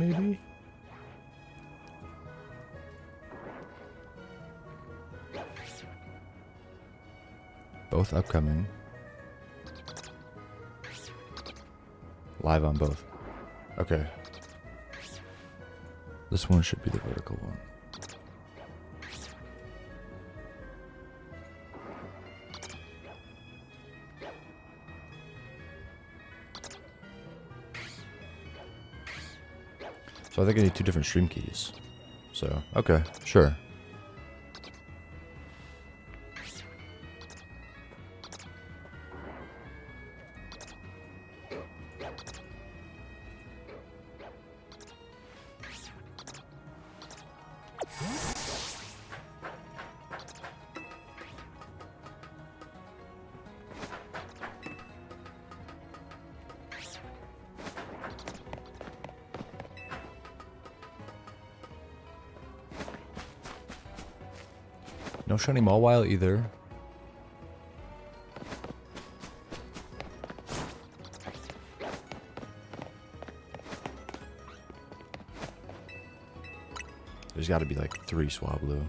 maybe? Both upcoming. Live on both. Okay. This one should be the vertical one. So I think I need 2 different stream keys. So, okay, sure. No shiny Mawile either. There's got to be like 3 Swablu.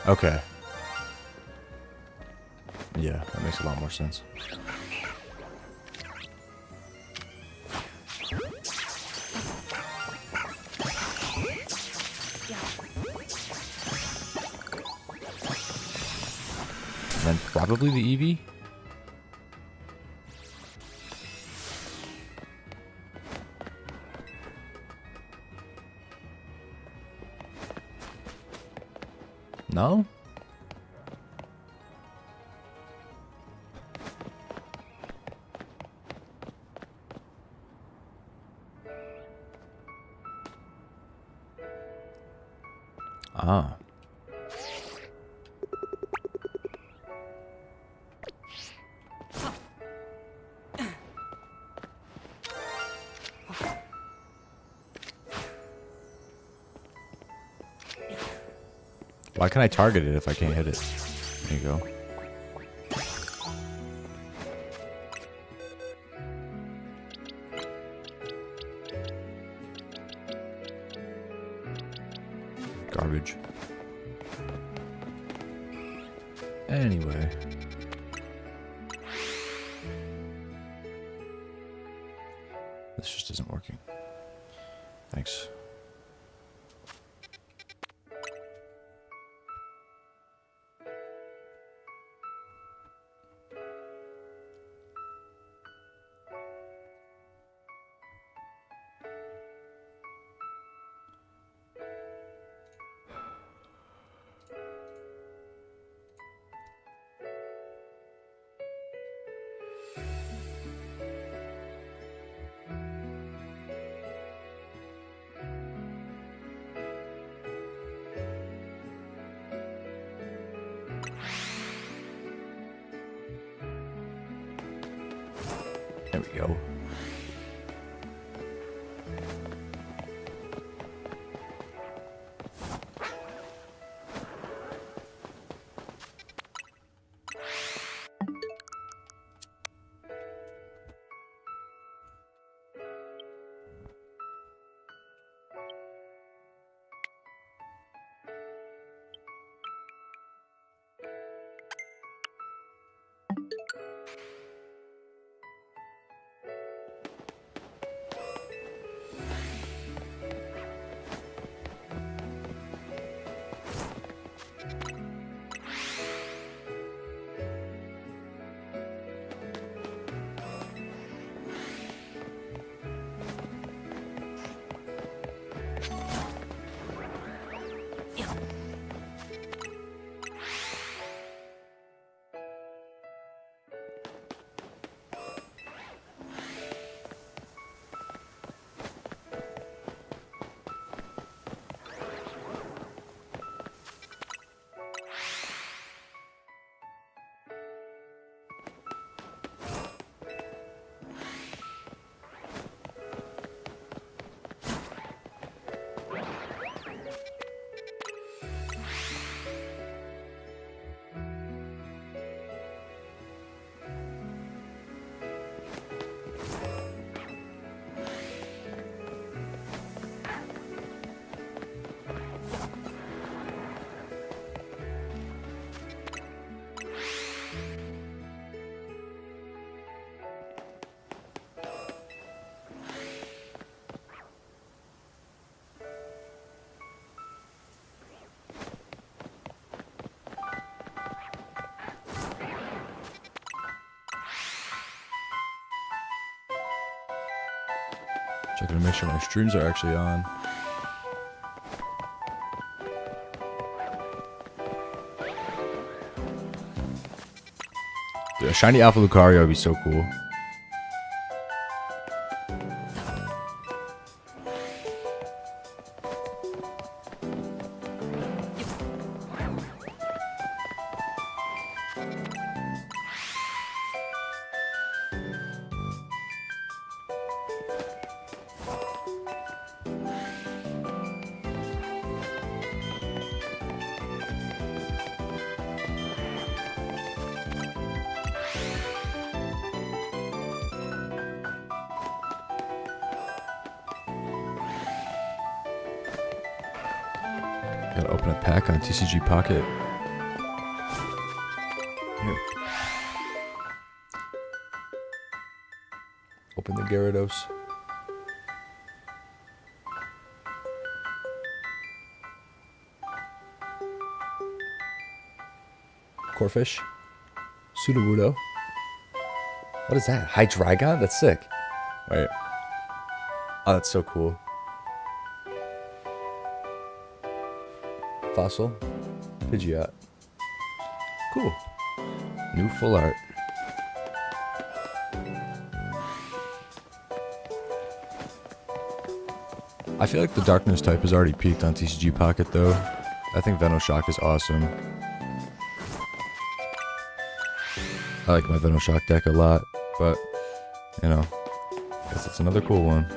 Okay. Yeah, that makes a lot more sense. And then probably the Eevee. No? Ah. Why can't I target it if I can't hit it? There you go. Garbage. Anyway. This just isn't working. Thanks. There we go. So I can make sure my streams are actually on. Dude, a shiny Alpha Lucario would be so cool. Gotta open a pack on TCG Pocket. Here. Open the Gyarados. Corfish. Sudowoodo. What is that? Hydreigon? That's sick. Wait. Oh, that's so cool. Fossil. Pidgeot. Cool. New full art. I feel like the darkness type has already peaked on TCG Pocket though. I think Venoshock is awesome. I like my Venoshock deck a lot, but, you know, I guess it's another cool one.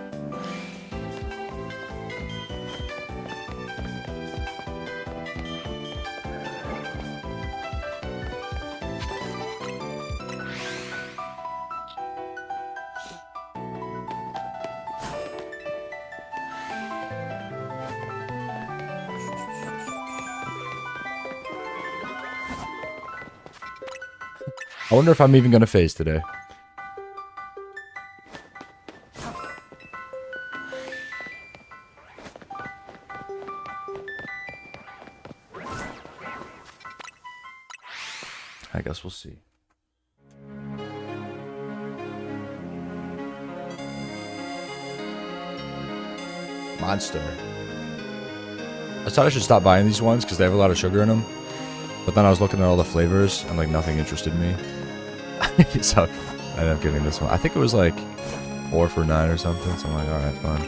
I wonder if I'm even gonna phase today. I guess we'll see. Monster. I thought I should stop buying these ones because they have a lot of sugar in them. But then I was looking at all the flavors and like nothing interested me. So I ended up getting this one. I think it was like 4 for $9 or something. So I'm like, alright, fine.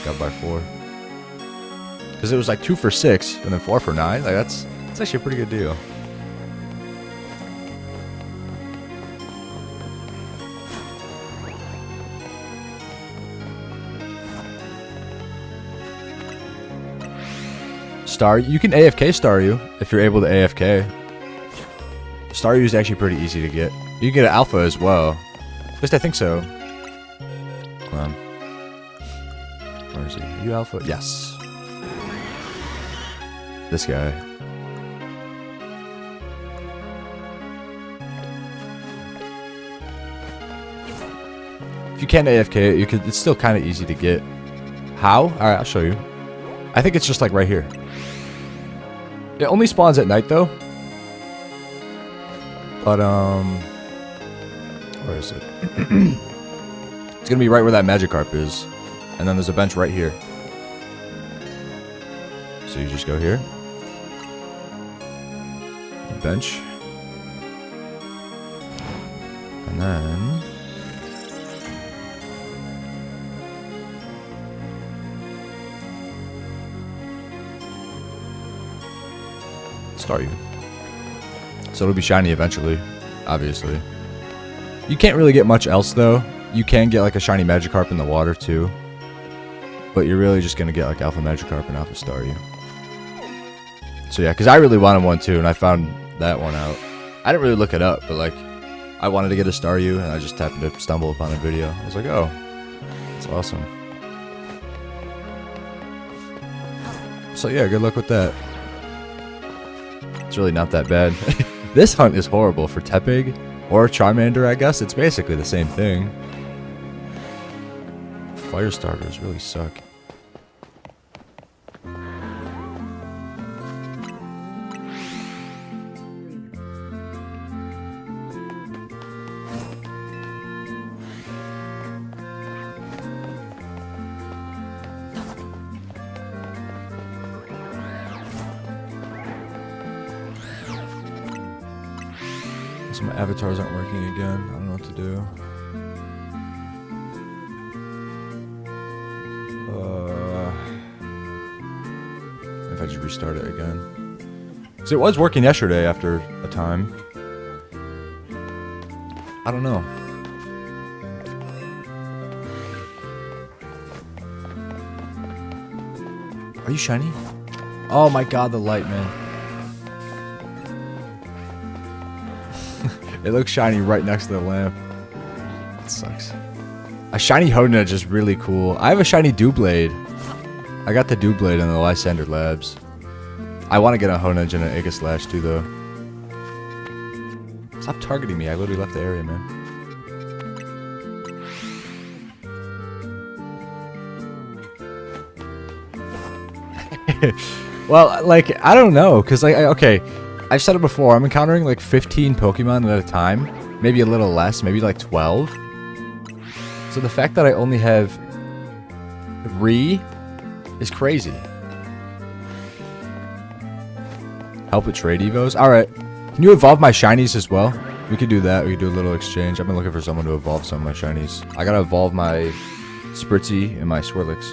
Got by 4. Because it was like 2 for $6 and then 4 for $9. Like that's actually a pretty good deal. You can AFK Staryu if you're able to AFK. Staryu is actually pretty easy to get. You can get an alpha as well. At least I think so. Hold on. Where is he? Are you alpha? Yes. This guy. If you can't AFK it, it's still kind of easy to get. How? Alright, I'll show you. I think it's just like right here. It only spawns at night though. But where is it? It's gonna be right where that Magikarp is. And then there's a bench right here. So you just go here. Bench. And then Staryu. So it'll be shiny eventually, obviously. You can't really get much else though. You can get like a shiny Magikarp in the water too. But you're really just gonna get like Alpha Magikarp and Alpha Staryu. So yeah, because I really wanted one too, and I found that one out. I didn't really look it up, but like, I wanted to get a Staryu, and I just happened to stumble upon a video. I was like, oh, that's awesome. So yeah, good luck with that. It's really not that bad. This hunt is horrible for Tepig or Charmander, I guess. It's basically the same thing. Fire starters really suck. So my avatars aren't working again. I don't know what to do. If I just restart it again. Because it was working yesterday after a time. I don't know. Are you shiny? Oh my god, the light, man. It looks shiny right next to the lamp. It sucks. A shiny Honedge is really cool. I have a shiny Dewblade. I got the Dewblade in the Lysander Labs. I want to get a Honedge and an Aegislash too, though. Stop targeting me. I literally left the area, man. Well, like, I don't know. Because, like, okay. I've said it before. I'm encountering, like, 15 Pokemon at a time. Maybe a little less. Maybe, like, 12. So the fact that I only have 3 is crazy. Help with trade evos? Alright. Can you evolve my shinies as well? We could do that. We could do a little exchange. I've been looking for someone to evolve some of my shinies. I gotta evolve my Spritzy and my Swirlix.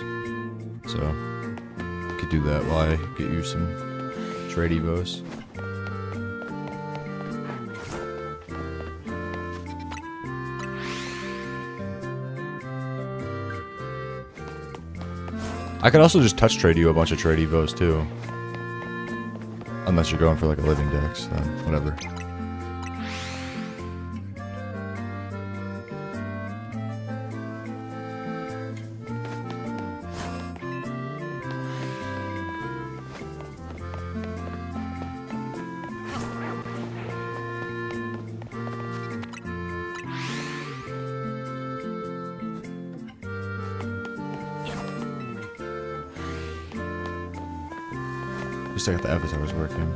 So, we could do that while I get you some trade evos. I could also just touch trade you a bunch of trade evos too. Unless you're going for like a living dex, then whatever. Just like the avatar was working.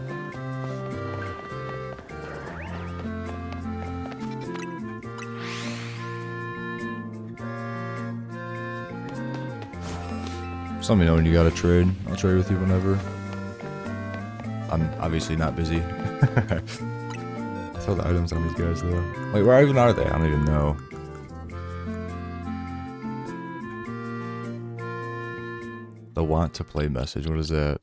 Just let me know when you got a trade. I'll trade with you whenever. I'm obviously not busy. Throw the items on these guys though. Wait, where even are they? I don't even know. The want to play message. What is that?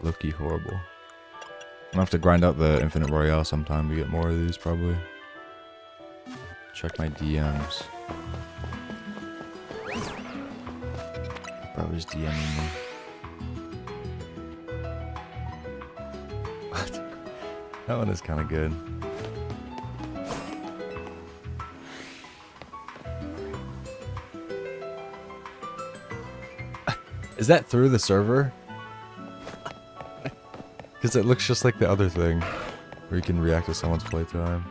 Low-key horrible. I'm gonna have to grind out the Infinite Royale sometime to get more of these, probably. Check my DMs. Bro is DMing me. What? That one is kind of good. Is that through the server? Because it looks just like the other thing, where you can react to someone's playtime.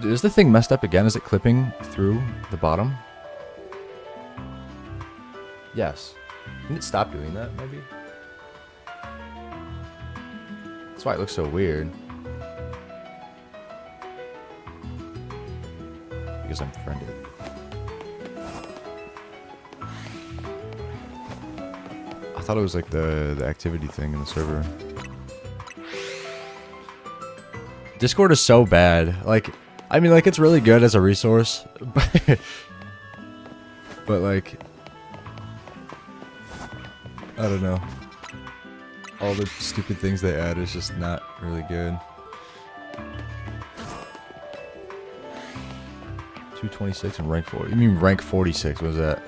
Dude, is the thing messed up again? Is it clipping through the bottom? Yes. Can it stop doing that, maybe? That's why it looks so weird. Because I'm friended. I thought it was like the activity thing in the server. Discord is so bad. Like, I mean, like, it's really good as a resource. But like, I don't know. All the stupid things they add is just not really good. 226 and rank 40. You mean rank 46? What was that?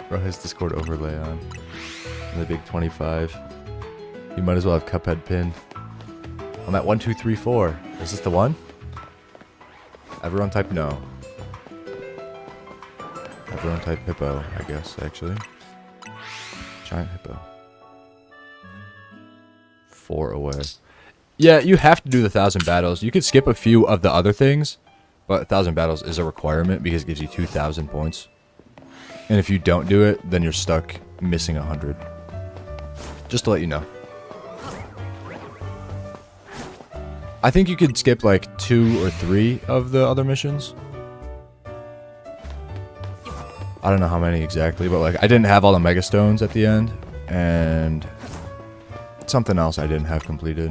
Bro has Discord overlay on. And the big 25. You might as well have Cuphead pinned. I'm at 1, 2, 3, 4. Is this the one? Everyone type no. Everyone type hippo, I guess, actually. Giant hippo. 4 away. Yeah, you have to do the 1,000 battles. You could skip a few of the other things, but 1,000 battles is a requirement because it gives you 2,000 points. And if you don't do it, then you're stuck missing 100. Just to let you know. I think you could skip like 2 or 3 of the other missions. I don't know how many exactly, but like I didn't have all the mega stones at the end, and something else I didn't have completed.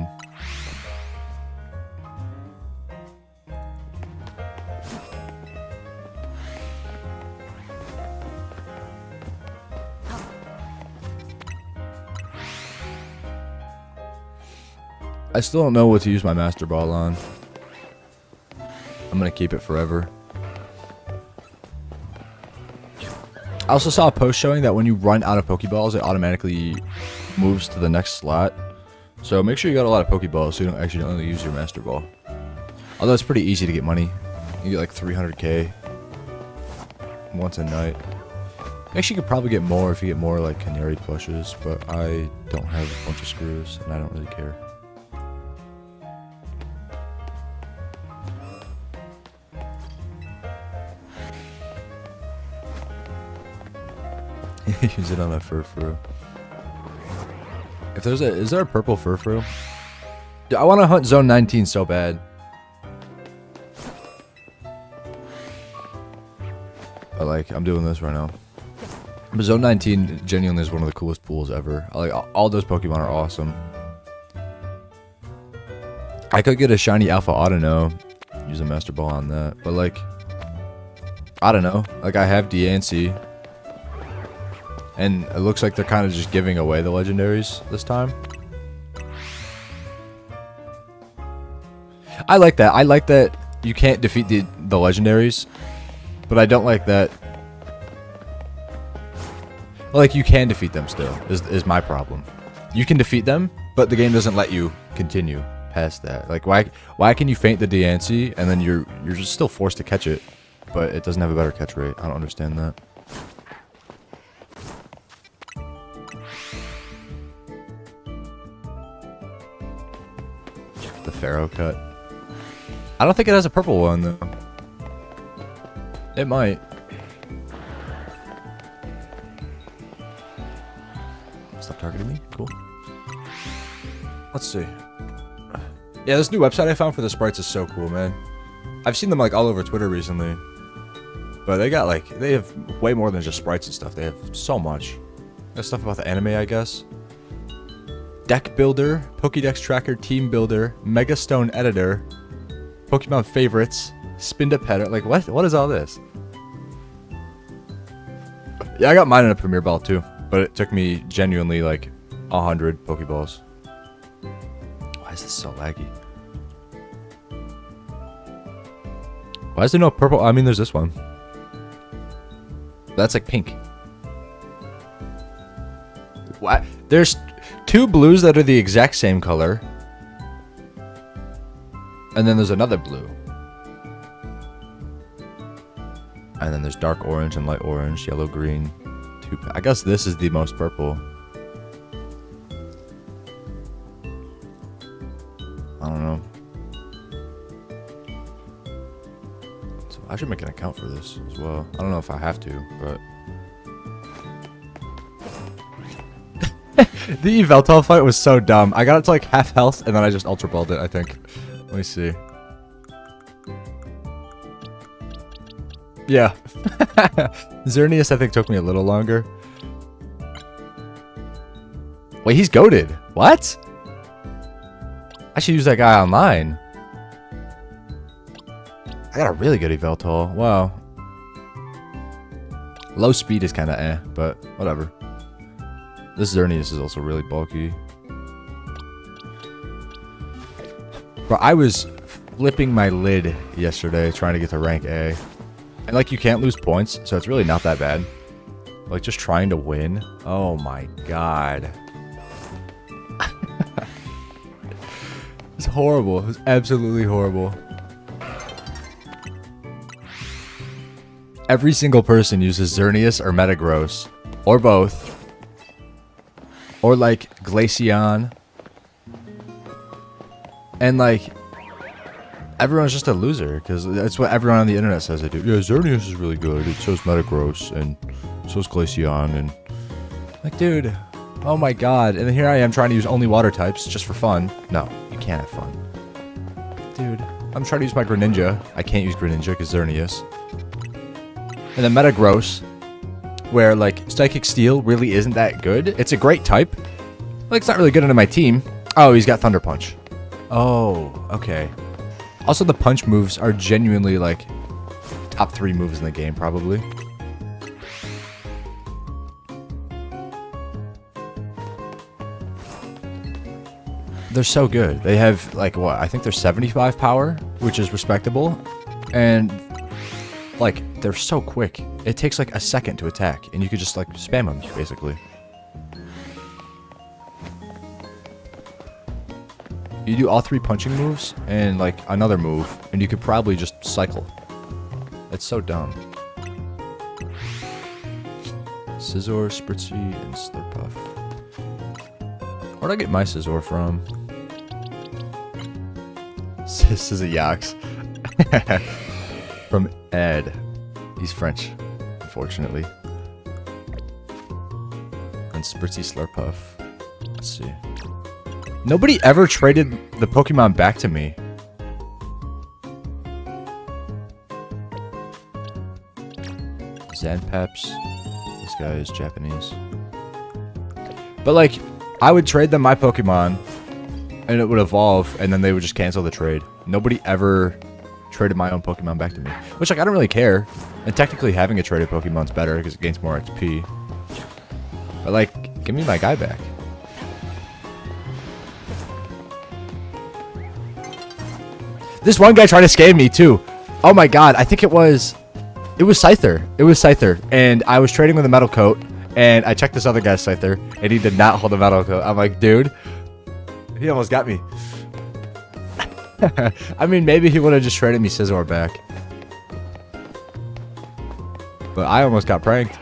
I still don't know what to use my Master Ball on. I'm gonna keep it forever. I also saw a post showing that when you run out of Pokeballs, it automatically moves to the next slot. So make sure you got a lot of Pokeballs so you don't accidentally use your Master Ball. Although it's pretty easy to get money. You get like 300k once a night. Actually, you could probably get more if you get more like Canary plushes, but I don't have a bunch of screws and I don't really care. Use it on a Furfrou. If there's is there a purple Furfrou? Dude, I want to hunt Zone 19 so bad. But like, I'm doing this right now. But Zone 19 genuinely is one of the coolest pools ever. Like, all those Pokemon are awesome. I could get a shiny Alpha Autono, use a Master Ball on that. But like, I don't know. Like, I have Diancie. And it looks like they're kind of just giving away the legendaries this time. I like that. I like that you can't defeat the legendaries. But I don't like that. Like, you can defeat them still, is my problem. You can defeat them, but the game doesn't let you continue past that. Like, why can you feint the Diancie and then you're just still forced to catch it, but it doesn't have a better catch rate? I don't understand that. The Pharaoh cut. I don't think it has a purple one though. It might. Stop targeting me. Cool. Let's see. Yeah, this new website I found for the sprites is so cool, man. I've seen them like all over Twitter recently. But they got like, they have way more than just sprites and stuff. They have so much. There's stuff about the anime, I guess. Deck Builder, Pokédex Tracker, Team Builder, Mega Stone Editor, Pokemon Favorites, Spindapetter. Like, what is all this? Yeah, I got mine in a Premier Ball too, but it took me genuinely like 100 Pokeballs. Why is this so laggy? Why is there no purple? I mean, there's this one. That's like pink. What? There's 2 blues that are the exact same color. And then there's another blue. And then there's dark orange and light orange, yellow, green. I guess this is the most purple. I don't know. So I should make an account for this as well. I don't know if I have to, but... The Yveltal fight was so dumb. I got it to like half health and then I just Ultra Balled it, I think. Let me see. Yeah. Xerneas, I think, took me a little longer. Wait, he's goated. What? I should use that guy online. I got a really good Yveltal. Wow. Low speed is kind of eh, but whatever. This Xerneas is also really bulky. Bro, I was flipping my lid yesterday trying to get to rank A. And like, you can't lose points, so it's really not that bad. Like, just trying to win. Oh my god. It's horrible. It was absolutely horrible. Every single person uses Xerneas or Metagross. Or both. Or like Glaceon. And like, everyone's just a loser because that's what everyone on the internet says they do. Yeah, Xerneas is really good. It shows Metagross and So is Glaceon, and like, dude, oh my god. And then here I am trying to use only water types just for fun. No, you can't have fun. Dude, I'm trying to use my Greninja. I can't use Greninja because Xerneas. And then Metagross, where like Psychic Steel really isn't that good. It's a great type. Like, it's not really good into my team. Oh, he's got Thunder Punch. Oh, okay. Also, the punch moves are genuinely like top 3 moves in the game, probably. They're so good. They have like what? I think they're 75 power, which is respectable. And like, they're so quick. It takes like a second to attack, and you could just like spam them, basically. You do all 3 punching moves and like another move, and you could probably just cycle. It's so dumb. Scizor, Spritzy, and Slurpuff. Where'd I get my Scizor from? Scizor from Ed. He's French, unfortunately. And Spritzy, Slurpuff. Let's see. Nobody ever traded the Pokemon back to me. Zanpaps. This guy is Japanese. But like, I would trade them my Pokemon, and it would evolve, and then they would just cancel the trade. Nobody ever traded my own Pokemon back to me. Which, like, I don't really care. And technically having a traded Pokemon's better, because it gains more XP. But like, give me my guy back. This one guy tried to scam me, too. Oh my god, I think it was Scyther. It was Scyther. And I was trading with a Metal Coat, and I checked this other guy's Scyther, and he did not hold a Metal Coat. I'm like, dude, he almost got me. I mean, maybe he would have just traded me Scizor back. But I almost got pranked.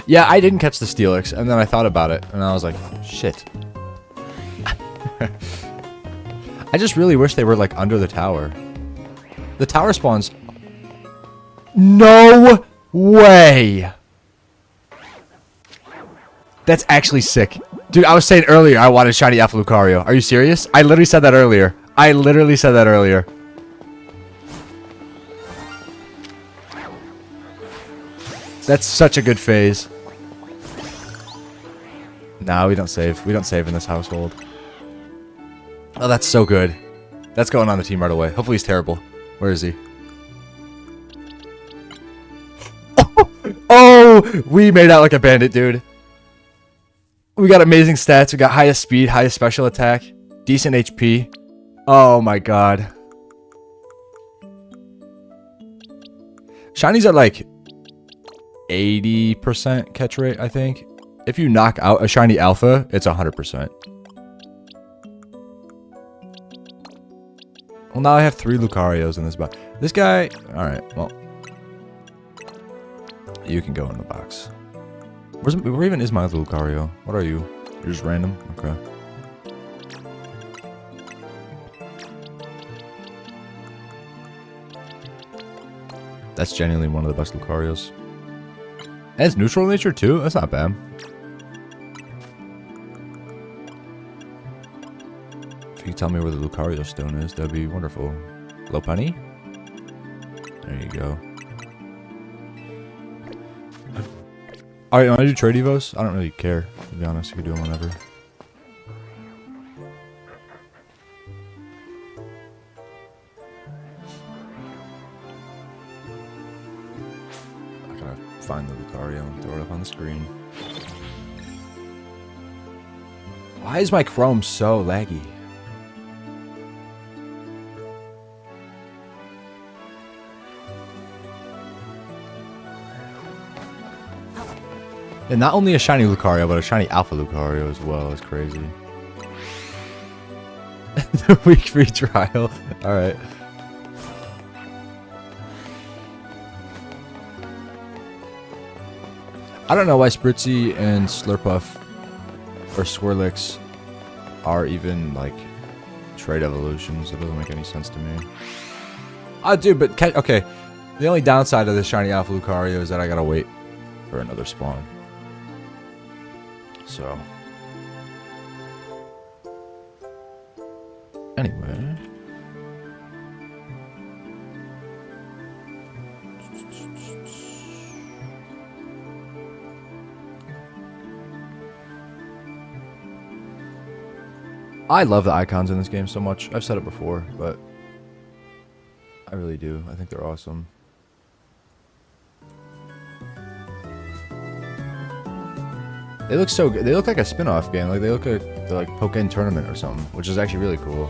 Yeah, I didn't catch the Steelix, and then I thought about it, and I was like, shit. I just really wish they were, like, under the tower. The tower spawns... No way! That's actually sick. Dude, I was saying earlier I wanted shiny Alpha Lucario. Are you serious? I literally said that earlier. That's such a good phase. Nah, we don't save. We don't save in this household. Oh, that's so good. That's going on the team right away. Hopefully he's terrible. Where is he? Oh, we made out like a bandit, dude. We got amazing stats. We got highest speed, highest special attack, decent HP. Oh my god. Shinies are like 80% catch rate, I think. If you knock out a shiny alpha, it's 100%. Well, now I have 3 Lucarios in this box. This guy... Alright, well... You can go in the box. Where even is my other Lucario? What are you? You're just random? Okay. That's genuinely one of the best Lucarios. And it's neutral nature too? That's not bad. If you could tell me where the Lucario stone is, that'd be wonderful. Lopunny? There you go. Alright, want to do trade evos? I don't really care, to be honest. You can do them whenever. I gotta find the Lucario and throw it up on the screen. Why is my Chrome so laggy? And not only a shiny Lucario, but a shiny Alpha Lucario as well is crazy. The week free trial. Alright. I don't know why Spritzy and Slurpuff or Swirlix are even like trade evolutions. It doesn't make any sense to me. I do, but okay. The only downside of this shiny Alpha Lucario is that I gotta wait for another spawn. So. Anyway. I love the icons in this game so much. I've said it before, but I really do. I think they're awesome. They look so good. They look like a spin-off game. Like they look like they're like Pokken Tournament or something, which is actually really cool.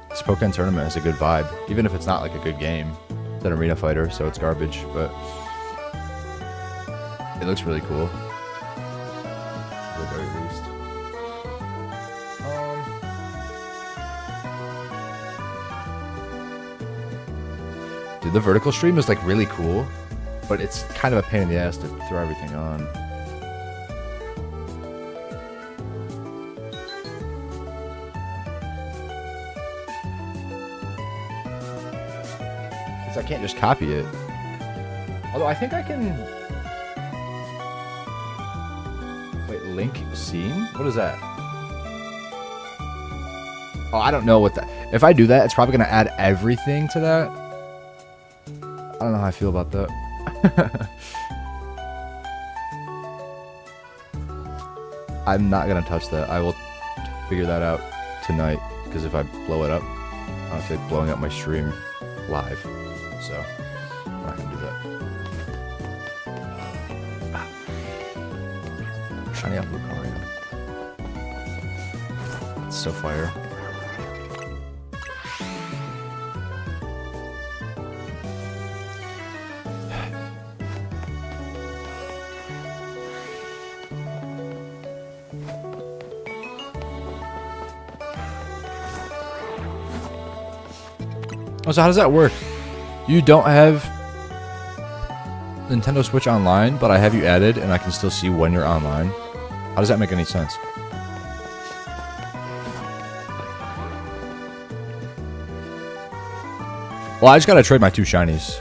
This Pokken Tournament has a good vibe, even if it's not like a good game. It's an arena fighter, so it's garbage, but it looks really cool. At the very least. Dude, the vertical stream is like really cool, but it's kind of a pain in the ass to throw everything on. I can't just copy it. Although I think I can... Wait, link scene? What is that? Oh, I don't know what that... If I do that, it's probably going to add everything to that. I don't know how I feel about that. I'm not going to touch that. I will figure that out tonight. Because if I blow it up, I don't feel like blowing up my stream live. So, I'm not gonna do that. Shiny Alpha Lucario. It's so fire. Oh, so how does that work? You don't have Nintendo Switch Online, but I have you added, and I can still see when you're online. How does that make any sense? Well, I just gotta trade my 2 shinies.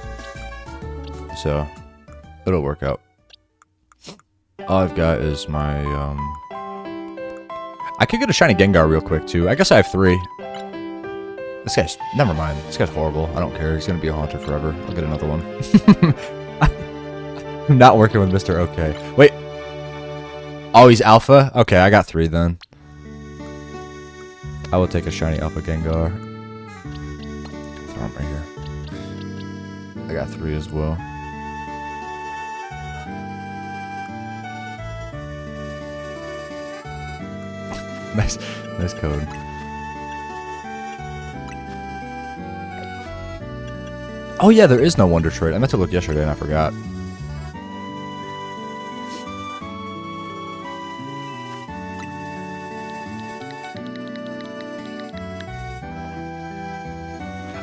So, it'll work out. All I've got is my, I could get a shiny Gengar real quick, too. I guess I have 3. This guy's... Never mind. This guy's horrible. I don't care. He's gonna be a haunter forever. I'll get another one. I'm not working with Mr. OK. Wait. Oh, he's Alpha? Okay, I got 3 then. I will take a shiny Alpha Gengar. Throw him right here. I got 3 as well. Nice code. Oh yeah, there is no Wonder Trait. I meant to look yesterday and I forgot.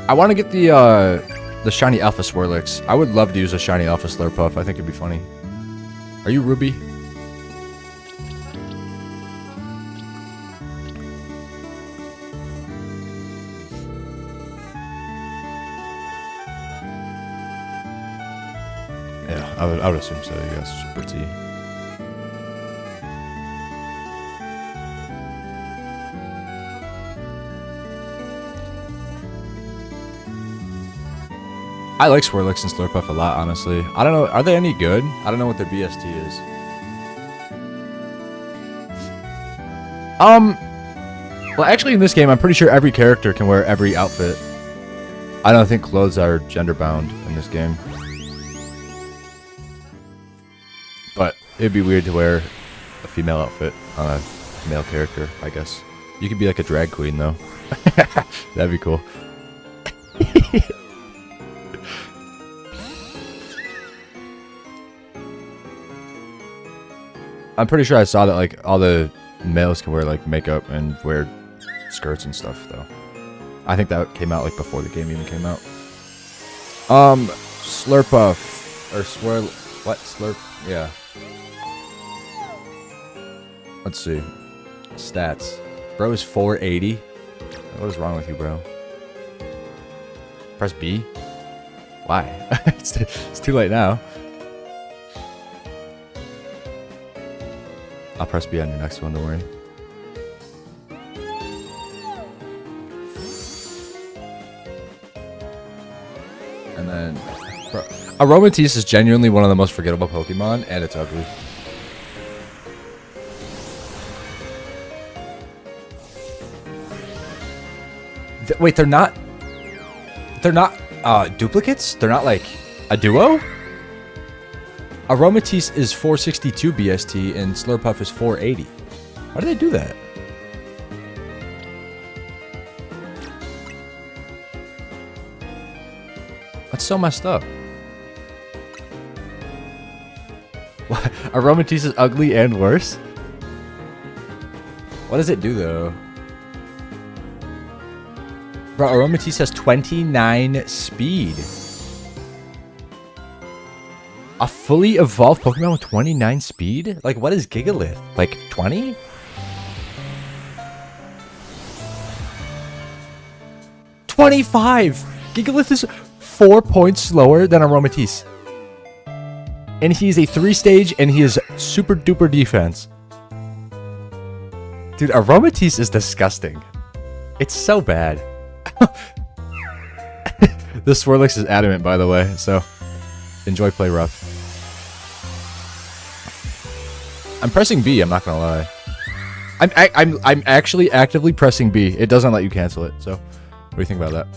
I want to get the shiny Alpha Swirlix. I would love to use a shiny Alpha Slurpuff. I think it'd be funny. Are you Ruby? Yeah, I would assume so. You guys Super T. I like Swirlix and Slurpuff a lot, honestly. I don't know. Are they any good? I don't know what their BST is. Well, actually, in this game, I'm pretty sure every character can wear every outfit. I don't think clothes are gender bound in this game. But it'd be weird to wear a female outfit on a male character, I guess. You could be like a drag queen, though. That'd be cool. I'm pretty sure I saw that like all the males can wear like makeup and wear skirts and stuff, though. I think that came out like before the game even came out. Slurpuff or Swirl. What Slurp? Yeah. Let's see. Stats. Bro is 480. What is wrong with you, bro? Press B? Why? It's too late now. I'll press B on your next one, don't worry. And then... Aromatisse is genuinely one of the most forgettable Pokemon, and it's ugly. Wait, they're not... They're not duplicates? They're not like a duo? Aromatisse is 462 BST and Slurpuff is 480. Why do they do that? That's so messed up. What? Aromatisse is ugly and worse? What does it do though? Bro, Aromatisse has 29 speed. A fully evolved Pokemon with 29 speed? Like, what is Gigalith? Like, 20? $25! Gigalith is 4 points slower than Aromatisse. And he is a 3-stage, and he is super duper defense. Dude, Aromatisse is disgusting. It's so bad. The Swirlix is adamant, by the way, so enjoy play rough. I'm pressing B, I'm not gonna lie. I'm actually actively pressing B. It doesn't let you cancel it, so what do you think about that?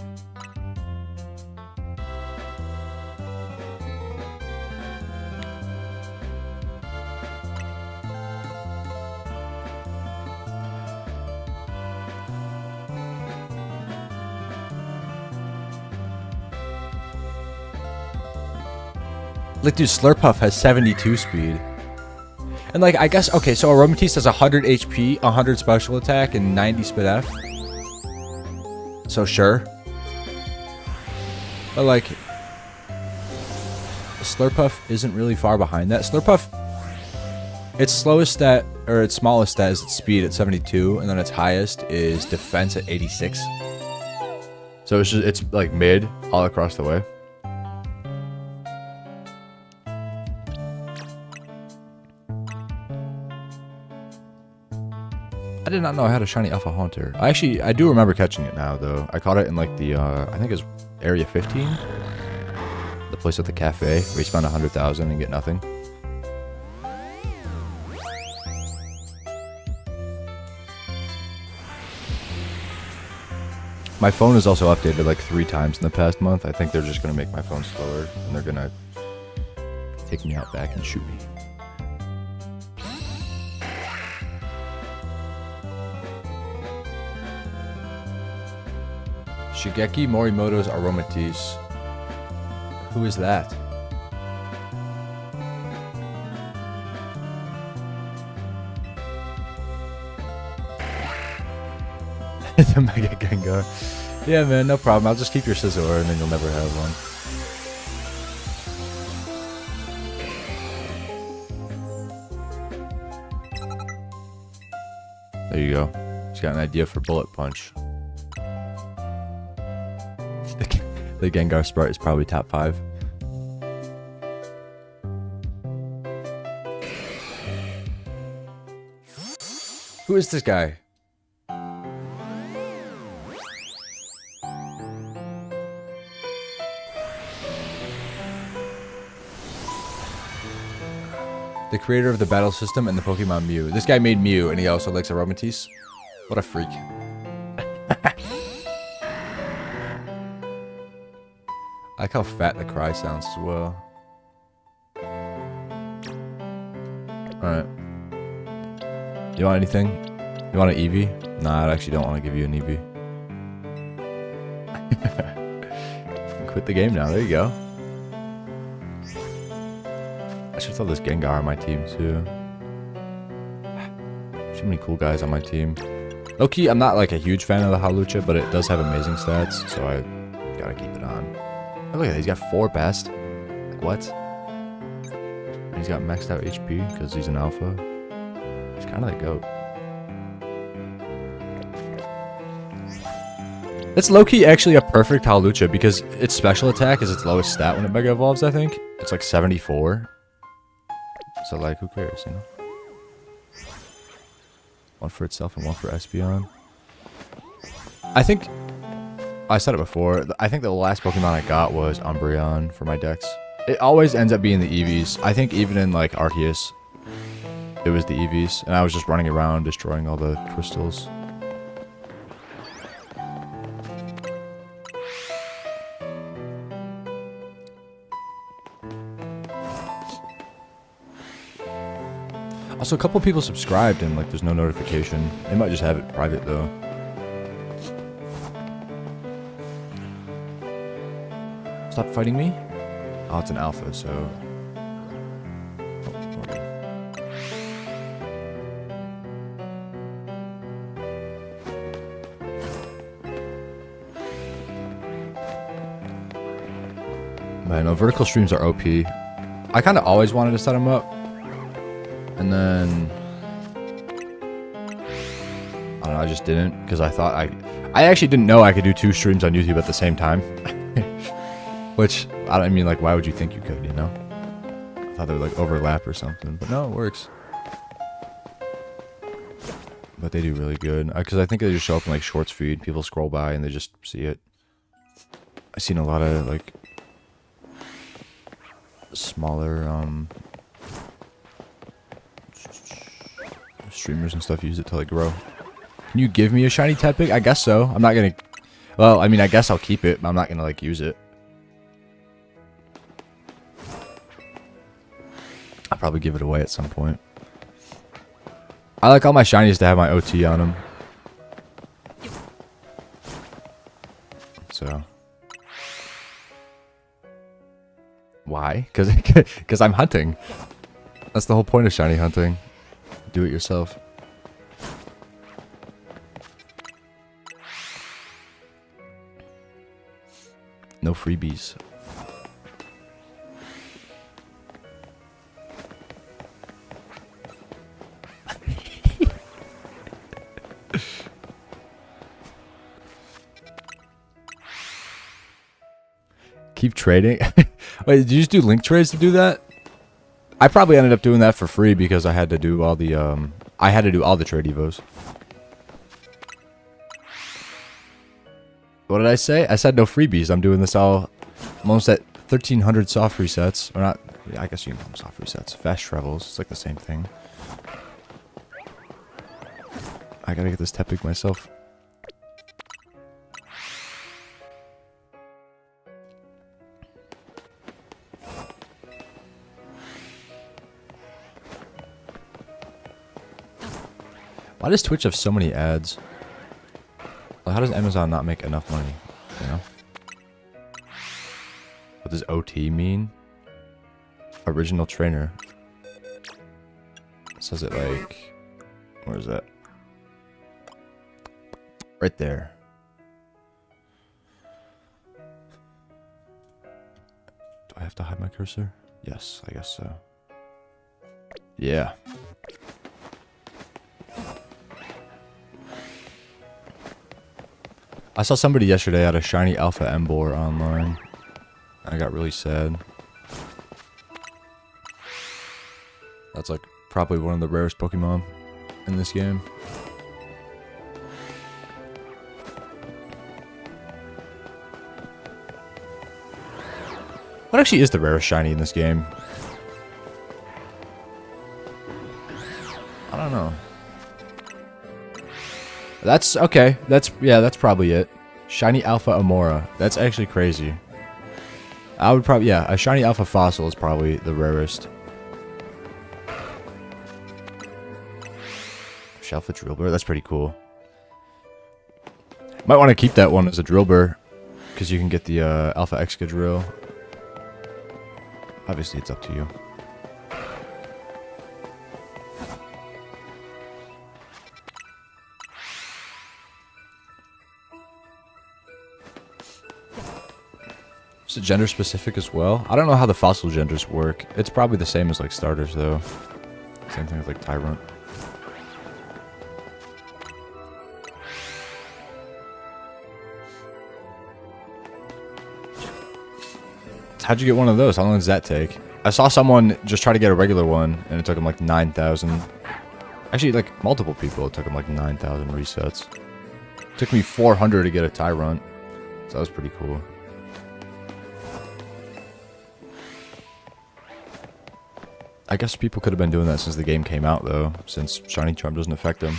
Like, dude, Slurpuff has 72 speed. And, like, I guess, okay, so Aromatisse has 100 HP, 100 special attack, and 90 speed F. So, sure. But, like, Slurpuff isn't really far behind that. Slurpuff, its slowest stat, or its smallest stat is its speed at 72, and then its highest is defense at 86. So, it's like, mid all across the way. I did not know I had a shiny Alpha Haunter. I do remember catching it now, though. I caught it in, like, the, I think it was Area 15? The place with the cafe, where you spend 100,000 and get nothing. My phone is also updated, like, 3 times in the past month. I think they're just gonna make my phone slower, and they're gonna take me out back and shoot me. Shigeki Morimoto's Aromatisse. Who is that? The Mega Gengar. Yeah, man, no problem. I'll just keep your Scizor and then you'll never have one. There you go. He's got an idea for Bullet Punch. The Gengar Sprite is probably top 5. Who is this guy? The creator of the battle system and the Pokemon Mew. This guy made Mew and he also likes Aromatisse. What a freak. I like how fat the cry sounds as well. Alright. You want anything? You want an Eevee? Nah, I actually don't want to give you an Eevee. Quit the game now, there you go. I should throw this Gengar on my team too. Too many cool guys on my team. Low-key, I'm not like a huge fan of the Hawlucha, but it does have amazing stats, so I gotta keep it on. Oh, look at that, he's got 4 best. Like, what? And he's got maxed out HP because he's an alpha. He's kind of the GOAT. It's low-key actually a perfect Hawlucha because its special attack is its lowest stat when it Mega Evolves, I think. It's like 74. So, like, who cares, you know? One for itself and one for Espeon. I think... I said it before. I think the last Pokemon I got was Umbreon for my decks. It always ends up being the EVs. I think even in, like, Arceus, it was the EVs. And I was just running around destroying all the crystals. Also, a couple people subscribed and like there's no notification. They might just have it private though. Stop fighting me? Oh, it's an alpha, so... Oh, okay. Man, no, vertical streams are OP. I kind of always wanted to set them up. And then... I don't know, I just didn't. Because I thought I actually didn't know I could do 2 streams on YouTube at the same time. Which, I mean, like, why would you think you could, you know? I thought they would, like, overlap or something. But no, it works. But they do really good. Because I think they just show up in, like, shorts feed. People scroll by and they just see it. I've seen a lot of, like... smaller, streamers and stuff use it to, like, grow. Can you give me a shiny Tepig? I guess so. I'm not gonna... Well, I mean, I guess I'll keep it, but I'm not gonna, like, use it. I'll probably give it away at some point. I like all my shinies to have my OT on them. So... Why? Because I'm hunting. That's the whole point of shiny hunting. Do it yourself. No freebies. Keep trading? Wait, did you just do link trades to do that? I probably ended up doing that for free because I had to do all the trade evos. What did I say? I said no freebies. I'm doing this all. I'm almost at 1,300 soft resets. Or not. Yeah, I guess you can call them soft resets. Fast travels. It's like the same thing. I gotta get this Tepig myself. Why does Twitch have so many ads? Well, how does Amazon not make enough money? You know? What does OT mean? Original trainer. It says it like... Where is that? Right there. Do I have to hide my cursor? Yes, I guess so. Yeah. I saw somebody yesterday had a shiny Alpha Embor online. I got really sad. That's like probably one of the rarest Pokemon in this game. What actually is the rarest shiny in this game? I don't know. That's okay. That's probably it. Shiny Alpha Amora. That's actually crazy. I would probably, yeah, a shiny Alpha Fossil is probably the rarest. Shelfa Drillbur. That's pretty cool. Might want to keep that one as a Drillbur because you can get the Alpha Excadrill. Obviously, it's up to you. Is it gender specific as well? I don't know how the fossil genders work. It's probably the same as like starters though. Same thing with like Tyrant. How'd you get one of those? How long does that take? I saw someone just try to get a regular one, and it took him like 9,000. Actually, like, multiple people, it took them like 9,000 resets. It took me 400 to get a Tyrant. So that was pretty cool. I guess people could have been doing that since the game came out, though, since Shiny Charm doesn't affect them.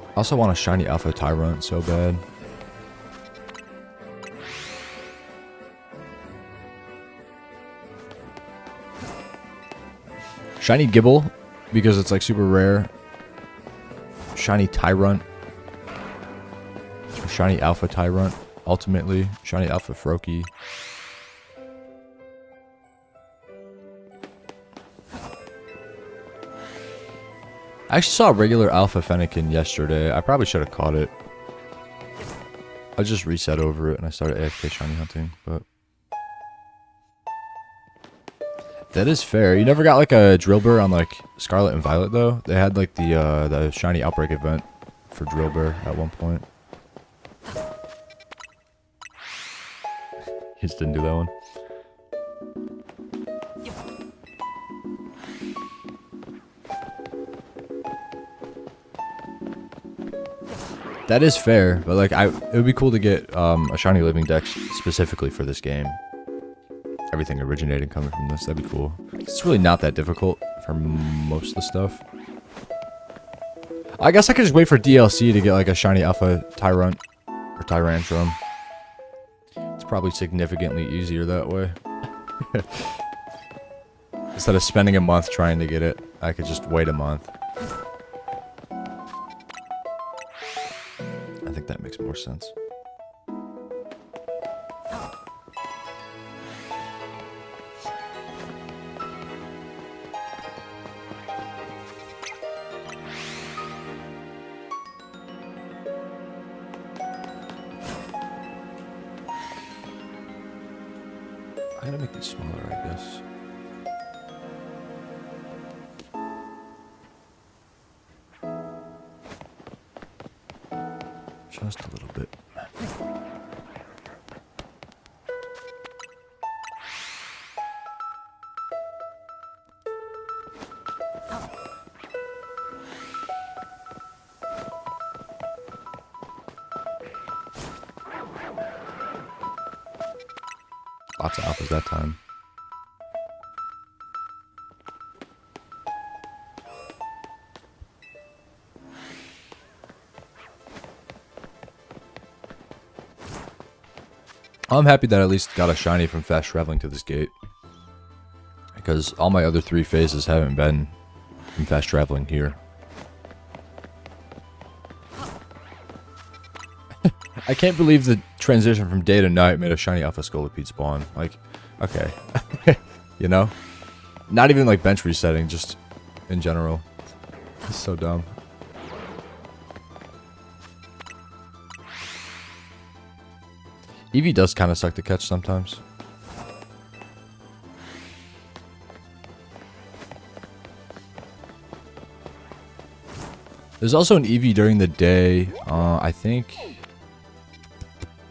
I also want a shiny Alpha Tyrant so bad. Shiny Gibble, because it's like super rare. Shiny Tyrant. Or shiny Alpha Tyrant, ultimately. Shiny Alpha Froakie. I actually saw a regular Alpha Fennekin yesterday. I probably should have caught it. I just reset over it and I started AFK shiny hunting, but... That is fair. You never got like a Drillbur on like Scarlet and Violet though? They had like the shiny Outbreak event for Drillbur at one point. He just didn't do that one. That is fair, but like it would be cool to get a shiny Living Dex specifically for this game. Everything originating coming from this, that'd be cool. It's really not that difficult for most of the stuff. I guess I could just wait for DLC to get like a shiny Alpha Tyrant or Tyrantrum. It's probably significantly easier that way. Instead of spending a month trying to get it, I could just wait a month. I think that makes more sense. I gotta make these smaller, I guess. Just a little bit. Lots of alphas that time. I'm happy that I at least got a shiny from fast traveling to this gate. Because all my other 3 phases haven't been from fast traveling here. I can't believe the transition from day to night made a shiny Alpha Scolipede spawn. Like, okay. You know? Not even like bench resetting, just in general. It's so dumb. Eevee does kind of suck to catch sometimes. There's also an Eevee during the day. I think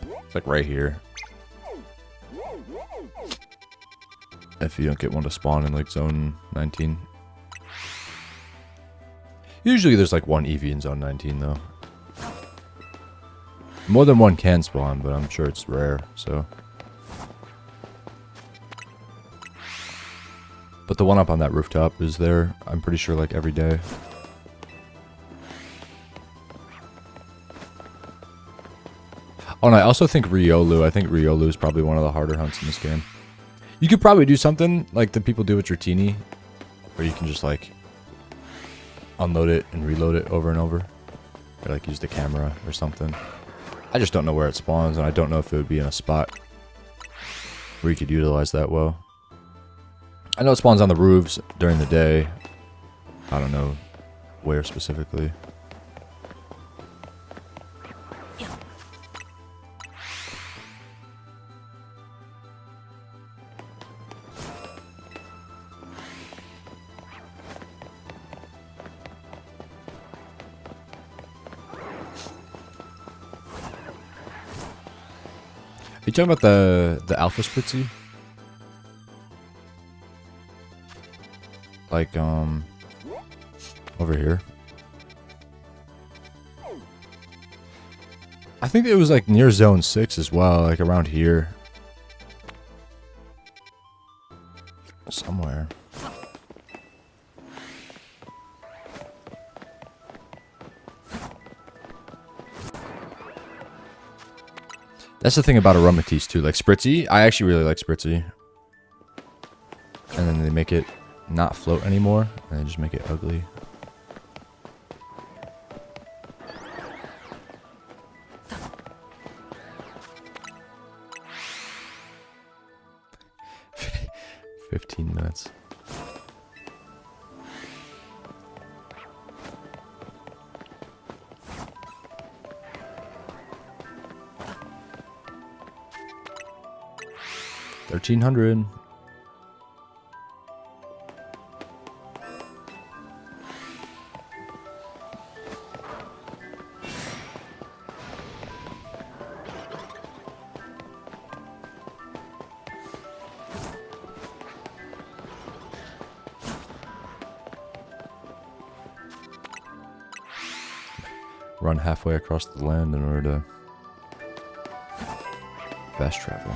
it's like right here. If you don't get one to spawn in like zone 19. Usually there's like one Eevee in zone 19 though. More than one can spawn, but I'm sure it's rare, so. But the one up on that rooftop is there, I'm pretty sure, like every day. Oh, and I also think Riolu. I think Riolu is probably one of the harder hunts in this game. You could probably do something like the people do with Dratini, where you can just like unload it and reload it over and over. Or like use the camera or something. I just don't know where it spawns, and I don't know if it would be in a spot where you could utilize that well. I know it spawns on the roofs during the day. I don't know where specifically. Are you talking about the alpha spritzy? Like, over here. I think it was like near zone 6 as well, like around here. Somewhere. That's the thing about aromatis too, like spritzy. I actually really like spritzy. And then they make it not float anymore, and they just make it ugly. "15 minutes. $1,300. Run halfway across the land in order to fast travel.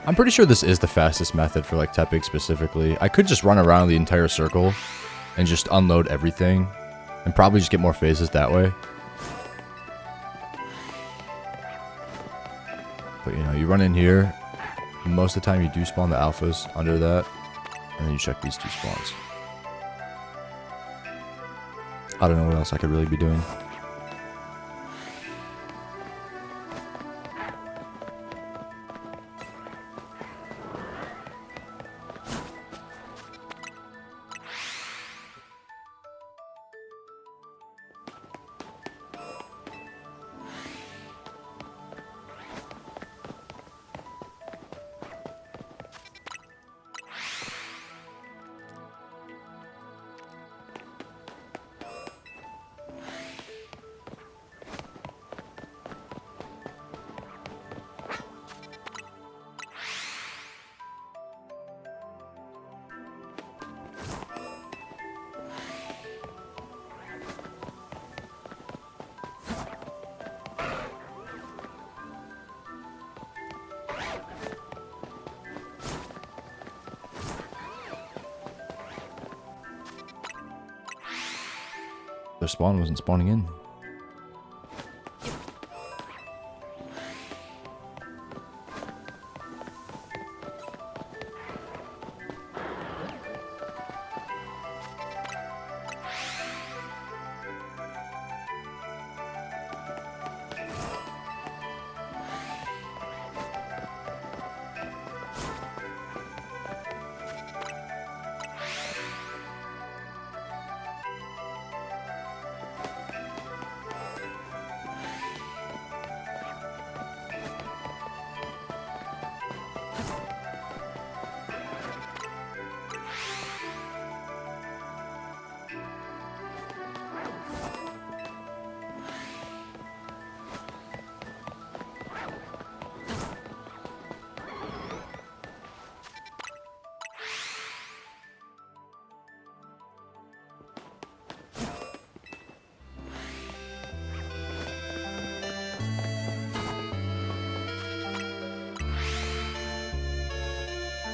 I'm pretty sure this is the fastest method for like Tepig specifically. I could just run around the entire circle and just unload everything and probably just get more phases that way. But you know, you run in here, most of the time you do spawn the alphas under that, and then you check these two spawns. I don't know what else I could really be doing. Their spawn wasn't spawning in.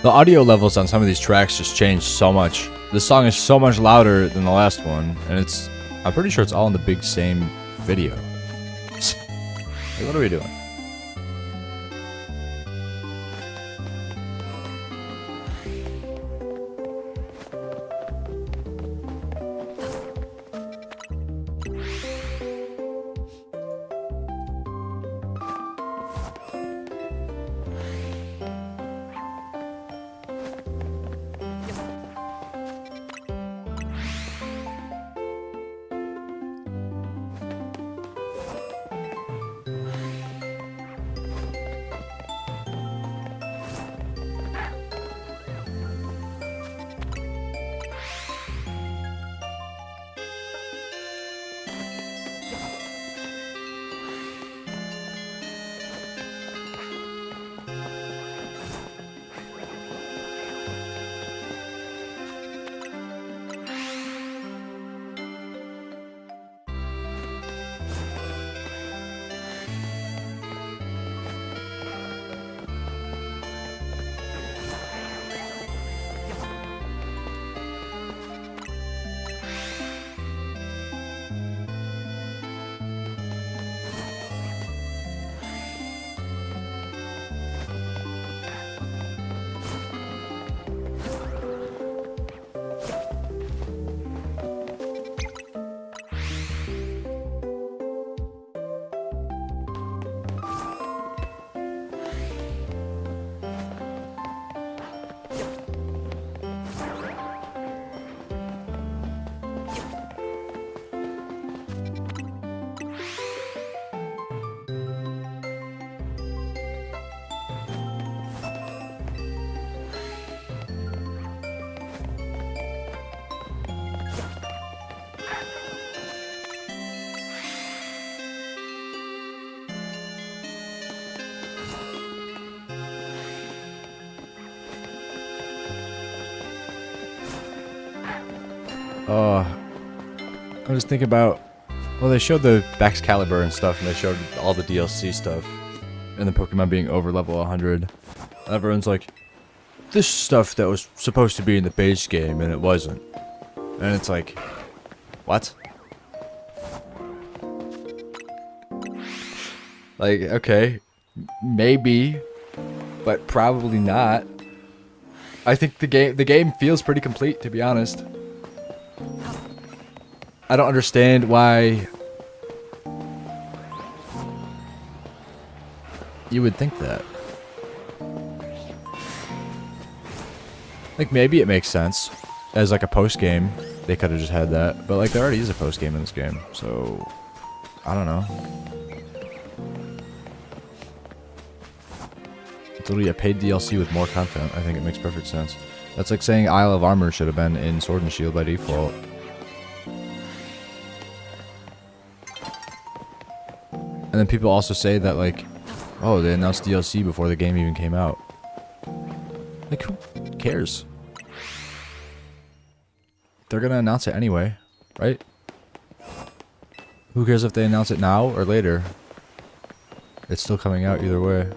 The audio levels on some of these tracks just changed so much. This song is so much louder than the last one, and I'm pretty sure it's all in the big same video. Like, what are we doing? I'm just thinking about... Well, they showed the Baxcalibur and stuff, and they showed all the DLC stuff. And the Pokemon being over level 100. Everyone's like, this stuff that was supposed to be in the base game, and it wasn't. And it's like, what? Like, okay, maybe, but probably not. I think the game feels pretty complete, to be honest. I don't understand why you would think that. Like, maybe it makes sense as like a post game. They could have just had that, but like there already is a post game in this game, so I don't know. It's literally a paid DLC with more content. I think it makes perfect sense. That's like saying Isle of Armor should have been in Sword and Shield by default. And then people also say that like, oh, they announced DLC before the game even came out. Like, who cares? They're gonna announce it anyway, right? Who cares if they announce it now or later? It's still coming out either way.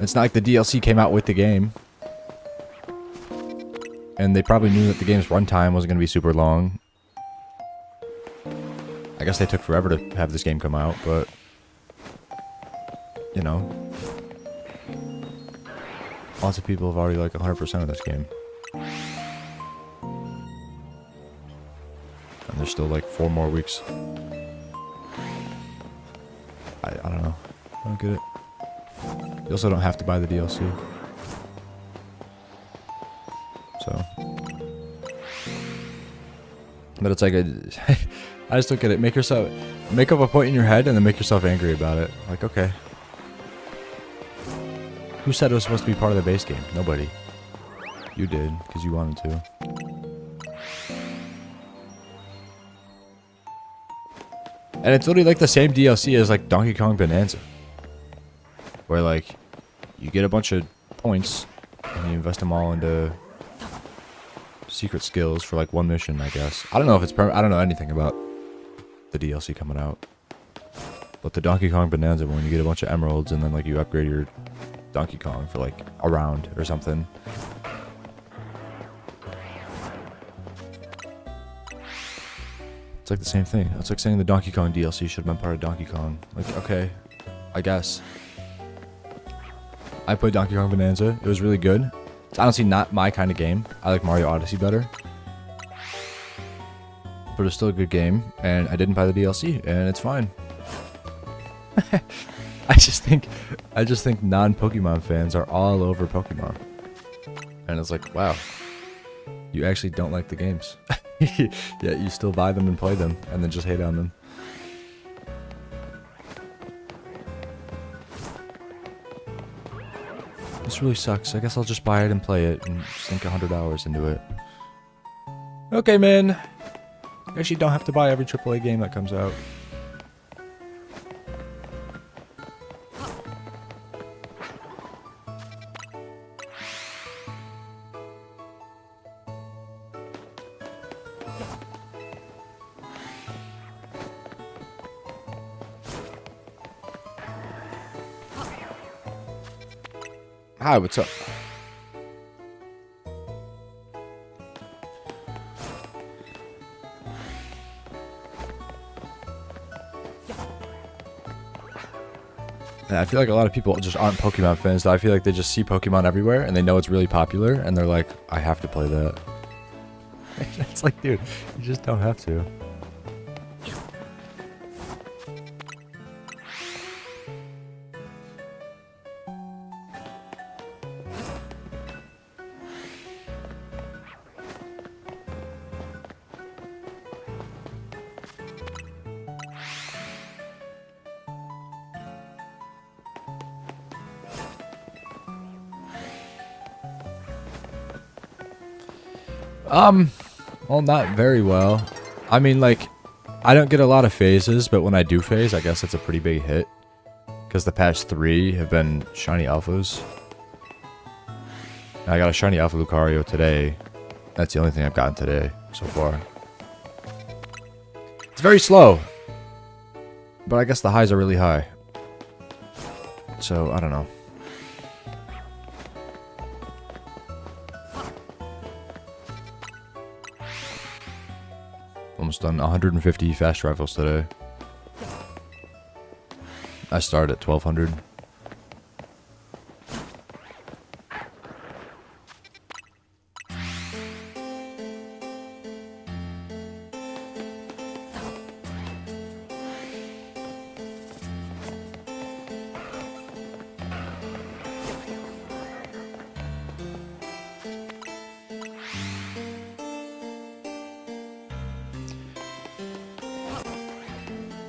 It's not like the DLC came out with the game. And they probably knew that the game's runtime wasn't gonna be super long. I guess they took forever to have this game come out, but... You know. Lots of people have already like 100% of this game. And there's still like 4 more weeks. I don't know. I don't get it. You also don't have to buy the DLC. So. But it's like a... I just don't get it. Make up a point in your head and then make yourself angry about it. Like, okay. Who said it was supposed to be part of the base game? Nobody. You did, because you wanted to. And it's literally like the same DLC as like Donkey Kong Bonanza. Where like, you get a bunch of points and you invest them all into secret skills for like one mission, I guess. I don't know if it's I don't know anything about the DLC coming out. But the Donkey Kong Bonanza, when you get a bunch of emeralds and then like you upgrade your Donkey Kong for like a round or something. It's like the same thing. It's like saying the Donkey Kong DLC should have been part of Donkey Kong. Like, okay, I guess. I played Donkey Kong Bonanza. It was really good. It's honestly not my kind of game. I like Mario Odyssey better. But it's still a good game, and I didn't buy the DLC, and it's fine. I just think non-Pokemon fans are all over Pokemon. And it's like, wow. You actually don't like the games. Yet you still buy them and play them, and then just hate on them. This really sucks. I guess I'll just buy it and play it and sink 100 hours into it. Okay, man. You actually don't have to buy every AAA game that comes out. Hi, what's up? And I feel like a lot of people just aren't Pokemon fans. I feel like they just see Pokemon everywhere and they know it's really popular and they're like, I have to play that. It's like, dude, you just don't have to. Well, not very well. I mean, like, I don't get a lot of phases, but when I do phase, I guess it's a pretty big hit. Because the past 3 have been shiny alphas. And I got a shiny alpha Lucario today. That's the only thing I've gotten today so far. It's very slow. But I guess the highs are really high. So, I don't know. Almost done 150 fast rifles today. I started at 1200.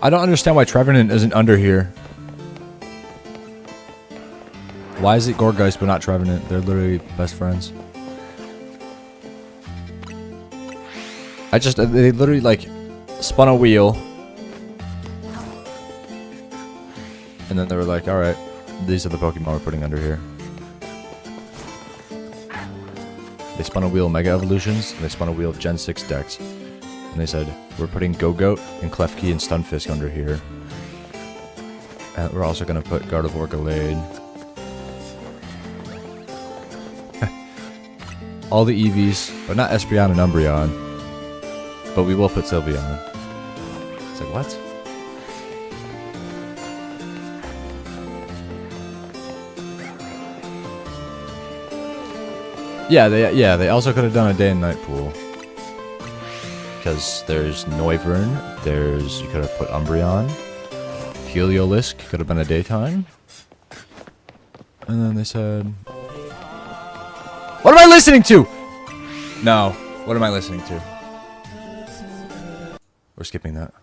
I don't understand why Trevenant isn't under here. Why is it Gorgeist but not Trevenant? They're literally best friends. They literally like spun a wheel. And then they were like, alright, these are the Pokemon we're putting under here. They spun a wheel of Mega Evolutions, and they spun a wheel of Gen 6 decks. And they said, we're putting Go-Goat and Klefki and Stunfisk under here. And we're also going to put Gardevoir Gallade. All the EVs, but not Espeon and Umbreon. But we will put Sylveon. It's like, what? Yeah, they also could have done a day and night pool. Because there's Noivern, you could have put Umbreon. Heliolisk could have been a daytime. And then they said... What am I listening to? No, what am I listening to? We're skipping that.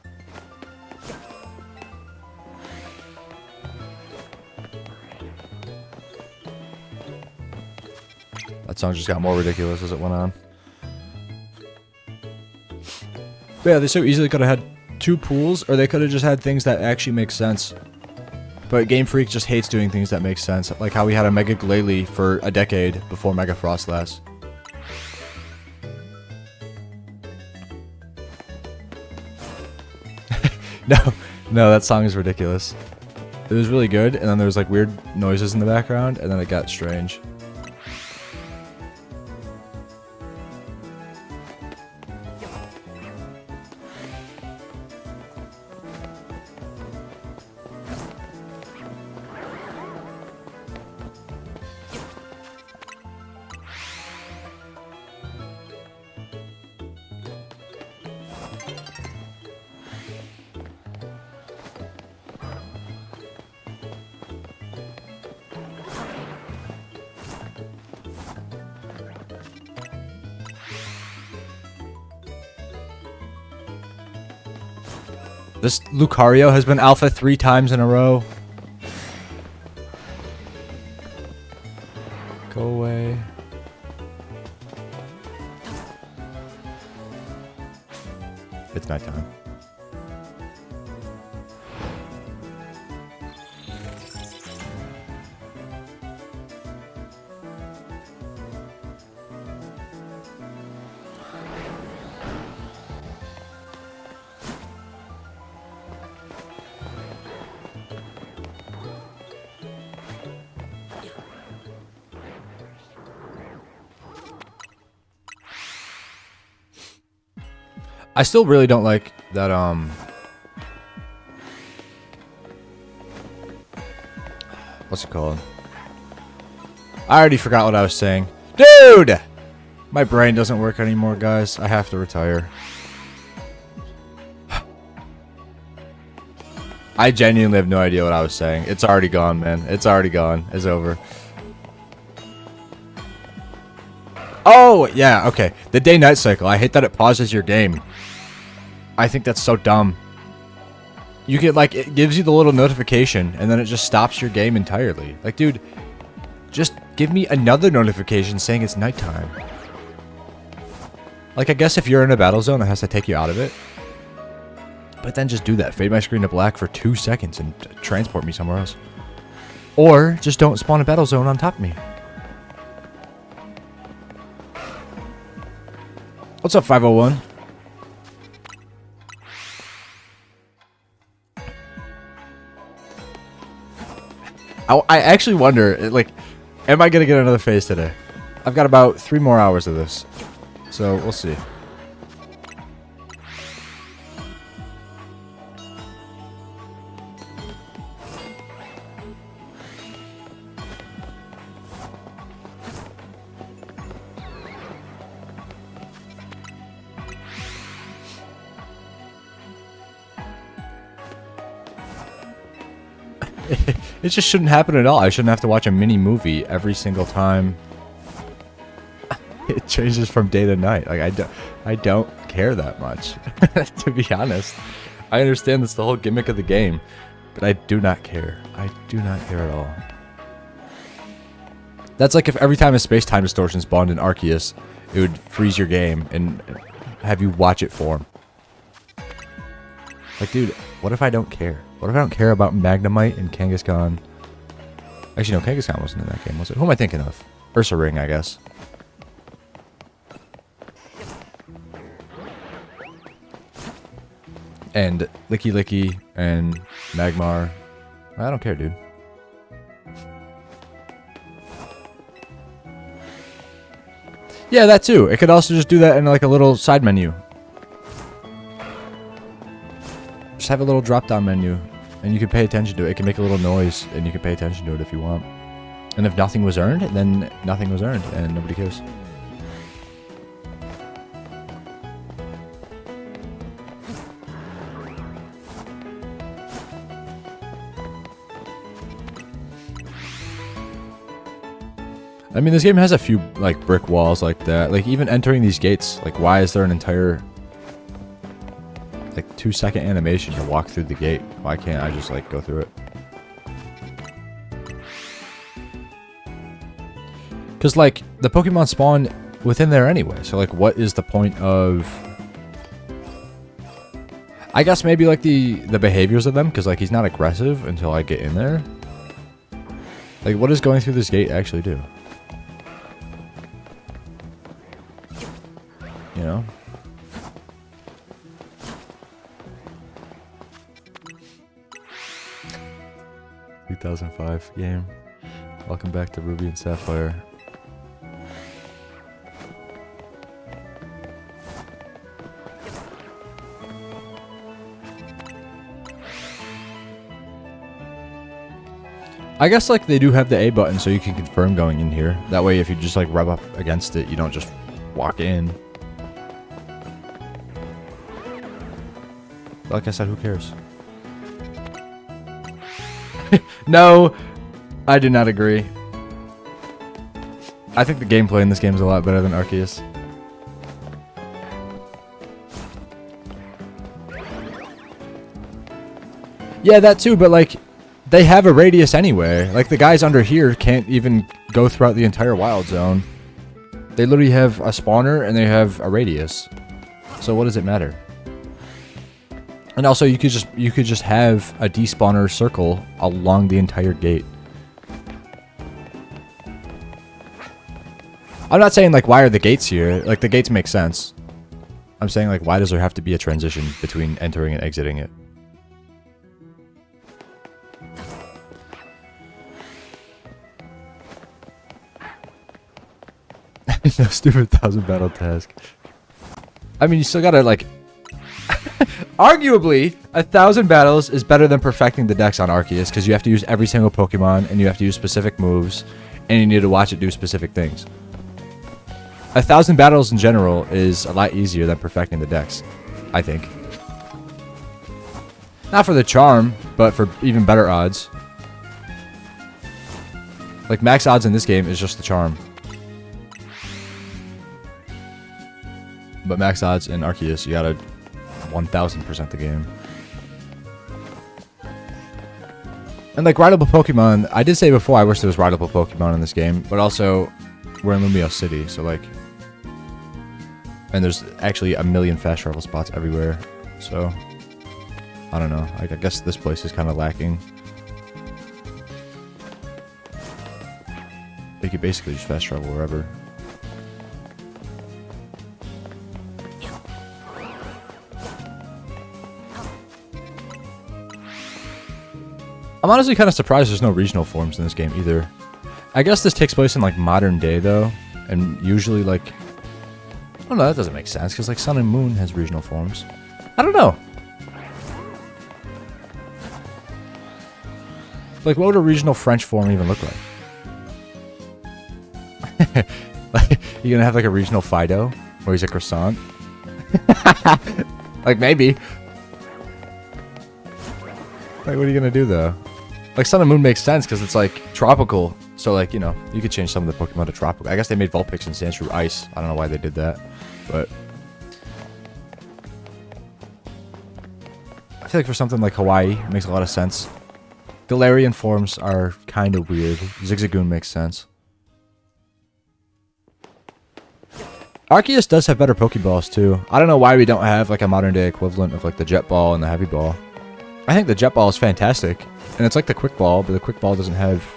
That song just got more ridiculous as it went on. But yeah, they so easily could have had 2 pools, or they could have just had things that actually make sense. But Game Freak just hates doing things that make sense, like how we had a Mega Glalie for a decade before Mega Frostlass. No, that song is ridiculous. It was really good, and then there was like weird noises in the background, and then it got strange. This Lucario has been alpha 3 times in a row. Go away. It's nighttime. I still really don't like that, what's it called? I already forgot what I was saying. Dude! My brain doesn't work anymore, guys. I have to retire. I genuinely have no idea what I was saying. It's already gone, man. It's already gone. It's over. Oh, yeah, okay. The day-night cycle. I hate that it pauses your game. I think that's so dumb. You get, like, it gives you the little notification, and then it just stops your game entirely. Like, dude, just give me another notification saying it's nighttime. Like, I guess if you're in a battle zone, it has to take you out of it. But then just do that. Fade my screen to black for 2 seconds and transport me somewhere else. Or just don't spawn a battle zone on top of me. What's up, 501? I actually wonder, like, am I going to get another phase today? I've got about 3 more hours of this. So, we'll see. It just shouldn't happen at all. I shouldn't have to watch a mini movie every single time it changes from day to night. Like, I don't care that much, to be honest. I understand that's the whole gimmick of the game, but I do not care. I do not care at all. That's like if every time a space-time distortion spawned in Arceus, it would freeze your game and have you watch it form. Like, dude, what if I don't care? What if I don't care about Magnemite and Kangaskhan? Actually, no, Kangaskhan wasn't in that game, was it? Who am I thinking of? Ursa Ring, I guess. And Licky Licky and Magmar. I don't care, dude. Yeah, that too. It could also just do that in like a little side menu. Just have a little drop-down menu, and you can pay attention to it. It can make a little noise, and you can pay attention to it if you want. And if nothing was earned, then nothing was earned, and nobody cares. I mean, this game has a few, like, brick walls like that. Like, even entering these gates, like, why is there an entire, like, 2-second animation to walk through the gate? Why can't I just, like, go through it? Because, like, the Pokemon spawn within there anyway. So, like, what is the point of... I guess maybe, like, the behaviors of them. Because, like, he's not aggressive until I get in there. Like, what does going through this gate actually do? You know? ...2005 game. Welcome back to Ruby and Sapphire. I guess, like, they do have the A button so you can confirm going in here. That way, if you just, like, rub up against it, you don't just walk in. Like I said, who cares? No, I do not agree. I think the gameplay in this game is a lot better than Arceus. Yeah, that too, but, like, they have a radius anyway. Like, the guys under here can't even go throughout the entire wild zone. They literally have a spawner and they have a radius. So what does it matter? And also, you could just have a despawner circle along the entire gate. I'm not saying, like, why are the gates here? Like, the gates make sense. I'm saying, like, why does there have to be a transition between entering and exiting it? No stupid 1,000 battle task. I mean, you still gotta, like... Arguably, 1,000 battles is better than perfecting the dex on Arceus, because you have to use every single Pokemon, and you have to use specific moves, and you need to watch it do specific things. 1,000 battles in general is a lot easier than perfecting the dex, I think. Not for the charm, but for even better odds. Like, max odds in this game is just the charm. But max odds in Arceus, you gotta 1000% the game. And, like, rideable Pokemon, I did say before I wish there was rideable Pokemon in this game, but also we're in Lumio City, so, like, and there's actually a million fast travel spots everywhere, so I don't know. I guess this place is kind of lacking. You could basically just fast travel wherever. I'm honestly kind of surprised there's no regional forms in this game either. I guess this takes place in like modern day though, and usually like, oh no, that doesn't make sense because like Sun and Moon has regional forms. I don't know. Like, what would a regional French form even look like? Like, you gonna have like a regional Fido, where he's a croissant? Like maybe. Like, what are you gonna do though? Like, Sun and Moon makes sense because it's like tropical, so like, you know, you could change some of the Pokemon to tropical. I guess they made Vulpix and Sandshrew ice. I don't know why they did that, but I feel like for something like Hawaii, it makes a lot of sense. Galarian forms are kind of weird. Zigzagoon makes sense. Arceus does have better Pokeballs too. I don't know why we don't have like a modern day equivalent of like the Jet Ball and the Heavy Ball. I think the Jet Ball is fantastic, and it's like the Quick Ball, but the Quick Ball doesn't have,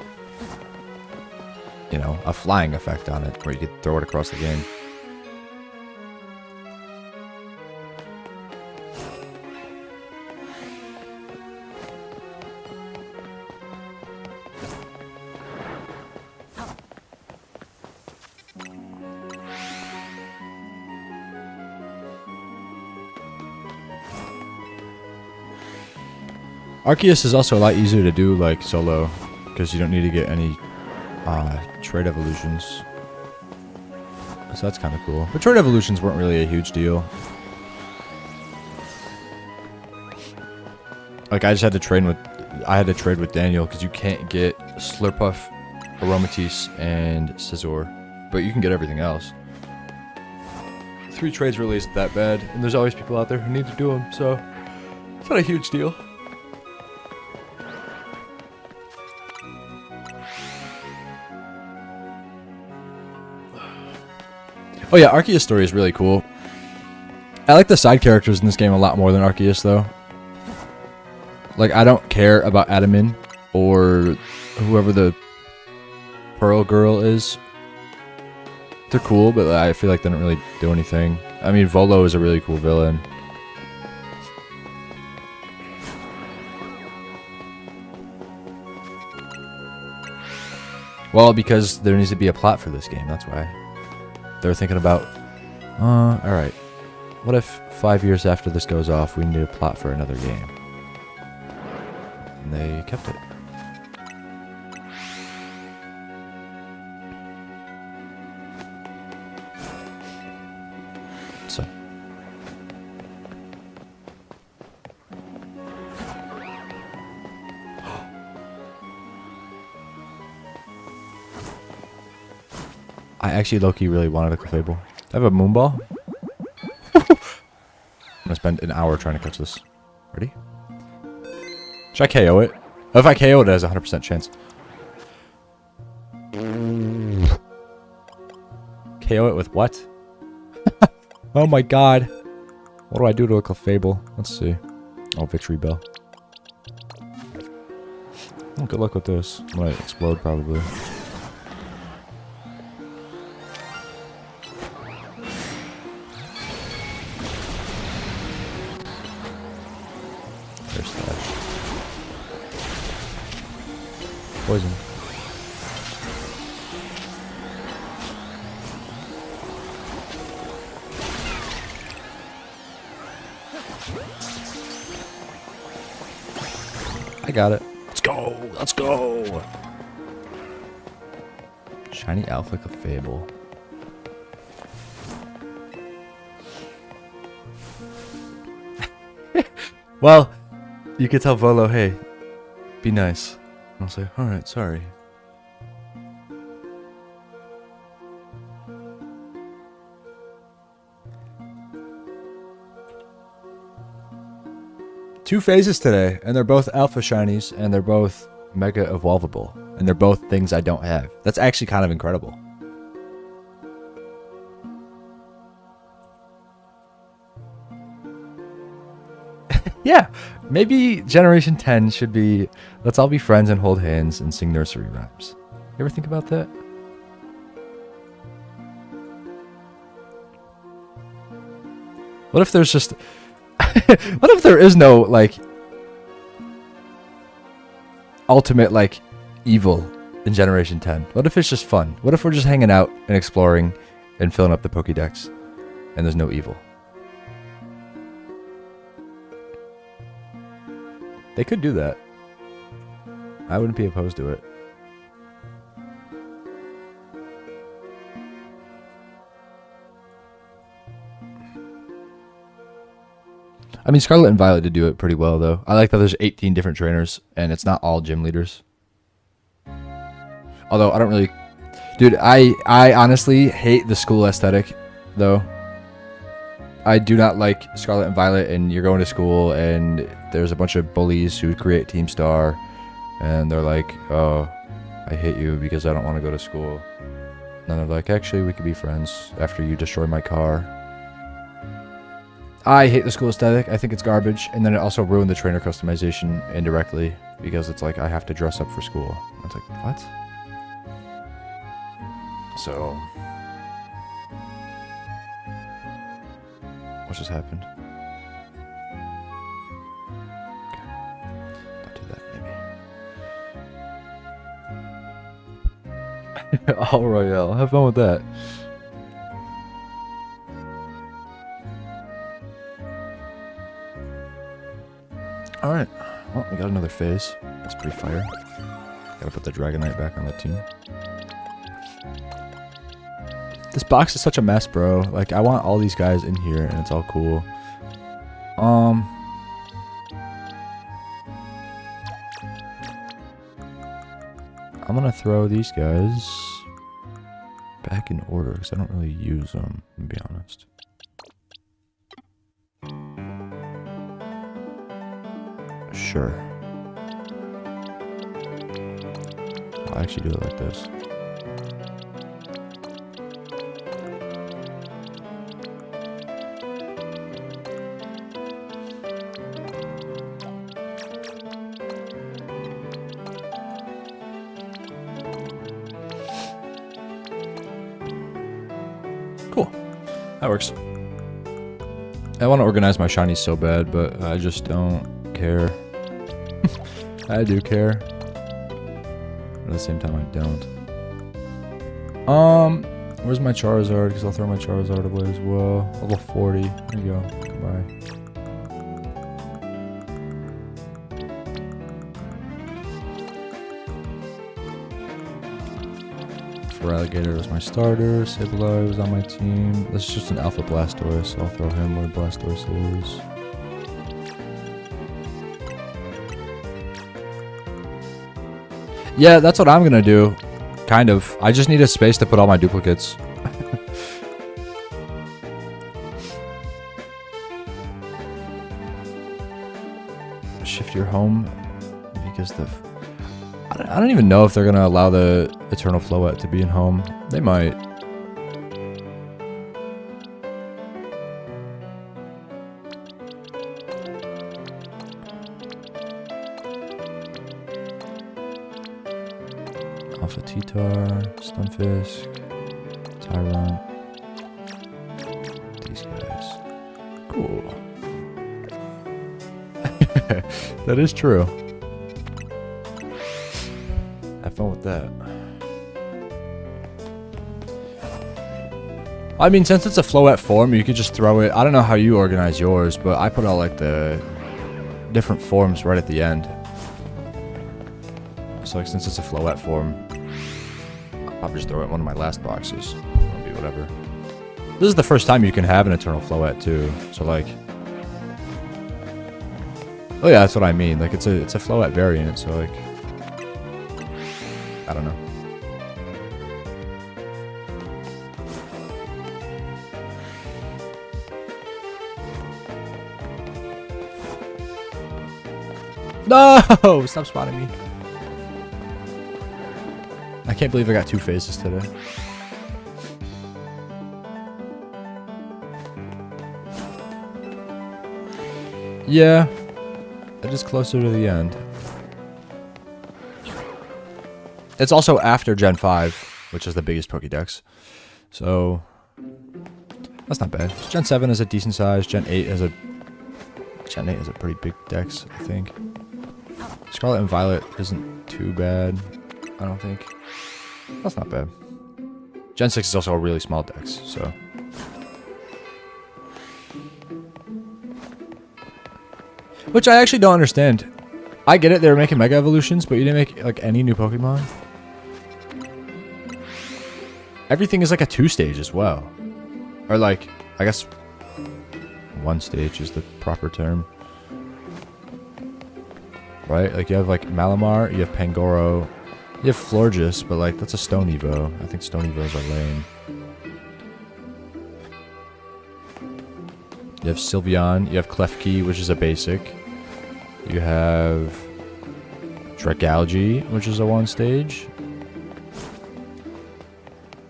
you know, a flying effect on it where you could throw it across the game. Arceus is also a lot easier to do like solo because you don't need to get any trade evolutions. So that's kind of cool. But trade evolutions weren't really a huge deal. Like I had to trade with Daniel because you can't get Slurpuff, Aromatisse, and Scizor, but you can get everything else. 3 trades really isn't that bad, and there's always people out there who need to do them, so it's not a huge deal. Oh yeah, Arceus' story is really cool. I like the side characters in this game a lot more than Arceus, though. Like, I don't care about Adamin or whoever the Pearl Girl is. They're cool, but I feel like they don't really do anything. I mean, Volo is a really cool villain. Well, because there needs to be a plot for this game, that's why. They're thinking about, alright, what if 5 years after this goes off, we need a plot for another game? And they kept it. So. I actually low-key really wanted a Clefable. I have a Moonball. I'm gonna spend an hour trying to catch this. Ready? Should I KO it? Oh, if I KO it, it has a 100% chance. KO it with what? Oh my god. What do I do to a Clefable? Let's see. Oh, Victory Bell. Oh, good luck with this. It might explode probably. Poison. I got it. Let's go! Let's go! Shiny Alpha Clefable. Well, you could tell Volo, hey, be nice. I'll say, alright, sorry. Two phases today, and they're both alpha shinies, and they're both mega evolvable. And they're both things I don't have. That's actually kind of incredible. Yeah, maybe Generation 10 should be, let's all be friends and hold hands and sing nursery rhymes. You ever think about that? What if there's just... what if there is no, like... ultimate, like, evil in Generation 10? What if it's just fun? What if we're just hanging out and exploring and filling up the Pokédex and there's no evil? They could do that. I wouldn't be opposed to it. I mean, Scarlet and Violet did do it pretty well, though. I like that there's 18 different trainers, and it's not all gym leaders. Although, I don't really... Dude, I honestly hate the school aesthetic, though. I do not like Scarlet and Violet, and you're going to school, and there's a bunch of bullies who create Team Star, and they're like, oh, I hate you because I don't want to go to school. And then they're like, actually, we could be friends after you destroy my car. I hate the school aesthetic. I think it's garbage. And then it also ruined the trainer customization indirectly because it's like I have to dress up for school. It's like, what? So, what just happened? Okay. Don't do that, maybe. All Royale. Have fun with that. Alright, well, we got another phase. That's pretty fire. Gotta put the Dragonite back on that team. This box is such a mess, bro. Like, I want all these guys in here, and it's all cool. I'm gonna throw these guys back in order, because I don't really use them, to be honest. Sure. I'll actually do it like this. Cool. That works. I want to organize my shinies so bad, but I just don't care. I do care. But at the same time, I don't. Where's my Charizard? Because I'll throw my Charizard away as well. Level 40. There you go. Goodbye. Feraligatr was my starter. Sableye was on my team. This is just an Alpha Blastoise, so I'll throw him where Blastoise is. Yeah, that's what I'm gonna do. Kind of. I just need a space to put all my duplicates. Shift your home because I don't even know if they're gonna allow the Eternal Floette to be in home. They might. Alpha T-Tar, Stunfisk, Tyrant. These guys. Cool. That is true. Have fun with that. I mean, since it's a Floette form, you could just throw it. I don't know how you organize yours, but I put all like the different forms right at the end. So like, since it's a Floette form, I'll probably just throw it in one of my last boxes. It'll be whatever. This is the first time you can have an Eternal Floette too. So like, oh yeah, that's what I mean. Like it's a Floette variant. So like, I don't know. No! Stop spotting me. I can't believe I got 2 phases today. Yeah. It is closer to the end. It's also after Gen 5, which is the biggest Pokédex. So, that's not bad. Gen 7 is a decent size. Gen 8 is a pretty big dex, I think. Scarlet and Violet isn't too bad, I don't think. That's not bad. Gen 6 is also a really small dex, so. Which I actually don't understand. I get it, they were making Mega Evolutions, but you didn't make like any new Pokemon. Everything is like a 2-stage as well. Or like, I guess 1 stage is the proper term. Right? Like you have like Malamar, you have Pangoro, you have Florges, but like that's a Stone Evo. I think Stone Evos are lame. You have Sylveon, you have Klefki, which is a basic. You have Dragalge, which is a 1-stage.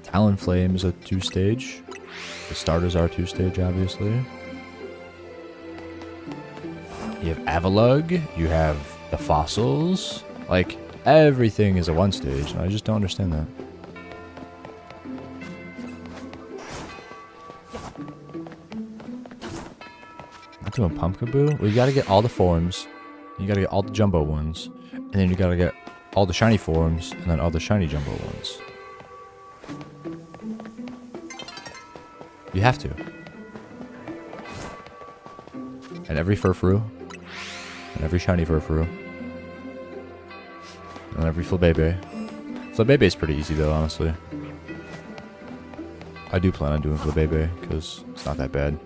Talonflame is a 2-stage. The starters are 2-stage, obviously. You have Avalugg, you have the fossils. Like, everything is a 1-stage, and I just don't understand that. Not doing Pumpkaboo? Well, you gotta get all the forms. You gotta get all the jumbo ones. And then you gotta get all the shiny forms, and then all the shiny jumbo ones. You have to. And every Furfrou. And every shiny Furfrou. And every Flabébé. Flabébé is pretty easy though, honestly. I do plan on doing Flabébé, because it's not that bad.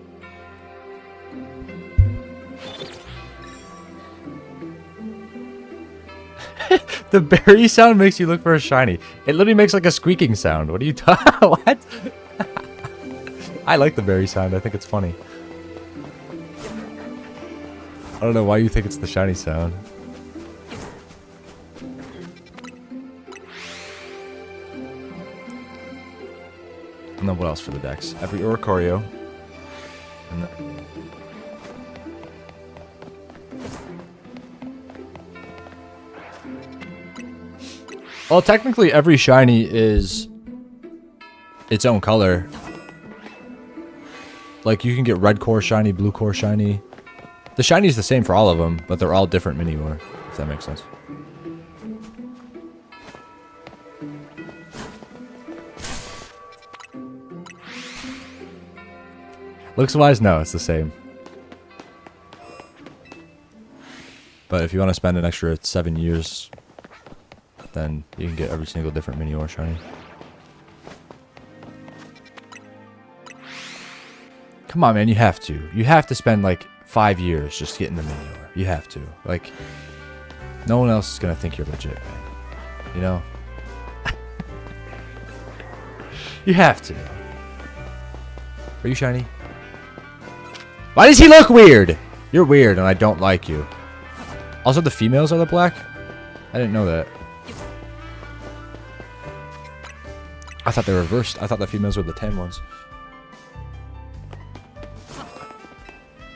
The berry sound makes you look for a shiny. It literally makes like a squeaking sound. What are you talking? What? I like the berry sound. I think it's funny. I don't know why you think it's the shiny sound. And then what else for the decks? Every Oricorio. And well, technically every shiny is its own color. Like, you can get red core shiny, blue core shiny. The shiny is the same for all of them, but they're all different Minior, if that makes sense. Looks-wise, no, it's the same. But if you want to spend an extra 7 years, then you can get every single different Minior shiny. Come on, man, you have to. You have to spend, like, 5 years just getting the Minior. You have to. Like, no one else is gonna think you're legit, man. You know? You have to. Are you shiny? Why does he look weird? You're weird, and I don't like you. Also, the females are the black? I didn't know that. I thought they were reversed. I thought the females were the tan ones.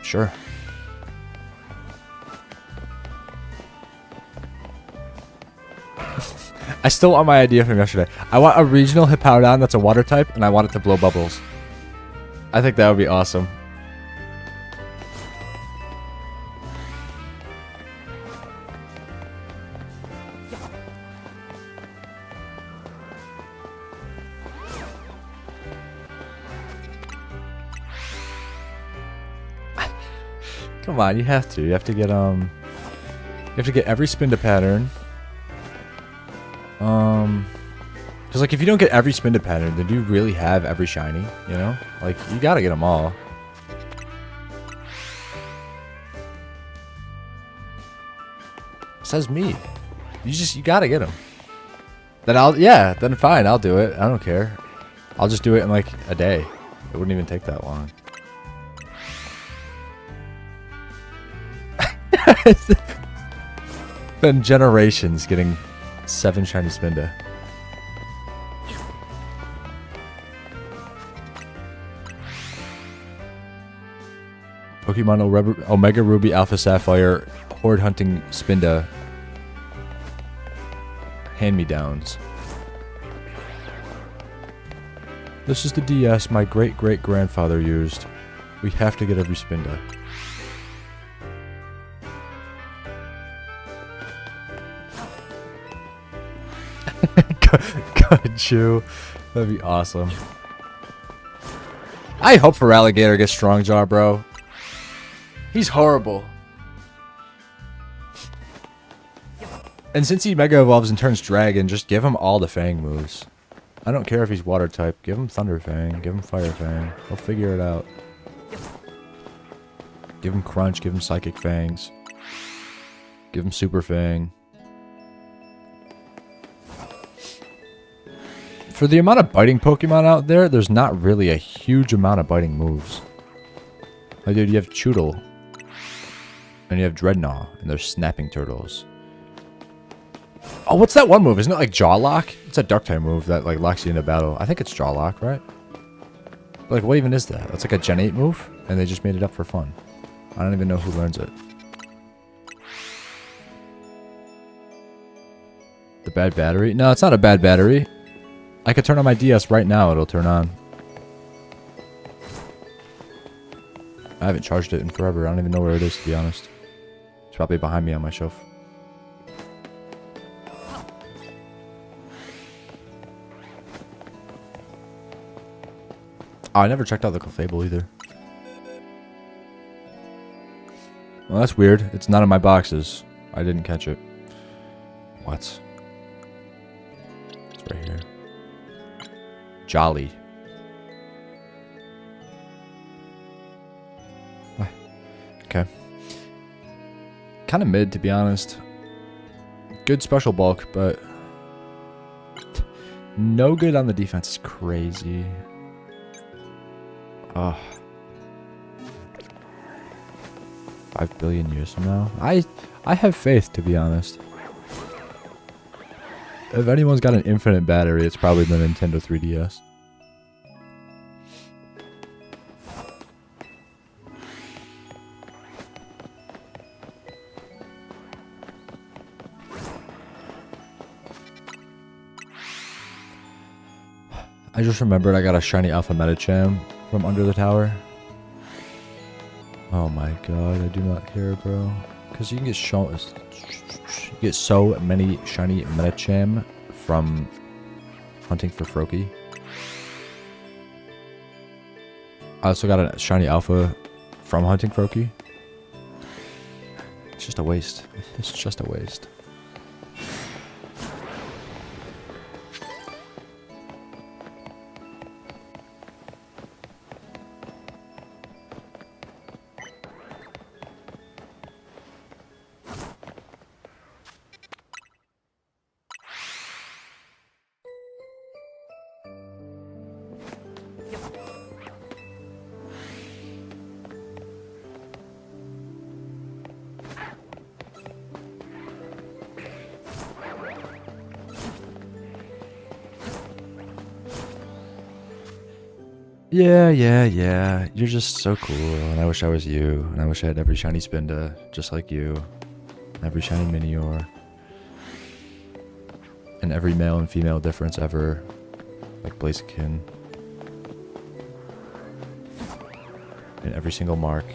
Sure. I still want my idea from yesterday. I want a regional Hippowdon that's a water type, and I want it to blow bubbles. I think that would be awesome. Come on, you have to. You have to get every Spinda pattern. Because like if you don't get every Spinda pattern, then do you really have every shiny? You know, like you gotta get them all. Says me. You gotta get them. Then then fine, I'll do it. I don't care. I'll just do it in like a day. It wouldn't even take that long. It's been generations getting 7 shiny Spinda. Pokemon Omega Ruby Alpha Sapphire Horde Hunting Spinda hand-me-downs. This is the DS my great-great-grandfather used. We have to get every Spinda. Could you? That'd be awesome. I hope for Alligator gets Strong Jaw, bro. He's horrible. And since he Mega Evolves and turns Dragon, just give him all the Fang moves. I don't care if he's Water type. Give him Thunder Fang. Give him Fire Fang. He'll figure it out. Give him Crunch. Give him Psychic Fangs. Give him Super Fang. For the amount of biting Pokemon out there, there's not really a huge amount of biting moves. Like, dude, you have Choodle. And you have Dreadnought. And there's Snapping Turtles. Oh, what's that one move? Isn't it like Jaw Lock? It's a Dark type move that like locks you into battle. I think it's Jaw Lock, right? Like, what even is that? That's like a Gen 8 move, and they just made it up for fun. I don't even know who learns it. The bad battery? No, it's not a bad battery. I could turn on my DS right now. It'll turn on. I haven't charged it in forever. I don't even know where it is, to be honest. It's probably behind me on my shelf. Oh, I never checked out the Clefable either. Well, that's weird. It's not in my boxes. I didn't catch it. What? It's right here. Jolly. Okay. Kind of mid, to be honest. Good special bulk, but no good on the defense is crazy. Oh. 5 billion years from now. I have faith, to be honest. If anyone's got an infinite battery, it's probably the Nintendo 3DS. I just remembered I got a shiny Alpha Medicham from under the tower. Oh my god, I do not care, bro. Because you can get so many shiny Medicham from hunting for Froakie. I also got a shiny Alpha from hunting Froakie. It's just a waste. It's just a waste. Yeah. You're just so cool, and I wish I was you, and I wish I had every shiny Spinda, just like you. Every shiny Minior. And every male and female difference ever. Like Blaziken. And every single mark.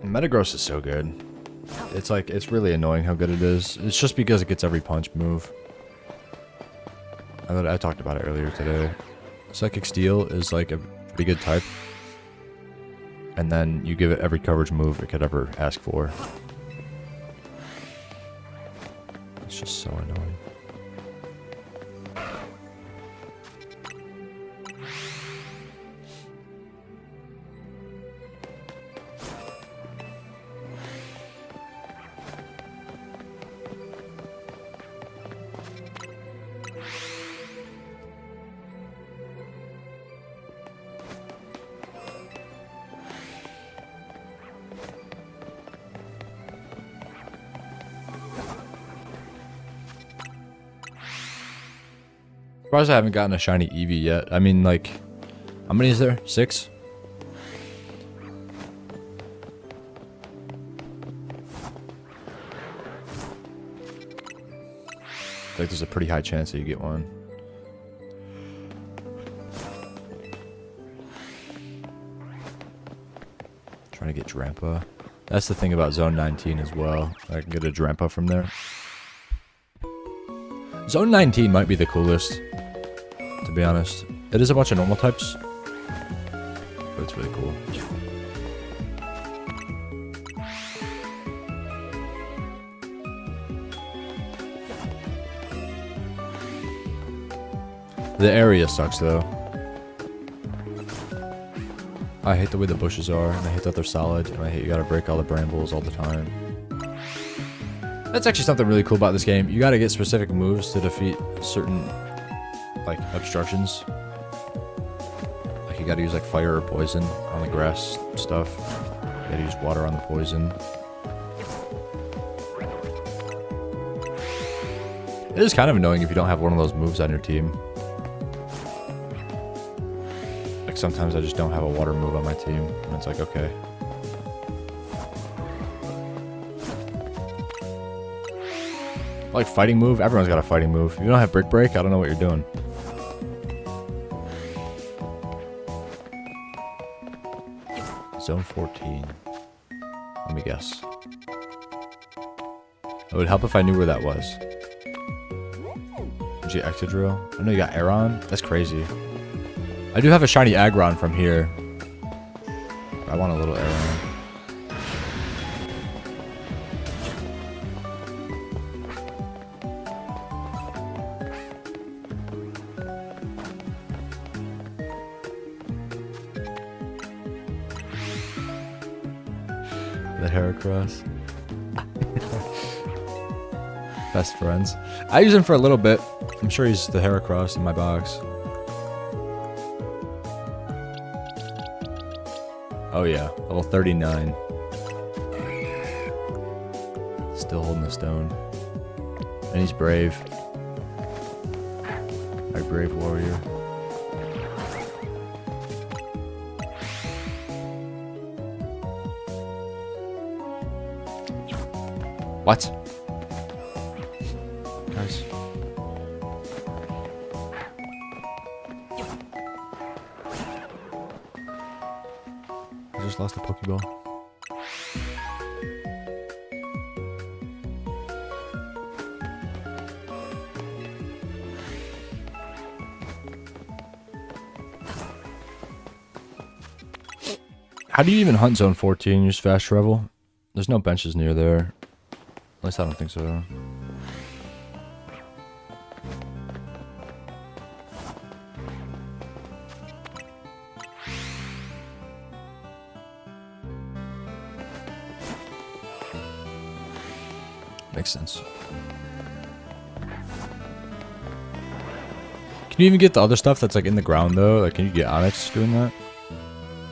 Metagross is so good. It's like, it's really annoying how good it is. It's just because it gets every punch move. I talked about it earlier today. Psychic Steel is like a pretty good type. And then you give it every coverage move it could ever ask for. It's just so annoying. Surprised I haven't gotten a shiny Eevee yet. I mean, like, how many is there? 6? I think there's a pretty high chance that you get one. Trying to get Drampa. That's the thing about Zone 19 as well. I can get a Drampa from there. Zone 19 might be the coolest, to be honest. It is a bunch of normal types, but it's really cool. The area sucks though. I hate the way the bushes are, and I hate that they're solid, and I hate you gotta break all the brambles all the time. That's actually something really cool about this game. You gotta get specific moves to defeat certain, like, obstructions. Like, you gotta use, like, fire or poison on the grass stuff. You gotta use water on the poison. It is kind of annoying if you don't have one of those moves on your team. Like, sometimes I just don't have a water move on my team, and it's like, okay. Like, fighting move? Everyone's got a fighting move. If you don't have Brick Break, I don't know what you're doing. Zone 14. Let me guess. It would help if I knew where that was. Did you Ectodrill? I know you got Aeron. That's crazy. I do have a shiny Aggron from here. I want a little Aeron. The Heracross. Best friends. I use him for a little bit. I'm sure he's the Heracross in my box. Oh yeah, level 39. Still holding the stone. And he's brave. My brave warrior. What? Guys. I just lost a Pokeball. How do you even hunt Zone 14? You just fast travel? There's no benches near there. At least I don't think so. Makes sense. Can you even get the other stuff that's like in the ground though? Like, can you get Onyx doing that?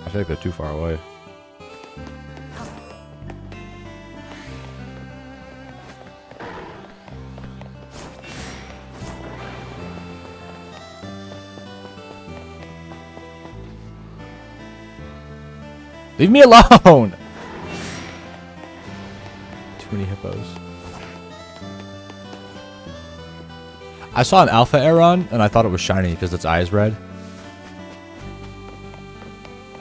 I feel like they're too far away. Leave me alone! Too many hippos. I saw an Alpha Aeron, and I thought it was shiny because its eye is red.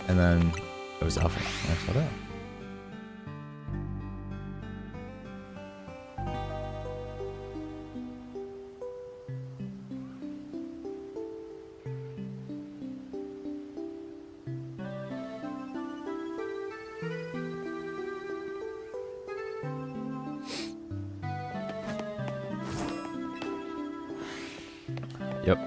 And then it was Alpha. And I saw that. Yep.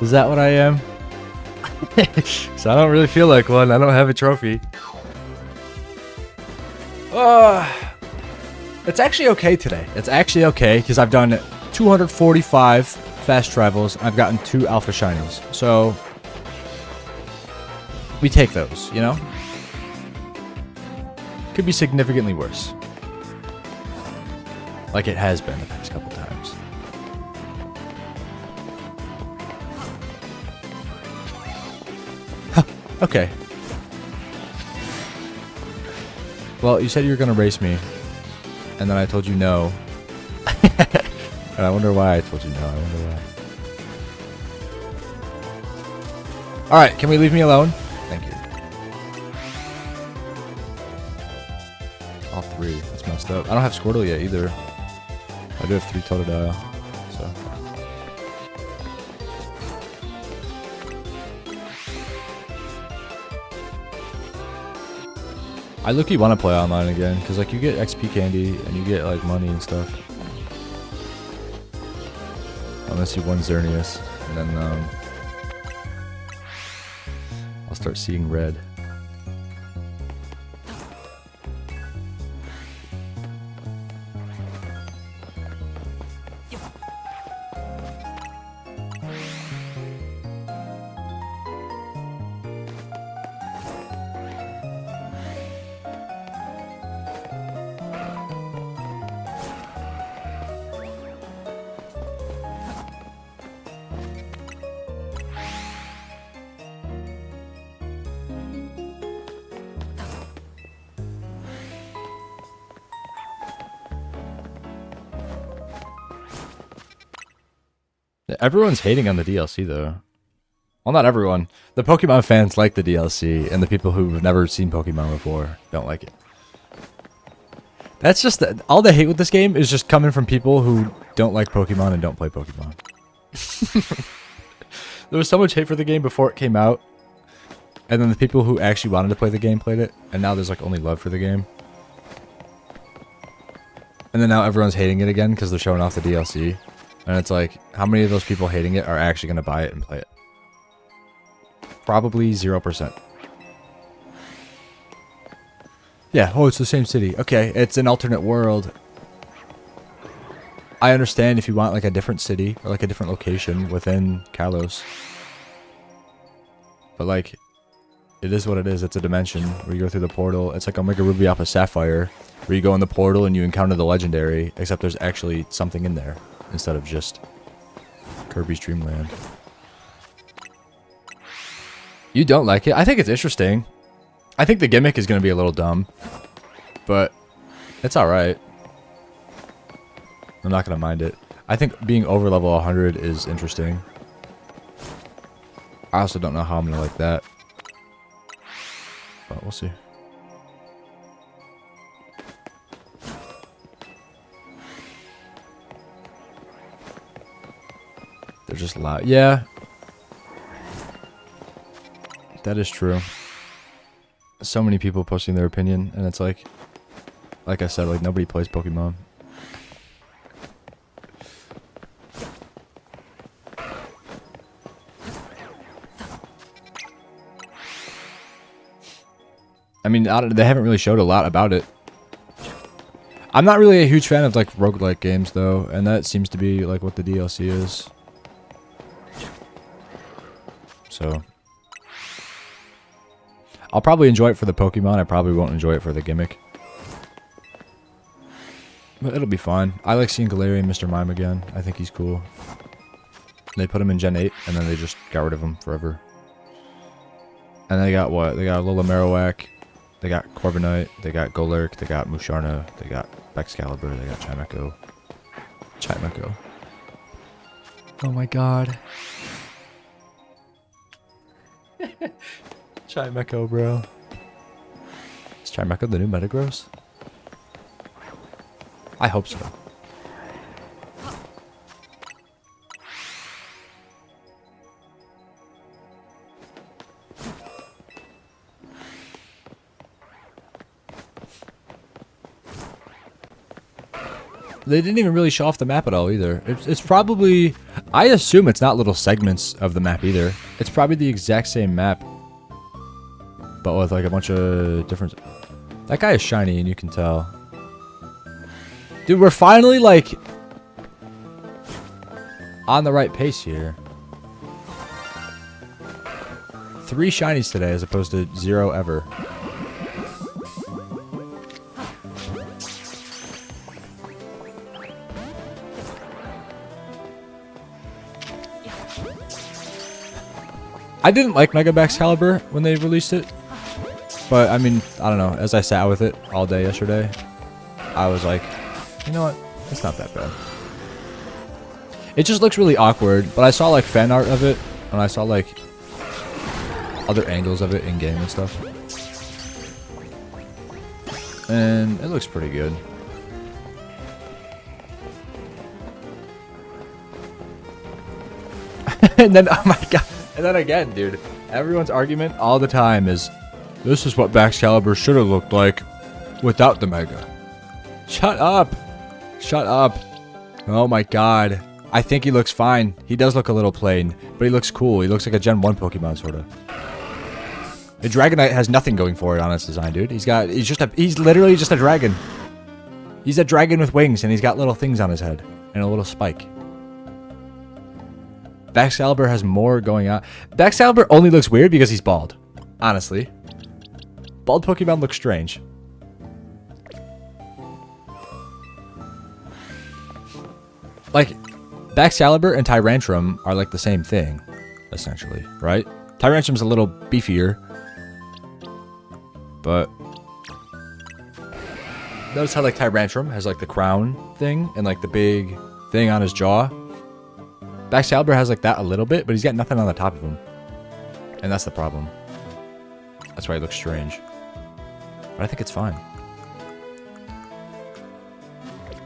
Is that what I am? So I don't really feel like one. I don't have a trophy. It's actually okay today. It's actually okay because I've done 245 fast travels. I've gotten 2 alpha shinies. So we take those, you know? Could be significantly worse. Like it has been the past couple times. Huh, okay. Well, you said you were going to race me. And then I told you no. And I wonder why I told you no. I wonder why. Alright, can we leave me alone? Thank you. All 3. That's messed up. I don't have Squirtle yet either. I do have 3 Totodile. So. I look-y want to play online again, because like you get XP candy and you get like money and stuff. Unless you won Xerneas, and then I'll start seeing red. Everyone's hating on the DLC though. Well, not everyone. The Pokemon fans like the DLC, and the people who've never seen Pokemon before don't like it. That's just all the hate with this game is just coming from people who don't like Pokemon and don't play Pokemon. There was so much hate for the game before it came out, and then the people who actually wanted to play the game played it, and now there's like only love for the game. And then now everyone's hating it again because they're showing off the DLC. And it's like, how many of those people hating it are actually going to buy it and play it? Probably 0%. Yeah, oh, it's the same city. Okay, it's an alternate world. I understand if you want like a different city or like a different location within Kalos. But like, it is what it is. It's a dimension where you go through the portal. It's like Omega Ruby Alpha Sapphire, where you go in the portal and you encounter the legendary, except there's actually something in there. Instead of just Kirby's Dream Land. You don't like it? I think it's interesting. I think the gimmick is going to be a little dumb. But it's alright. I'm not going to mind it. I think being over level 100 is interesting. I also don't know how I'm going to like that. But we'll see. They're just loud. Yeah. That is true. So many people posting their opinion, and it's like I said, like nobody plays Pokemon. I mean, they haven't really showed a lot about it. I'm not really a huge fan of like roguelike games though, and that seems to be like what the DLC is. So I'll probably enjoy it for the Pokemon. I probably won't enjoy it for the gimmick. But it'll be fine. I like seeing Galarian and Mr. Mime again. I think he's cool. They put him in Gen 8, and then they just got rid of him forever. And they got what? They got Alola Marowak. They got Corviknight. They got Golurk. They got Musharna. They got Excalibur. They got Chimecho. Chimecho. Oh my god. Chimecho, bro. Is Chimecho the new Metagross? I hope so. They didn't even really show off the map at all either. It's probably... I assume it's not little segments of the map either. It's probably the exact same map. But with like a bunch of different... That guy is shiny and you can tell. Dude, we're finally like... on the right pace here. 3 shinies today as opposed to 0 ever. I didn't like Mega Excalibur when they released it. But, I mean, I don't know. As I sat with it all day yesterday, I was like, you know what? It's not that bad. It just looks really awkward. But I saw, like, fan art of it. And I saw, like, other angles of it in-game and stuff. And it looks pretty good. And then, oh my god. And then again, dude, everyone's argument all the time is, this is what Excalibur should have looked like without the Mega. Shut up. Shut up. Oh my god. I think he looks fine. He does look a little plain, but he looks cool. He looks like a Gen 1 Pokemon, sort of. The Dragonite has nothing going for it on its design, dude. He's literally just a dragon. He's a dragon with wings, and he's got little things on his head, and a little spike. Excalibur has more going on. Excalibur only looks weird because he's bald. Honestly. Bald Pokemon look strange. Like, Excalibur and Tyrantrum are like the same thing, essentially, right? Tyrantrum's a little beefier. But notice how like Tyrantrum has like the crown thing and like the big thing on his jaw. Excalibur has like that a little bit, but he's got nothing on the top of him. And that's the problem. That's why he looks strange. But I think it's fine.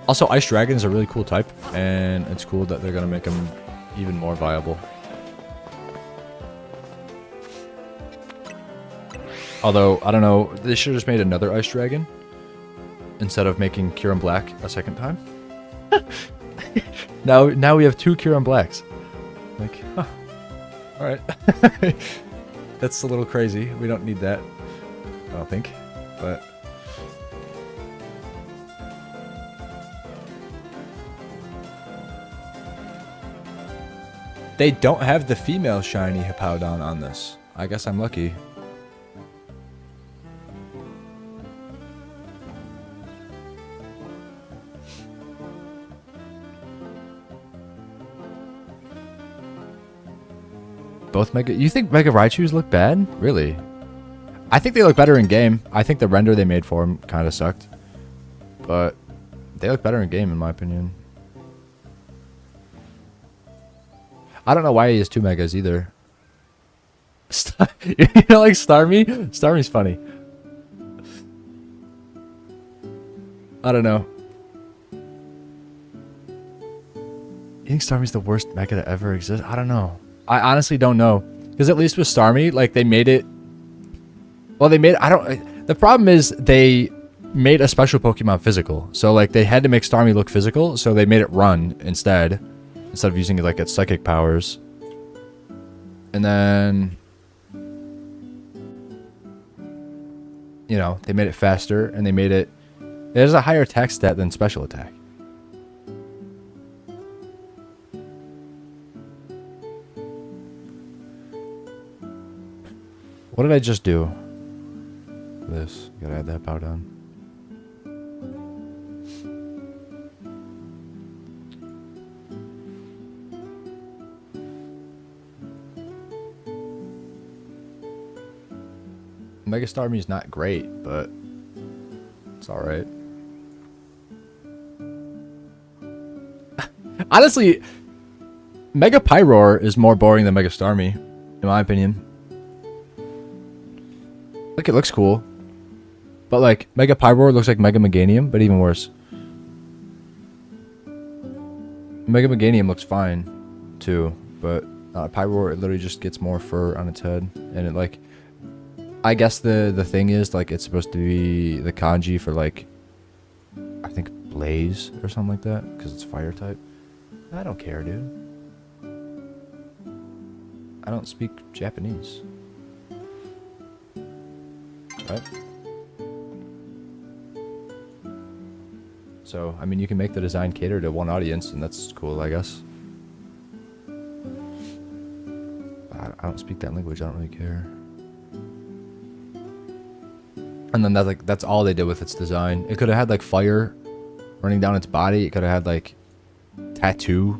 Also, Ice Dragon is a really cool type, and it's cool that they're going to make him even more viable. Although, I don't know, they should have just made another Ice Dragon instead of making Kyurem Black a second time. Now we have 2 Kyurem Blacks. Like, huh. Alright. That's a little crazy. We don't need that. I don't think. But... they don't have the female shiny Hippowdon on this. I guess I'm lucky. Both Mega... You think Mega Raichus look bad? Really? I think they look better in game. I think the render they made for him kind of sucked. But they look better in game, in my opinion. I don't know why he has 2 Megas either. You know, like Starmie? Starmie's funny. I don't know. You think Starmie's the worst Mega to ever exist? I don't know. I honestly don't know. Because at least with Starmie, like, they made it... well, they made... the problem is they made a special Pokemon physical. So, like, they had to make Starmie look physical, so they made it run instead of using, like, its psychic powers. And then... you know, they made it faster, and they made it... it has a higher attack stat than special attack. What did I just do? This. Gotta add that power down. Mega Starmie is not great, but it's alright. Honestly, Mega Pyroar is more boring than Mega Starmie, in my opinion. Like, it looks cool. But, like, Mega Pyroar looks like Mega Meganium, but even worse. Mega Meganium looks fine, too. But Pyroar, it literally just gets more fur on its head. And it, like... I guess the thing is, like, it's supposed to be the kanji for, like... I think blaze or something like that because it's fire type. I don't care, dude. I don't speak Japanese. Right? So, I mean, you can make the design cater to one audience, and that's cool, I guess. I don't speak that language. I don't really care. And then that's all they did with its design. It could have had like fire running down its body. It could have had like tattoo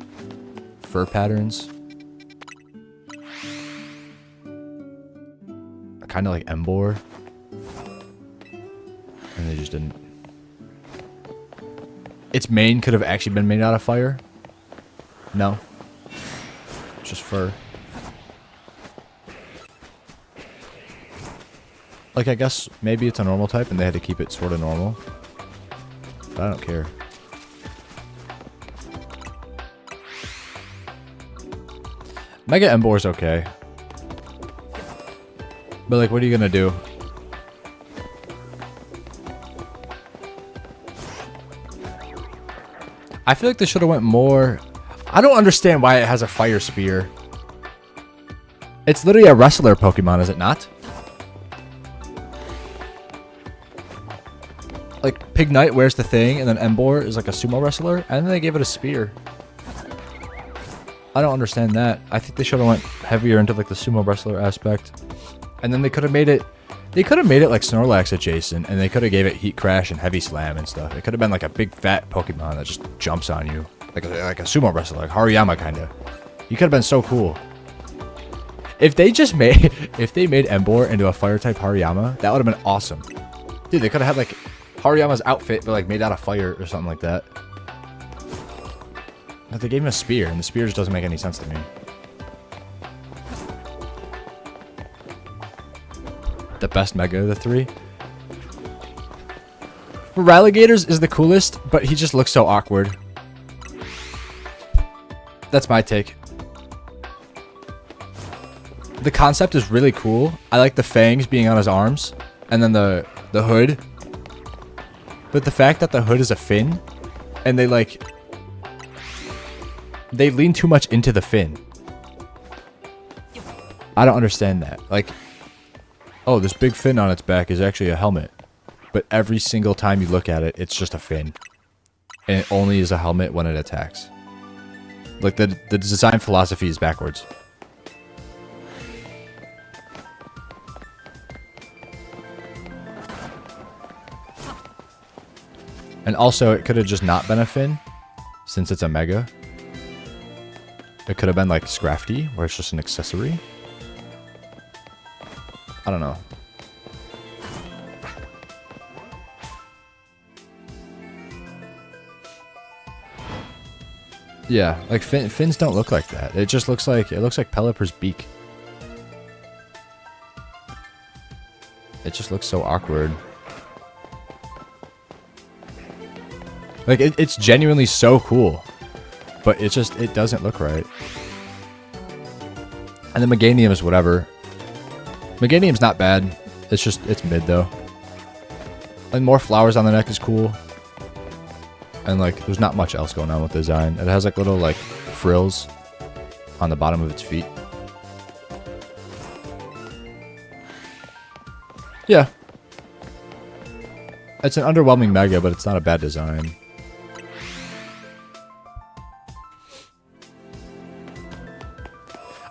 fur patterns. Kind of like Embor. And they just didn't. Its mane could have actually been made out of fire. No. It's just fur. Like, I guess maybe it's a normal type and they had to keep it sort of normal. But I don't care. Mega Embor's okay. But, like, what are you gonna do? I feel like they should have went more... I don't understand why it has a fire spear. It's literally a wrestler Pokemon, is it not? Like, Pignite wears the thing, and then Embor is like a sumo wrestler, and then they gave it a spear. I don't understand that. I think they should have went heavier into like the sumo wrestler aspect. And then they could have made it... They could have made it like Snorlax adjacent, and they could have gave it Heat Crash and Heavy Slam and stuff. It could have been like a big fat Pokemon that just jumps on you. Like a sumo wrestler, like Hariyama kind of. You could have been so cool. If they just made... If they made Embor into a fire-type Hariyama, that would have been awesome. Dude, they could have had like Hariyama's outfit, but like made out of fire or something like that. But they gave him a spear, and the spear just doesn't make any sense to me. The best Mega of the three. Relegators is the coolest, but he just looks so awkward. That's my take. The concept is really cool. I like the fangs being on his arms, and then the hood. But the fact that the hood is a fin, and they lean too much into the fin. I don't understand that. Like, oh, this big fin on its back is actually a helmet. But every single time you look at it, it's just a fin. And it only is a helmet when it attacks. Like, the design philosophy is backwards. And also, it could have just not been a fin, since it's a Mega. It could have been like Scrafty, where it's just an accessory. I don't know. Yeah, like fins don't look like that. It just looks like Pelipper's beak. It just looks so awkward. Like it's genuinely so cool, but it doesn't look right. And the Meganium is whatever. Meganium's not bad. It's mid though. And more flowers on the neck is cool. And like, there's not much else going on with the design. It has like little like frills on the bottom of its feet. Yeah. It's an underwhelming Mega, but it's not a bad design.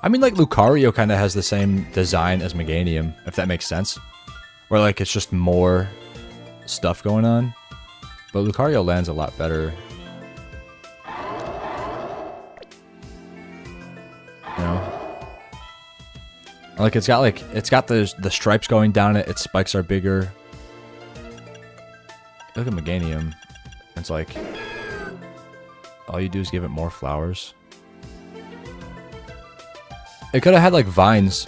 I mean, like, Lucario kind of has the same design as Meganium, if that makes sense. Where, like, it's just more stuff going on. But Lucario lands a lot better. You know? Like, it's got the stripes going down it. Its spikes are bigger. Look at Meganium. It's like, all you do is give it more flowers. It could have had like vines.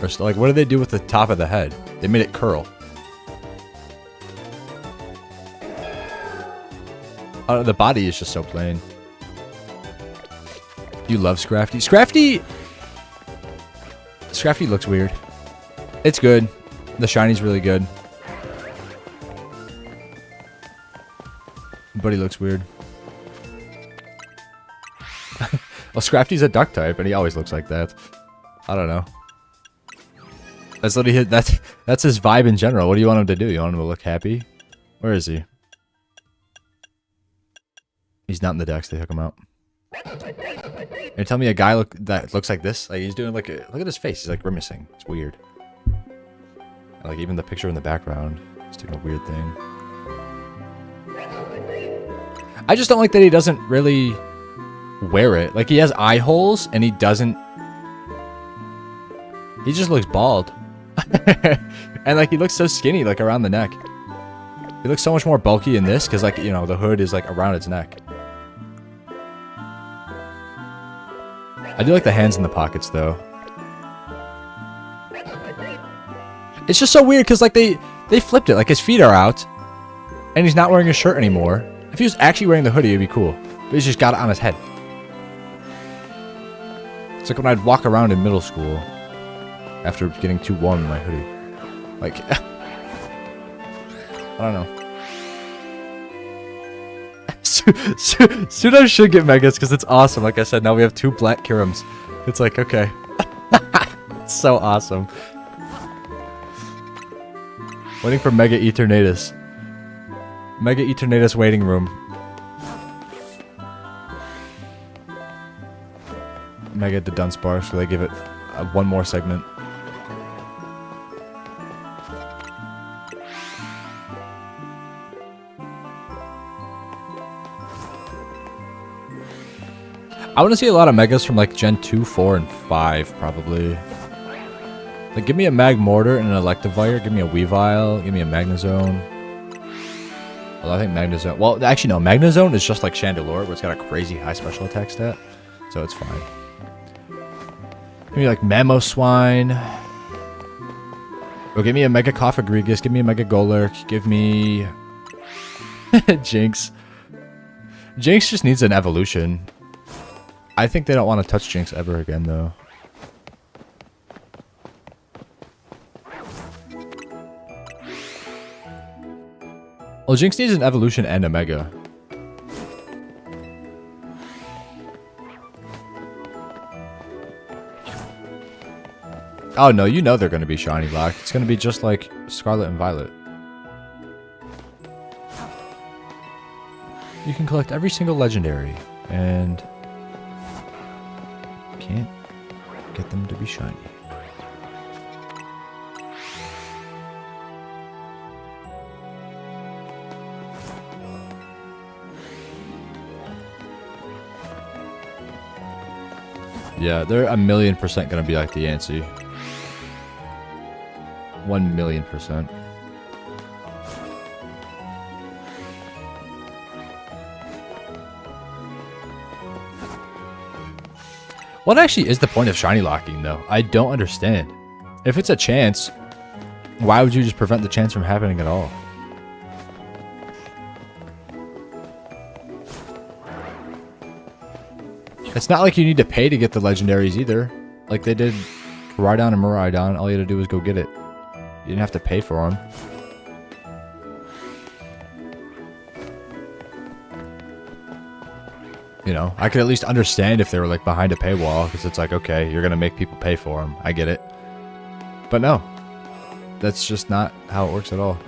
Or like, what did they do with the top of the head? They made it curl. The body is just so plain. You love Scrafty. Scrafty looks weird. It's good. The shiny's really good. But he looks weird. Well, Scrafty's a duck type, and he always looks like that. I don't know. That's what he. That's his vibe in general. What do you want him to do? You want him to look happy? Where is he? He's not in the decks. They took him out. You tell me a guy that looks like this? Like he's doing like a, look at his face. He's like grimacing. It's weird. And like even the picture in the background, he's doing a weird thing. I just don't like that he doesn't really wear it. Like he has eye holes and he doesn't. He just looks bald. And like he looks so skinny like around the neck. He looks so much more bulky in this because like, you know, the hood is like around its neck. I do like the hands in the pockets though. It's just so weird because like they flipped it. Like his feet are out and he's not wearing a shirt anymore. If he was actually wearing the hoodie, it'd be cool. But he's just got it on his head. It's like when I'd walk around in middle school after getting too warm in my hoodie. Like, I don't know. Pseudo should get megas because it's awesome. Like I said, now we have 2 black Kirams. It's like, okay. It's so awesome. Waiting for Mega Eternatus. Mega Eternatus waiting room. Mega the Dunsparce, so they give it one more segment. I want to see a lot of Megas from like Gen 2, 4, and 5, probably. Like, give me a Magmortar and an Electivire. Give me a Weavile. Give me a Magnezone. Well, I think Magnezone... Well, actually, no. Magnezone is just like Chandelure, where it's got a crazy high special attack stat. So it's fine. Give me like Mamoswine. Or give me a Mega Coffagrigus. Give me a Mega Golurk. Give me... Jinx. Jinx just needs an evolution. I think they don't want to touch Jinx ever again, though. Well, Jinx needs an evolution and a Mega. Oh, no, you know they're going to be shiny locked. It's going to be just like Scarlet and Violet. You can collect every single legendary, and... can't get them to be shiny. Yeah, they're 1,000,000% gonna be like the Yancy. 1,000,000%. What actually is the point of shiny locking, though? I don't understand. If it's a chance, why would you just prevent the chance from happening at all? It's not like you need to pay to get the legendaries either. Like they did Rhydon and Miraidon, all you had to do was go get it. You didn't have to pay for them. You know, I could at least understand if they were like behind a paywall, because it's like, okay, you're gonna make people pay for them. I get it. But no, that's just not how it works at all.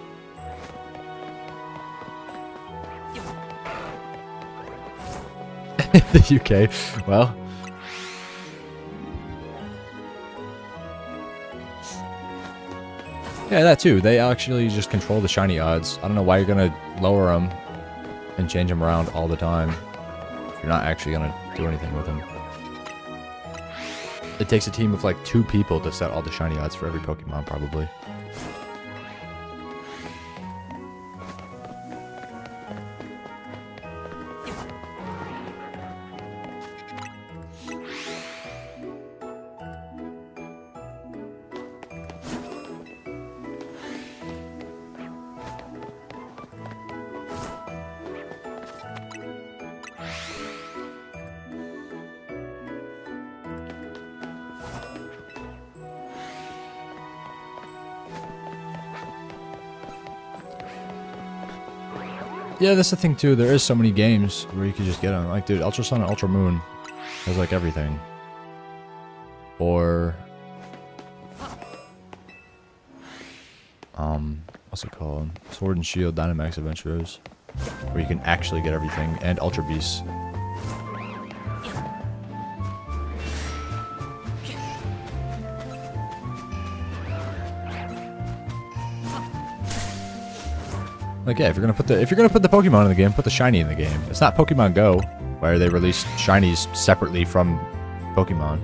The UK, well. Yeah, that too. They actually just control the shiny odds. I don't know why you're gonna lower them and change them around all the time if you're not actually gonna do anything with them. It takes a team of like 2 people to set all the shiny odds for every Pokemon, probably. Yeah, that's the thing too. There is so many games where you can just get them. Like, dude, Ultra Sun and Ultra Moon has like everything. Or what's it called? Sword and Shield Dynamax Adventures, where you can actually get everything, and Ultra Beasts. Like, yeah, if you're gonna put the Pokemon in the game, put the shiny in the game. It's not Pokemon Go, where they release shinies separately from Pokemon.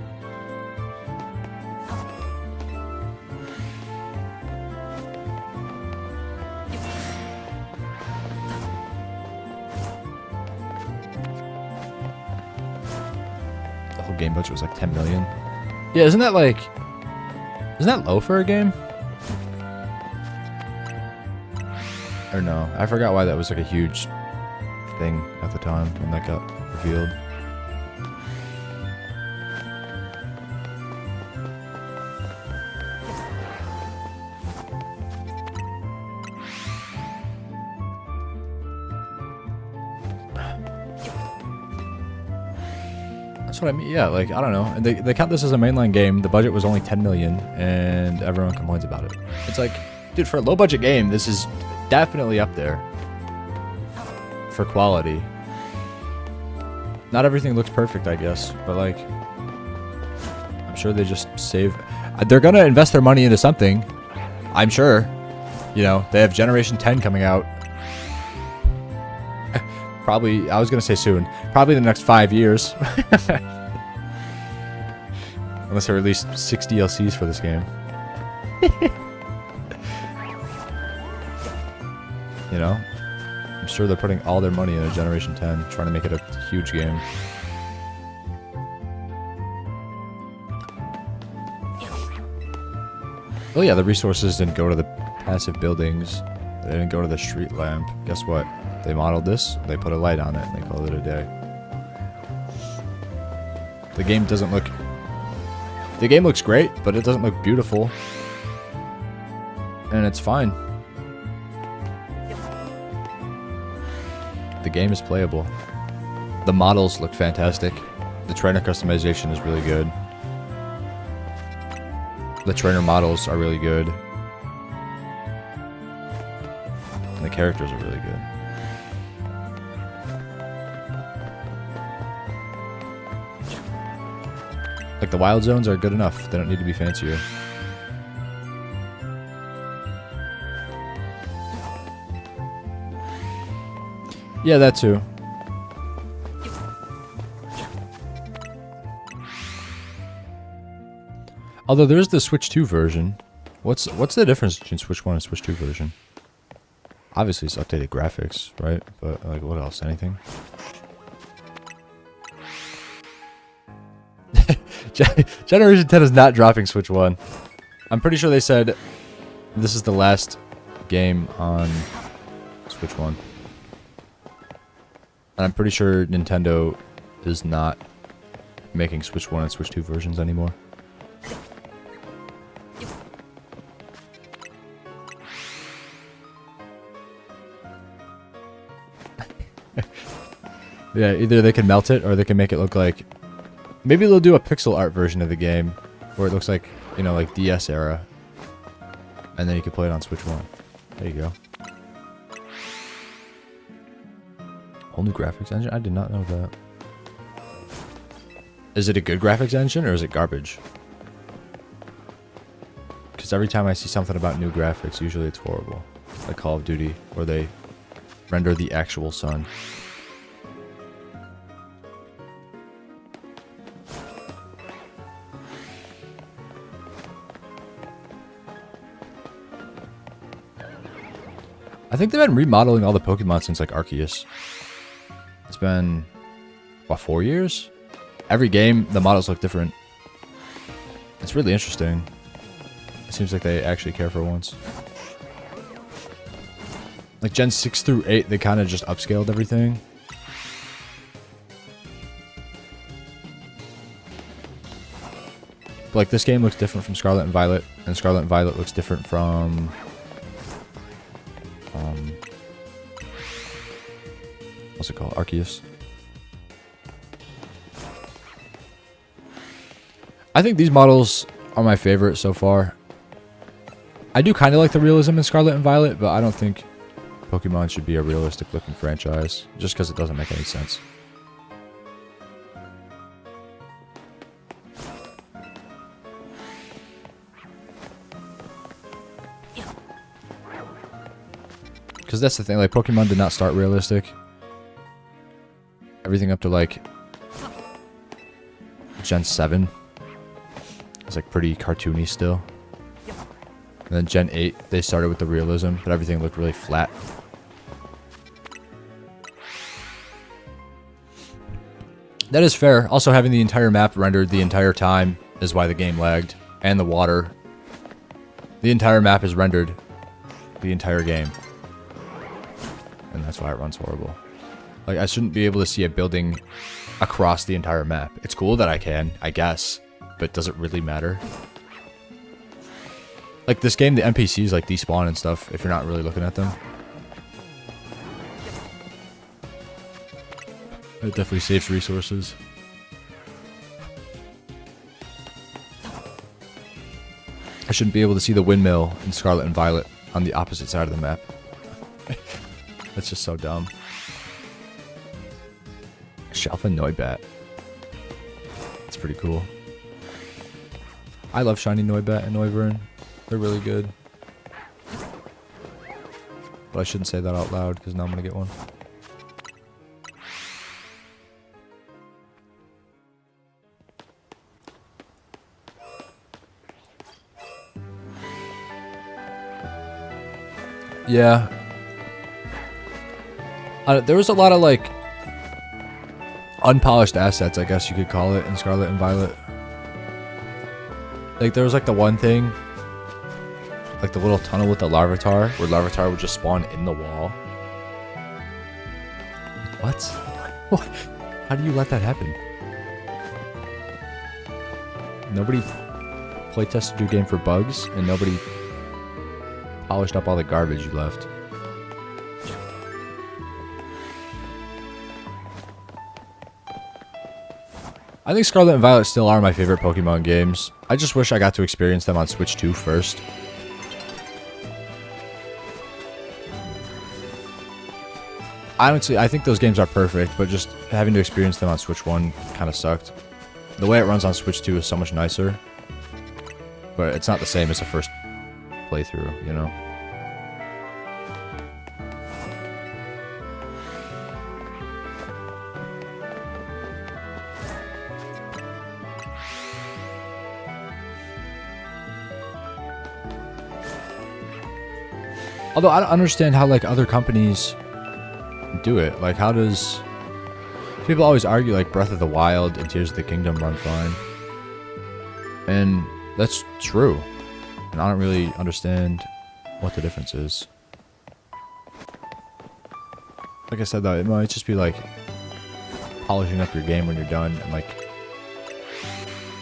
The whole game budget was like 10 million. Yeah, isn't that low for a game? Or no, I forgot why that was like a huge thing at the time when that got revealed. That's what I mean. Yeah, like, I don't know. And they count this as a mainline game. The budget was only 10 million and everyone complains about it. It's like, dude, for a low budget game, this is definitely up there for quality. Not everything looks perfect, I guess, but like, I'm sure they just save. They're gonna invest their money into something, I'm sure. You know, they have Generation 10 coming out. Probably, I was gonna say soon. Probably in the next 5 years. Unless they release 6 DLCs for this game. You know, I'm sure they're putting all their money into Generation 10, trying to make it a huge game. Oh yeah, the resources didn't go to the passive buildings. They didn't go to the street lamp. Guess what? They modeled this, they put a light on it, and they called it a day. The game doesn't look... The game looks great, but it doesn't look beautiful. And it's fine. The game is playable. The models look fantastic. The trainer customization is really good. The trainer models are really good. And the characters are really good. Like, the wild zones are good enough. They don't need to be fancier. Yeah, that too. Although there's the Switch 2 version. What's the difference between Switch 1 and Switch 2 version? Obviously it's updated graphics, right? But like, what else? Anything? Generation 10 is not dropping Switch 1. I'm pretty sure they said this is the last game on Switch 1. And I'm pretty sure Nintendo is not making Switch 1 and Switch 2 versions anymore. Yeah, either they can melt it or they can make it look like... Maybe they'll do a pixel art version of the game where it looks like, you know, like DS era. And then you can play it on Switch 1. There you go. Whole new graphics engine? I did not know that. Is it a good graphics engine or is it garbage? Because every time I see something about new graphics, usually it's horrible. Like Call of Duty, where they render the actual sun. I think they've been remodeling all the Pokemon since like Arceus. It's been, what, 4 years? Every game, the models look different. It's really interesting. It seems like they actually care for once. Like Gen 6 through 8, they kind of just upscaled everything. But like this game looks different from Scarlet and Violet, and Scarlet and Violet looks different from... What's it called? Arceus. I think these models are my favorite so far. I do kind of like the realism in Scarlet and Violet, but I don't think Pokemon should be a realistic looking franchise, just because it doesn't make any sense. Because that's the thing, like, Pokemon did not start realistic. Everything up to, like, Gen 7 is, like, pretty cartoony still. And then Gen 8, they started with the realism, but everything looked really flat. That is fair. Also, having the entire map rendered the entire time is why the game lagged. And the water. The entire map is rendered the entire game. And that's why it runs horrible. Like, I shouldn't be able to see a building across the entire map. It's cool that I can, I guess. But does it really matter? Like, this game, the NPCs, like, despawn and stuff if you're not really looking at them. It definitely saves resources. I shouldn't be able to see the windmill in Scarlet and Violet on the opposite side of the map. That's just so dumb. Shelf and Noibat. That's pretty cool. I love Shiny Noibat and Noivern. They're really good. But I shouldn't say that out loud because now I'm going to get one. Yeah. There was a lot of, like, unpolished assets, I guess you could call it, in Scarlet and Violet. Like, there was, like, the one thing, like the little tunnel with the Larvitar, where Larvitar would just spawn in the wall. What? What? How do you let that happen? Nobody playtested your game for bugs, and nobody polished up all the garbage you left. I think Scarlet and Violet still are my favorite Pokemon games. I just wish I got to experience them on Switch 2 first. Honestly, I think those games are perfect, but just having to experience them on Switch 1 kind of sucked. The way it runs on Switch 2 is so much nicer, but it's not the same as the first playthrough, you know? Although I don't understand how, like, other companies do it. Like, how does... People always argue, like, Breath of the Wild and Tears of the Kingdom run fine. And that's true. And I don't really understand what the difference is. Like I said, though, it might just be, like, polishing up your game when you're done, and, like,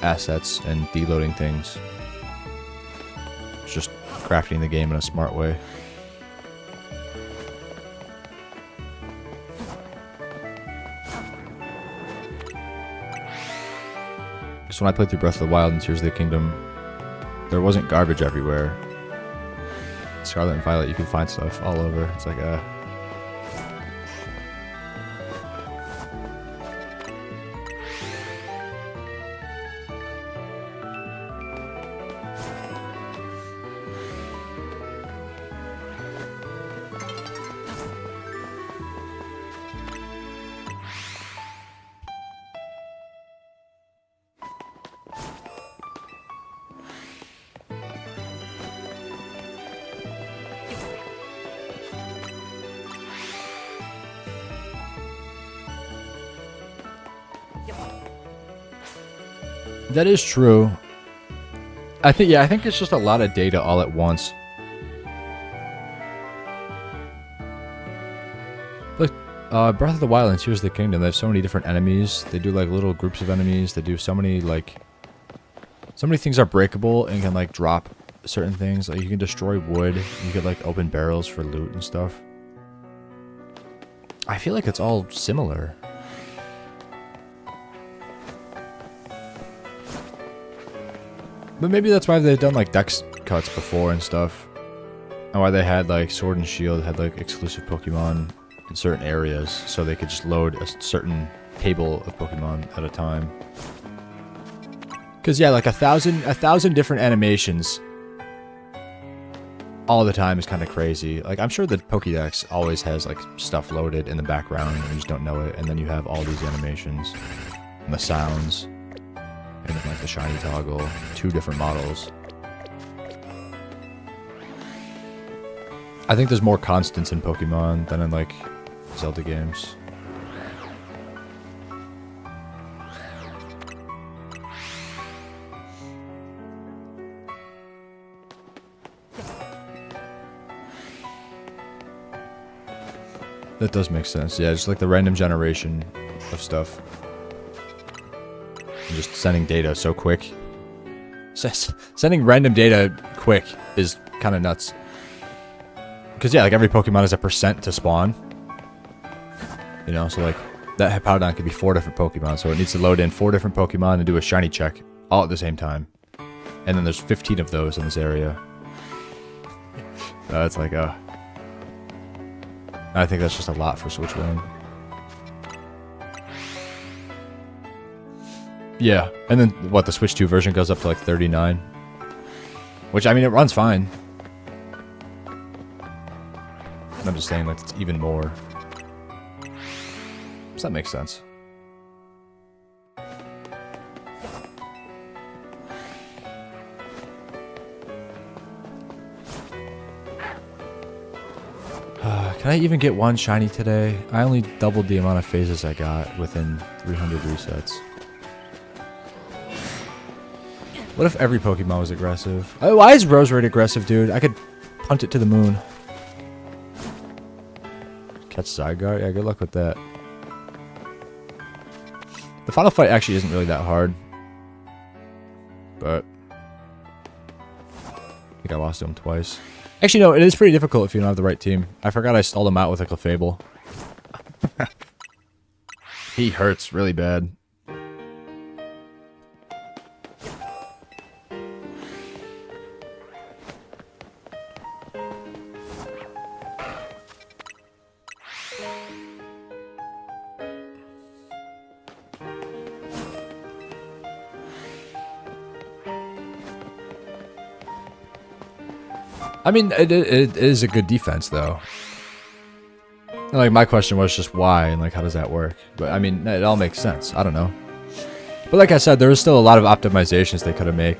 assets and deloading things. It's just crafting the game in a smart way. So when I played through Breath of the Wild and Tears of the Kingdom, there wasn't garbage everywhere. Scarlet and Violet, you can find stuff all over. It's like, That is true. I think it's just a lot of data all at once. Like, Breath of the Wild and Tears of the Kingdom, they have so many different enemies. They do, like, little groups of enemies. They do so many, like... So many things are breakable and can, like, drop certain things. Like, you can destroy wood. You could, like, open barrels for loot and stuff. I feel like it's all similar. But maybe that's why they've done like dex cuts before and stuff. And why they had like Sword and Shield had like exclusive Pokemon in certain areas, so they could just load a certain table of Pokemon at a time. Cause yeah, like a thousand different animations all the time is kind of crazy. Like I'm sure the Pokédex always has like stuff loaded in the background and you just don't know it, and then you have all these animations and the sounds and then like the shiny toggle, 2 different models. I think there's more constants in Pokemon than in like Zelda games. That does make sense. Yeah, just like the random generation of stuff. And just sending data so quick. Sending random data quick is kind of nuts. Because yeah, like every Pokemon is a percent to spawn. You know, so like that Hippowdon could be 4 different Pokemon. So it needs to load in 4 different Pokemon and do a shiny check all at the same time. And then there's 15 of those in this area. It's like, I think that's just a lot for Switch 1. Yeah, and then what, the Switch 2 version goes up to like 39. Which, I mean, it runs fine. I'm just saying, like, it's even more. Does that make sense? Can I even get 1 shiny today? I only doubled the amount of phases I got within 300 resets. What if every Pokemon was aggressive? Oh, why is Roserade aggressive, dude? I could punt it to the moon. Catch Zygarde? Yeah, good luck with that. The final fight actually isn't really that hard. But I think I lost to him twice. Actually, no, it is pretty difficult if you don't have the right team. I forgot I stalled him out with a Clefable. He hurts really bad. I mean, it is a good defense, though. And, like, my question was just why, and, like, how does that work? But, I mean, it all makes sense. I don't know. But like I said, there is still a lot of optimizations they could have made.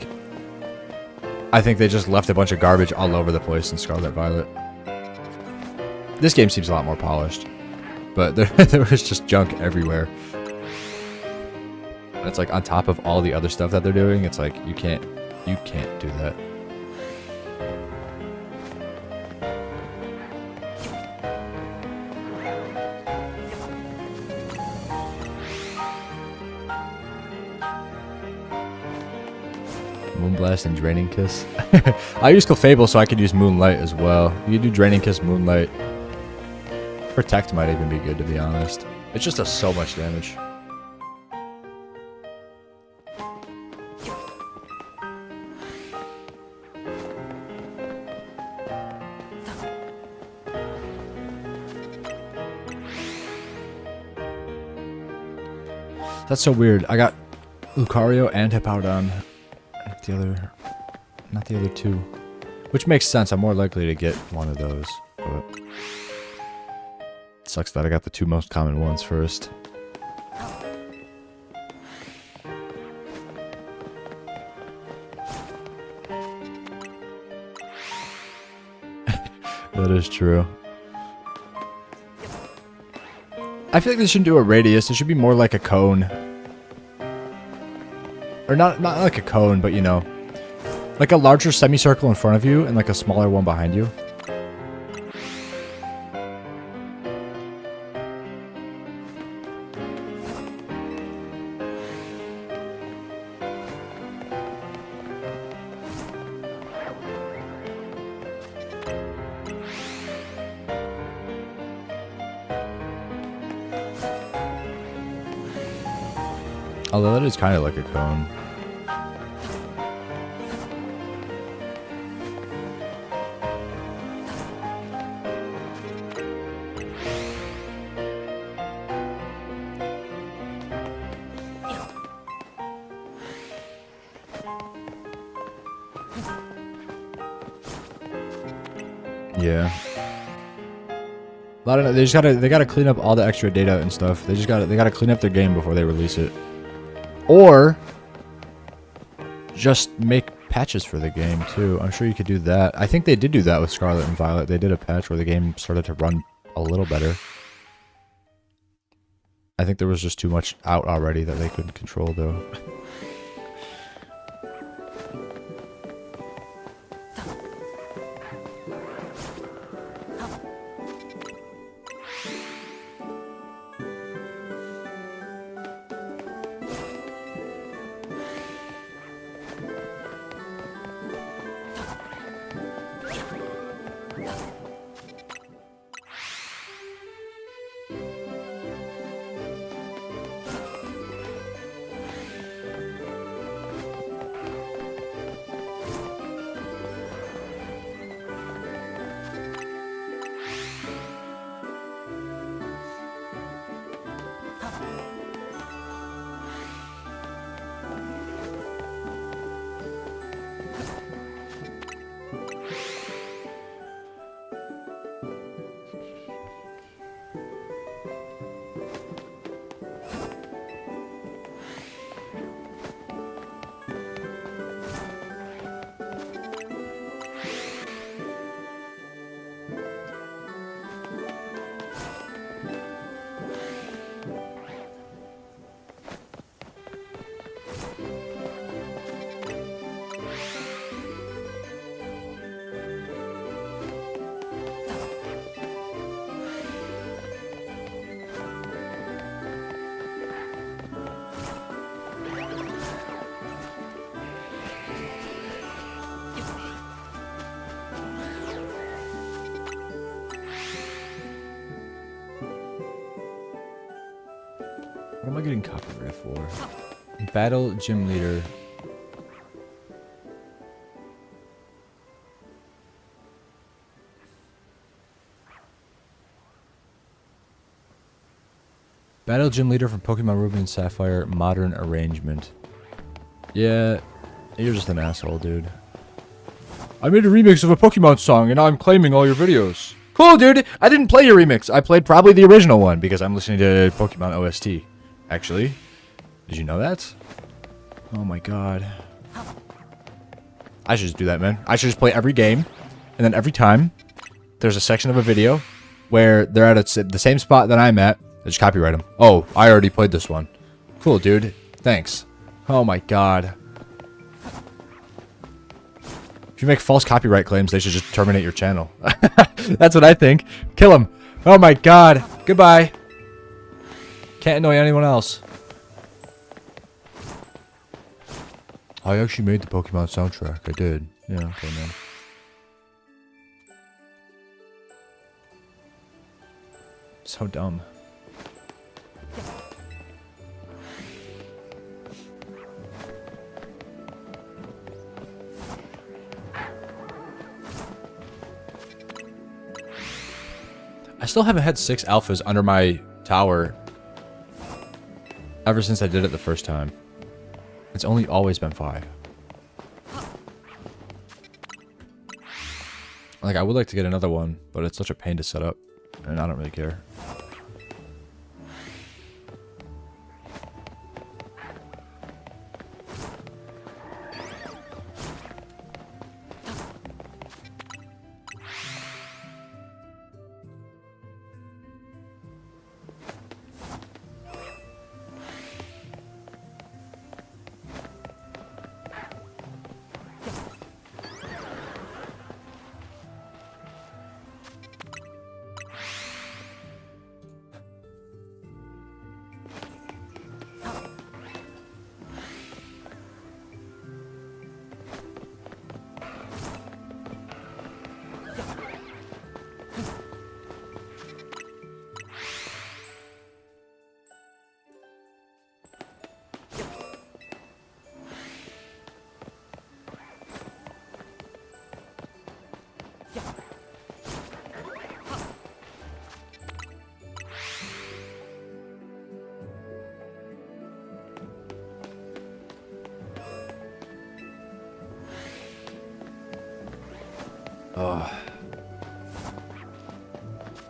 I think they just left a bunch of garbage all over the place in Scarlet Violet. This game seems a lot more polished. But there was just junk everywhere. And it's like, on top of all the other stuff that they're doing, it's like, you can't do that. Moonblast and Draining Kiss. I use Clefable so I could use Moonlight as well. You could do Draining Kiss, Moonlight. Protect might even be good, to be honest. It just does so much damage. That's so weird. I got Lucario and Hippowdon. Not the other 2. Which makes sense. I'm more likely to get one of those. But it sucks that I got the 2 most common ones first. That is true. I feel like they shouldn't do a radius. It should be more like a cone. Or not like a cone, but you know. Like a larger semicircle in front of you and like a smaller one behind you. Although that is kind of like a cone. Yeah. They gotta clean up all the extra data and stuff. They gotta clean up their game before they release it. Or just make patches for the game too. I'm sure you could do that. I think they did do that with Scarlet and Violet. They did a patch where the game started to run a little better. I think there was just too much out already that they couldn't control though. What am I getting copyright for? Battle Gym Leader. Battle Gym Leader from Pokemon Ruby and Sapphire Modern Arrangement. Yeah, you're just an asshole, dude. I made a remix of a Pokemon song and now I'm claiming all your videos. Cool, dude! I didn't play your remix. I played probably the original one because I'm listening to Pokemon OST. Actually, did you know that? Oh my god. I should just do that, man. I should just play every game, and then every time there's a section of a video where they're at the same spot that I'm at, I just copyright them. Oh, I already played this one. Cool, dude. Thanks. Oh my god. If you make false copyright claims, they should just terminate your channel. That's what I think. Kill him. Oh my god. Goodbye. Can't annoy anyone else. I actually made the Pokemon soundtrack. I did. Yeah, okay, man. So dumb. I still haven't had 6 alphas under my tower ever since I did it the first time. It's only always been 5. Like, I would like to get another one, but it's such a pain to set up, and I don't really care.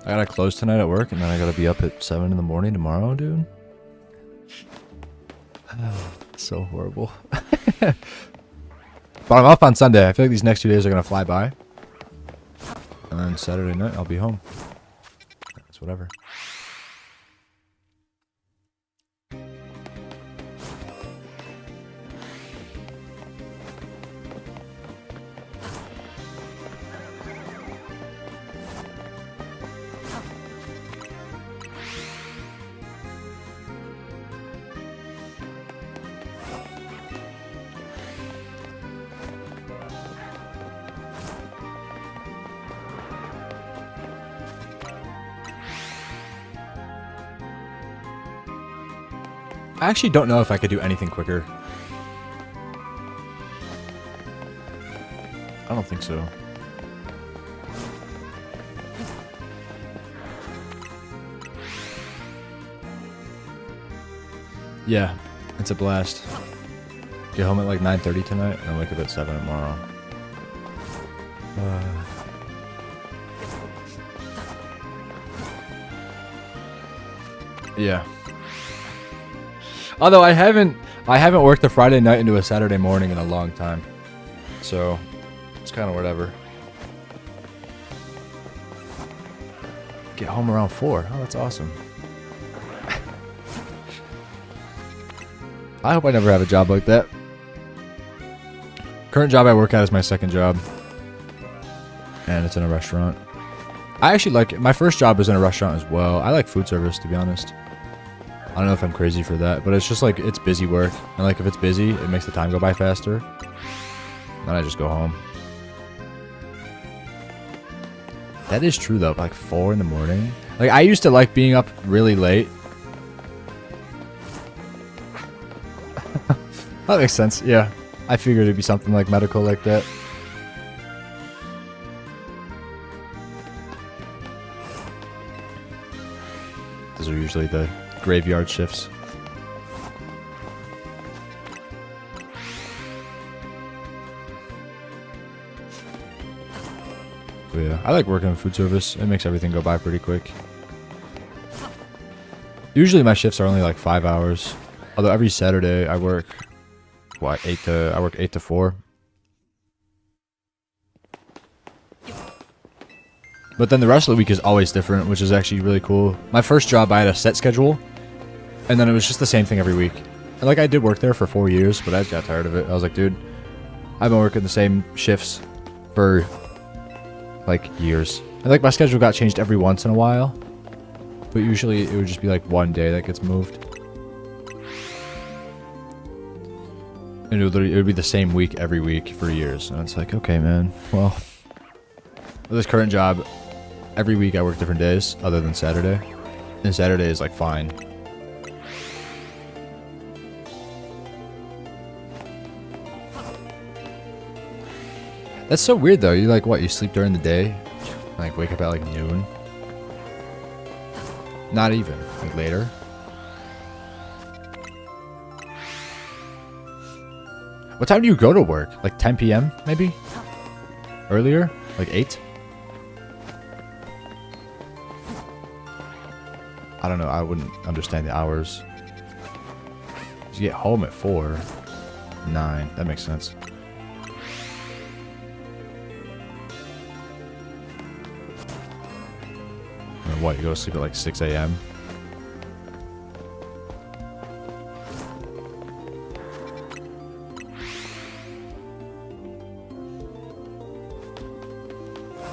I gotta close tonight at work, and then I gotta be up at 7 in the morning tomorrow, dude. So horrible. But I'm off on Sunday. I feel like these next 2 days are gonna fly by. And then Saturday night, I'll be home. It's whatever. I actually don't know if I could do anything quicker. I don't think so. Yeah, it's a blast. Get home at like 9:30 tonight and wake up at 7 tomorrow. Yeah. Although I haven't worked a Friday night into a Saturday morning in a long time. So, it's kind of whatever. Get home around 4. Oh, that's awesome. I hope I never have a job like that. Current job I work at is my second job. And it's in a restaurant. I actually like it. My first job was in a restaurant as well. I like food service, to be honest. I don't know if I'm crazy for that, but it's just like, it's busy work. And like, if it's busy, it makes the time go by faster. Then I just go home. That is true though, like 4 in the morning. Like, I used to like being up really late. That makes sense, yeah. I figured it'd be something like medical like that. Those are usually the graveyard shifts. But yeah, I like working in food service. It makes everything go by pretty quick. Usually my shifts are only like 5 hours. Although every Saturday I work, what, 8 to 4. But then the rest of the week is always different, which is actually really cool. My first job, I had a set schedule. And then it was just the same thing every week. And like, I did work there for 4 years, but I just got tired of it. I was like, dude, I've been working the same shifts for like years. And like, my schedule got changed every once in a while. But usually it would just be like one day that gets moved. And it would be the same week every week for years. And it's like, okay, man, well, with this current job, every week I work different days other than Saturday. And Saturday is like fine. That's so weird though. You like what? You sleep during the day? Like wake up at like noon? Not even. Like later? What time do you go to work? Like 10 p.m. maybe? Earlier? Like 8? I don't know. I wouldn't understand the hours. You get home at 4. 9. That makes sense. And what? You go to sleep at like 6 a.m.?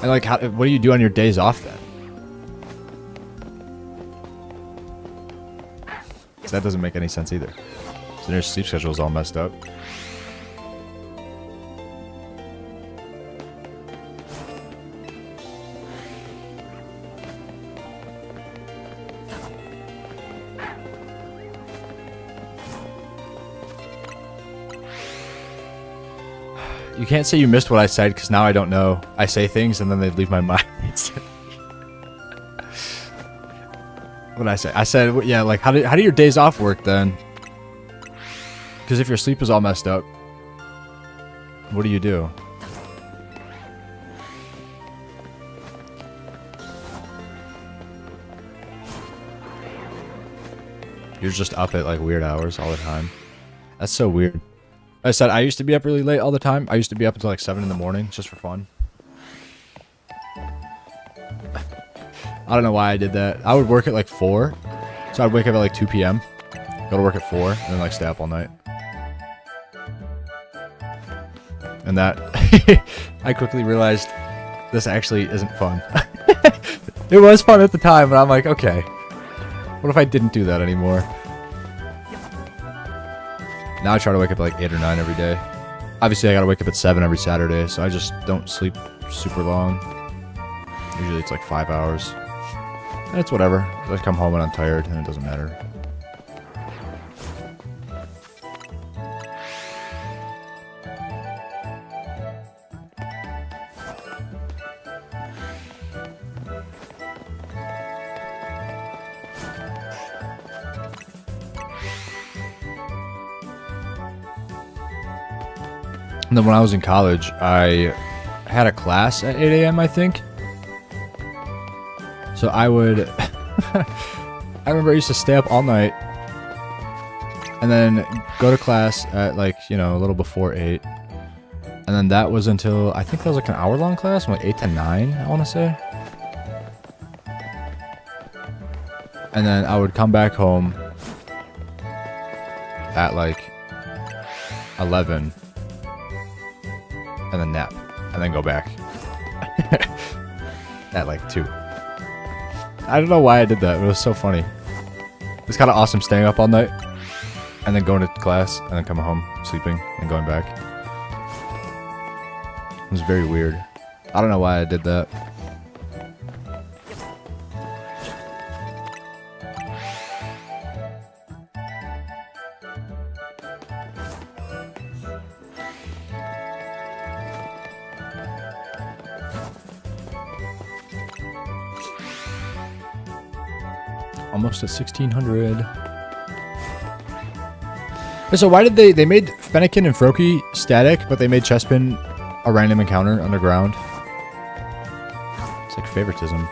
And like, what do you do on your days off then? Because that doesn't make any sense either. So their sleep schedule is all messed up. You can't say you missed what I said because now I don't know. I say things and then they leave my mind. What did I say? I said, yeah, like, how do your days off work then? Because if your sleep is all messed up, what do you do? You're just up at like weird hours all the time. That's so weird. I said I used to be up really late all the time. I used to be up until like 7 in the morning just for fun. I don't know why I did that. I would work at like 4. So I'd wake up at like 2 p.m. Go to work at 4 and then like stay up all night. And that I quickly realized this actually isn't fun. It was fun at the time, but I'm like, okay. What if I didn't do that anymore? Now I try to wake up at like 8 or 9 every day. Obviously, I gotta wake up at 7 every Saturday, so I just don't sleep super long. Usually it's like 5 hours. And it's whatever. I come home and I'm tired, and it doesn't matter. And then when I was in college, I had a class at 8 a.m. I think. So I would... I remember I used to stay up all night and then go to class at like, you know, a little before 8. And then that was until, I think that was like an hour-long class, from like 8 to 9, I want to say. And then I would come back home at like 11 and then nap and then go back at like 2. I don't know why I did that. It was so funny. It's kind of awesome staying up all night and then going to class and then coming home, sleeping, and going back. It was very weird. I don't know why I did that. Almost at 1600. So why did they made Fennekin and Froakie static, but they made Chespin a random encounter underground? It's like favoritism.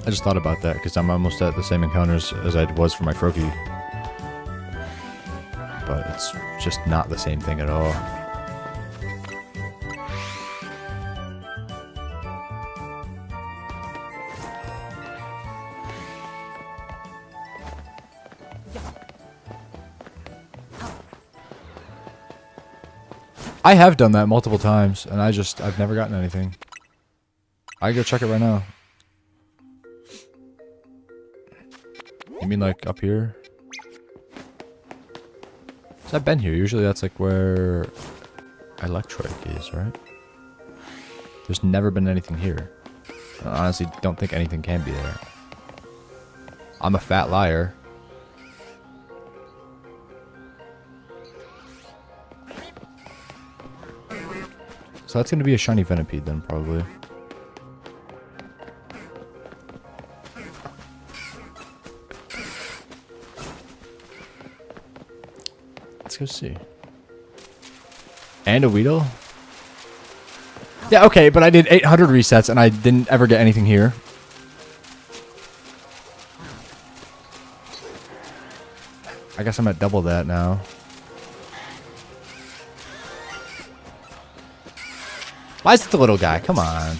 I just thought about that because I'm almost at the same encounters as I was for my Froakie. But it's just not the same thing at all. I have done that multiple times, and I've never gotten anything. I can go check it right now. You mean like up here? So I've been here. Usually that's like where Electroic is, right? There's never been anything here. I honestly don't think anything can be there. I'm a fat liar. So that's gonna be a shiny Venipede then, probably. Let's go see. And a Weedle? Yeah, okay, but I did 800 resets and I didn't ever get anything here. I guess I'm at double that now. Why is it the little guy? Come on.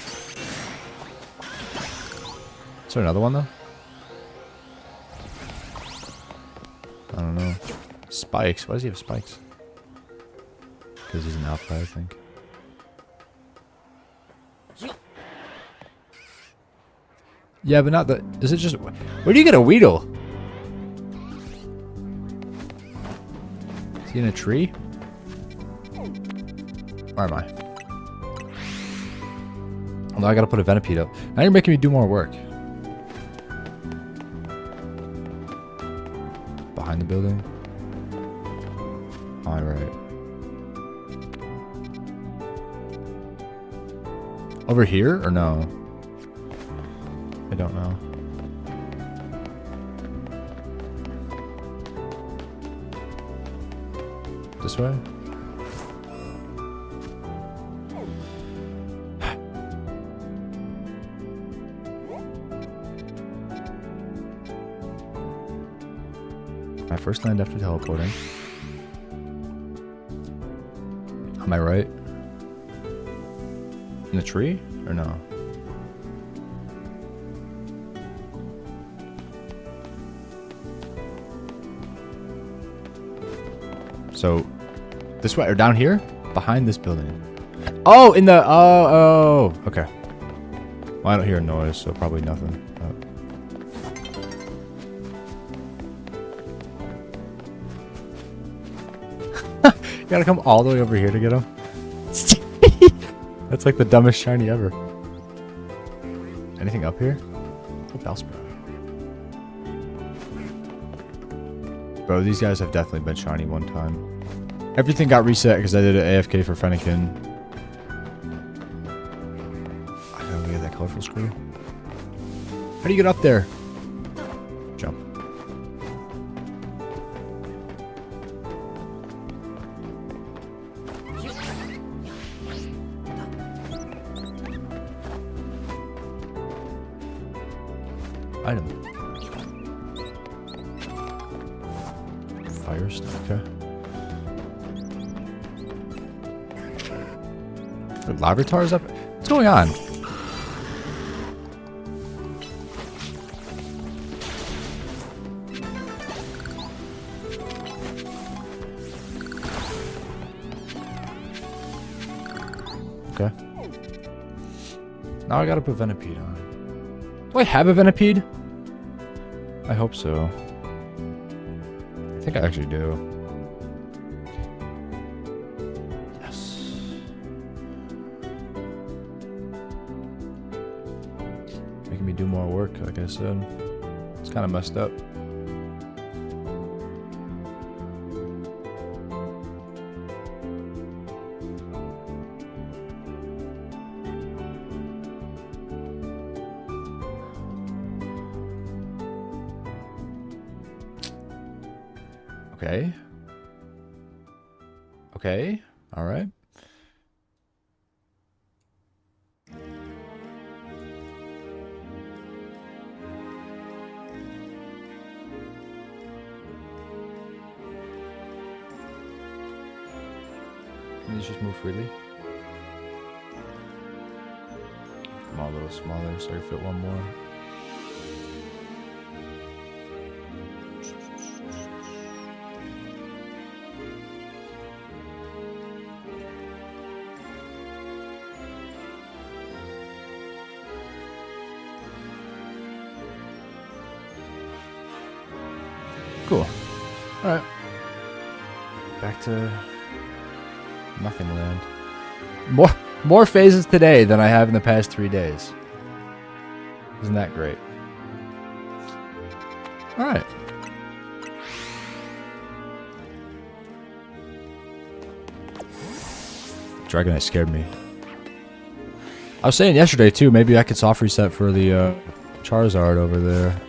Is there another one though? I don't know. Spikes. Why does he have spikes? Because he's an alpha, I think. Yeah, but not the... Is it just... Where do you get a Weedle? Is he in a tree? Where am I? Although I gotta put a Venipede up. Now you're making me do more work. Behind the building? Alright. Over here or no? I don't know. This way? My first land after teleporting. Am I right? In the tree? Or no? So, this way, or down here? Behind this building. Oh, in the, oh, okay. Well, I don't hear a noise, so probably nothing. You gotta come all the way over here to get him? That's like the dumbest shiny ever. Anything up here? Oh, Bellsprout. Bro, these guys have definitely been shiny one time. Everything got reset because I did an AFK for Fennekin. I gotta get that colorful screw. How do you get up there? Jump. Item. Fire stuff, okay. The Larvitar's up? What's going on? Okay. Now I gotta put Venipede on. Do I have a Venipede? I hope so. I think I actually do. Yes. Making me do more work, like I said. It's kind of messed up. Okay. Okay. All right. Can these just move freely? Come on, a little smaller so I can fit one more. Cool. Alright. Back to nothing land. More phases today than I have in the past 3 days. Isn't that great? Alright. Dragonite scared me. I was saying yesterday too, maybe I could soft reset for the Charizard over there.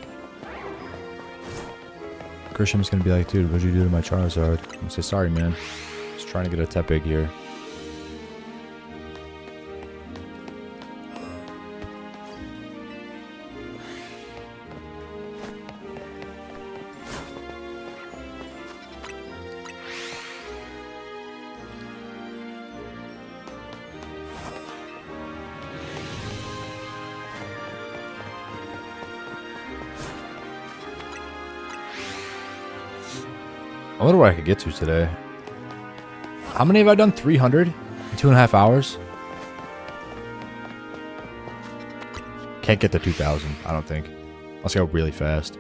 Grisham's gonna be like, dude, what'd you do to my Charizard? I'm gonna say, sorry, man. Just trying to get a Tepig here. I wonder what I could get to today. How many have I done? 300 in 2.5 hours? Can't get to 2,000, I don't think. Let's go really fast.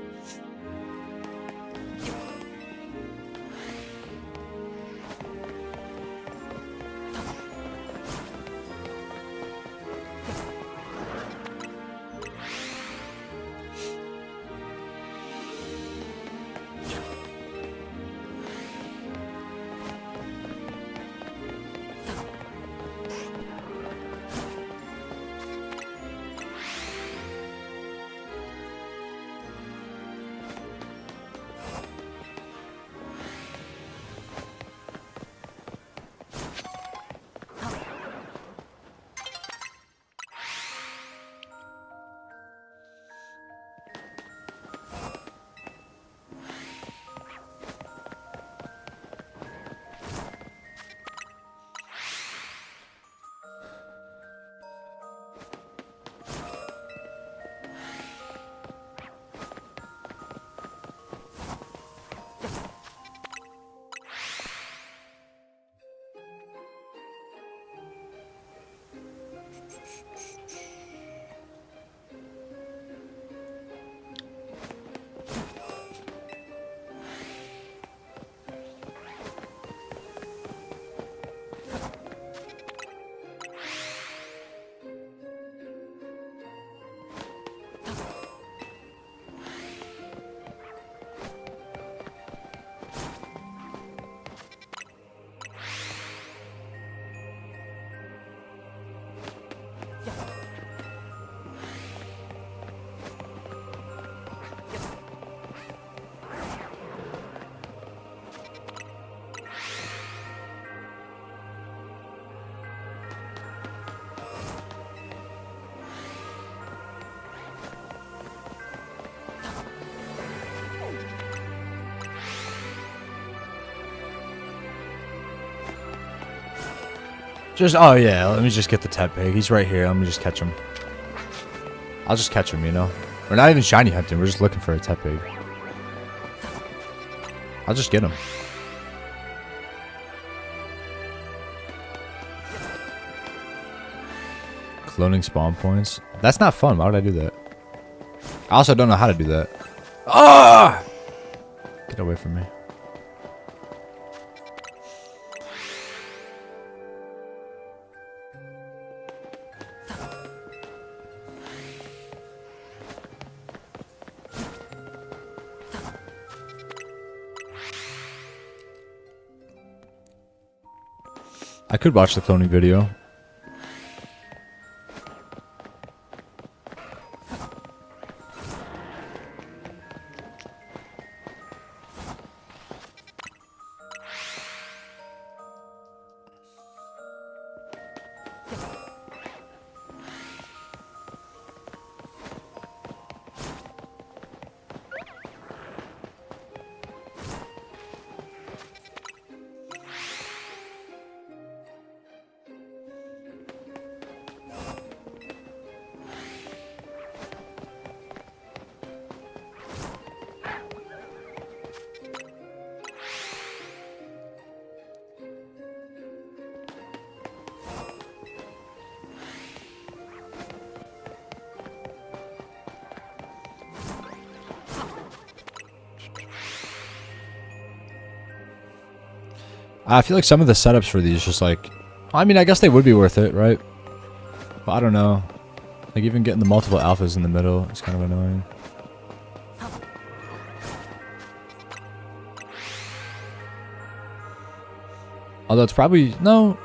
Oh yeah, let me just get the Tepig. He's right here. Let me just catch him. I'll just catch him, you know? We're not even shiny hunting. We're just looking for a Tepig. I'll just get him. Cloning spawn points. That's not fun. Why would I do that? I also don't know how to do that. Ah! Get away from me. I could watch the cloning video. I feel like some of the setups for these just like... I mean, I guess they would be worth it, right? But I don't know. Like, even getting the multiple alphas in the middle is kind of annoying. Although it's probably... No.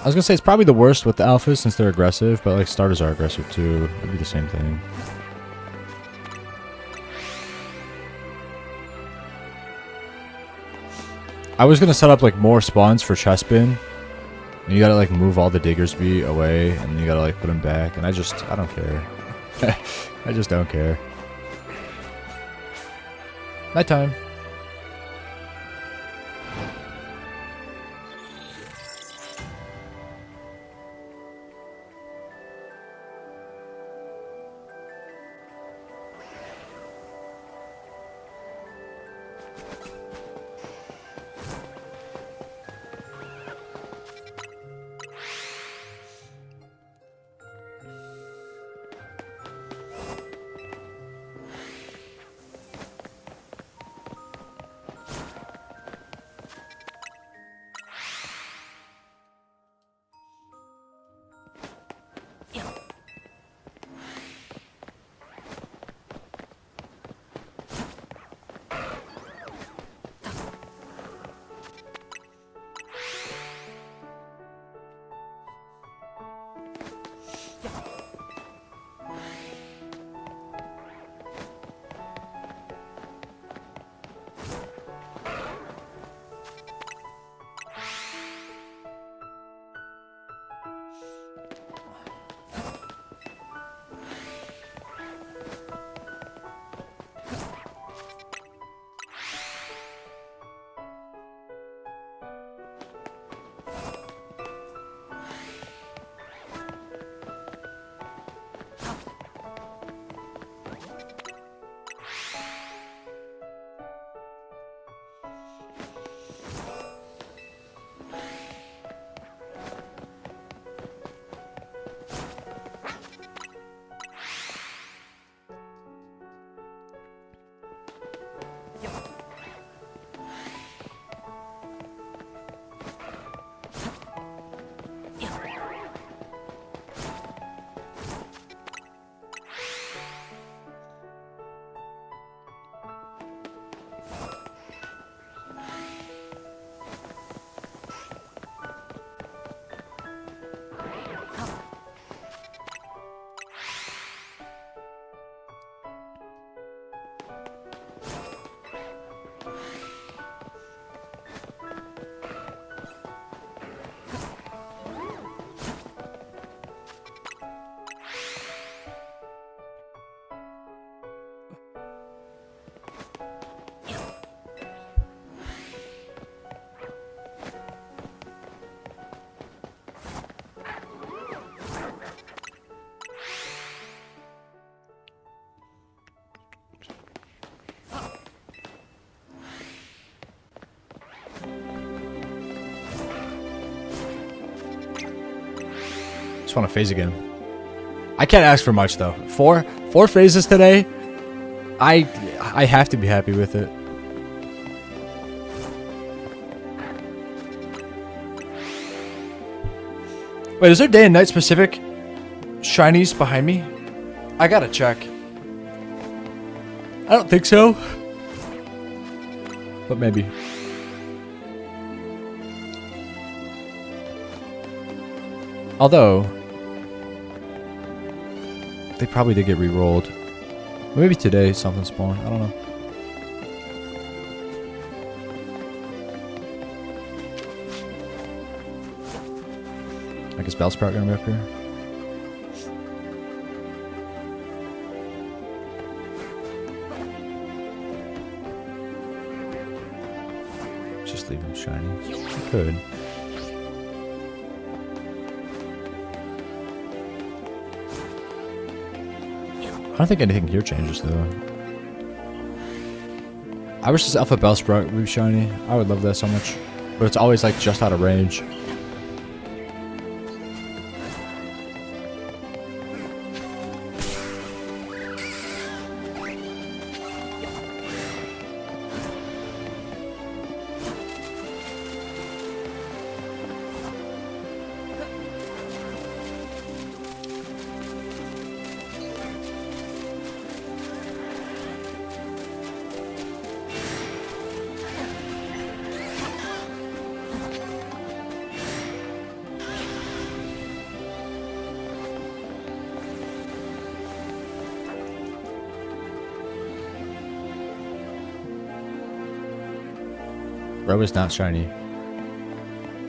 I was going to say it's probably the worst with the alphas since they're aggressive, but like starters are aggressive too. It'd be the same thing. I was gonna set up like more spawns for chest bin. And you gotta like move all the Diggersby away and you gotta like put them back. And I don't care. I just don't care. Nighttime. Just want to phase again. I can't ask for much though. Four phases today. I have to be happy with it. Wait, is there day and night specific shinies behind me? I gotta check. I don't think so. But maybe. Although, they probably did get re-rolled. Maybe today something spawned. I don't know. I guess Bellsprout gonna be up here. Just leave him shiny. I could. I don't think anything here changes though. I wish this Alpha Bellsprout would be shiny. I would love that so much. But it's always like just out of range. Bro is not shiny.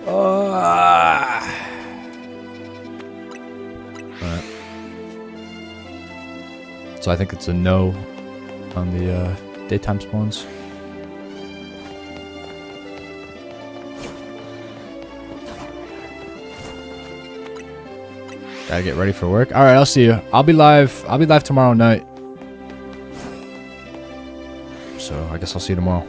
Alright. So I think it's a no on the daytime spawns. Gotta get ready for work. Alright, I'll see you. I'll be live tomorrow night. So I guess I'll see you tomorrow.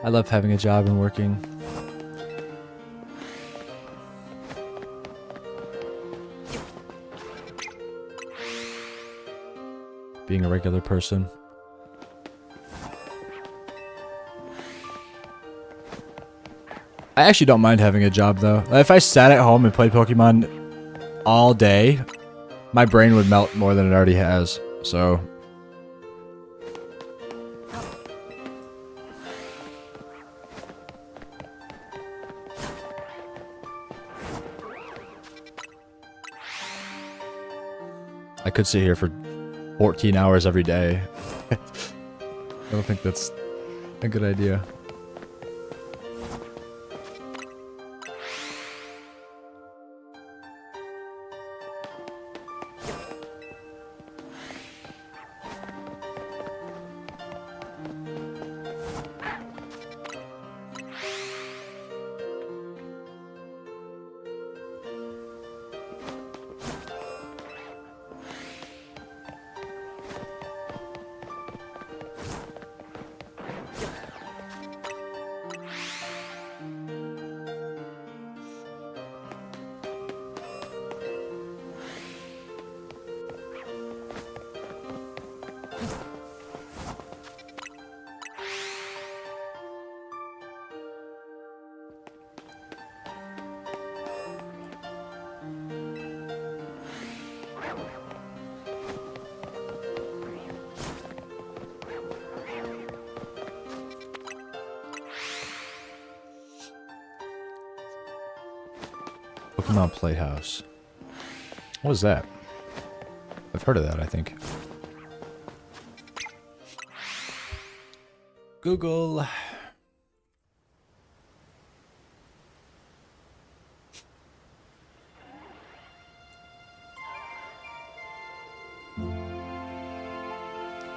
I love having a job and working. Being a regular person. I actually don't mind having a job though. If I sat at home and played Pokemon all day, my brain would melt more than it already has. So I could sit here for 14 hours every day. I don't think that's a good idea. Pokemon Playhouse. What is that? I've heard of that, I think. Google.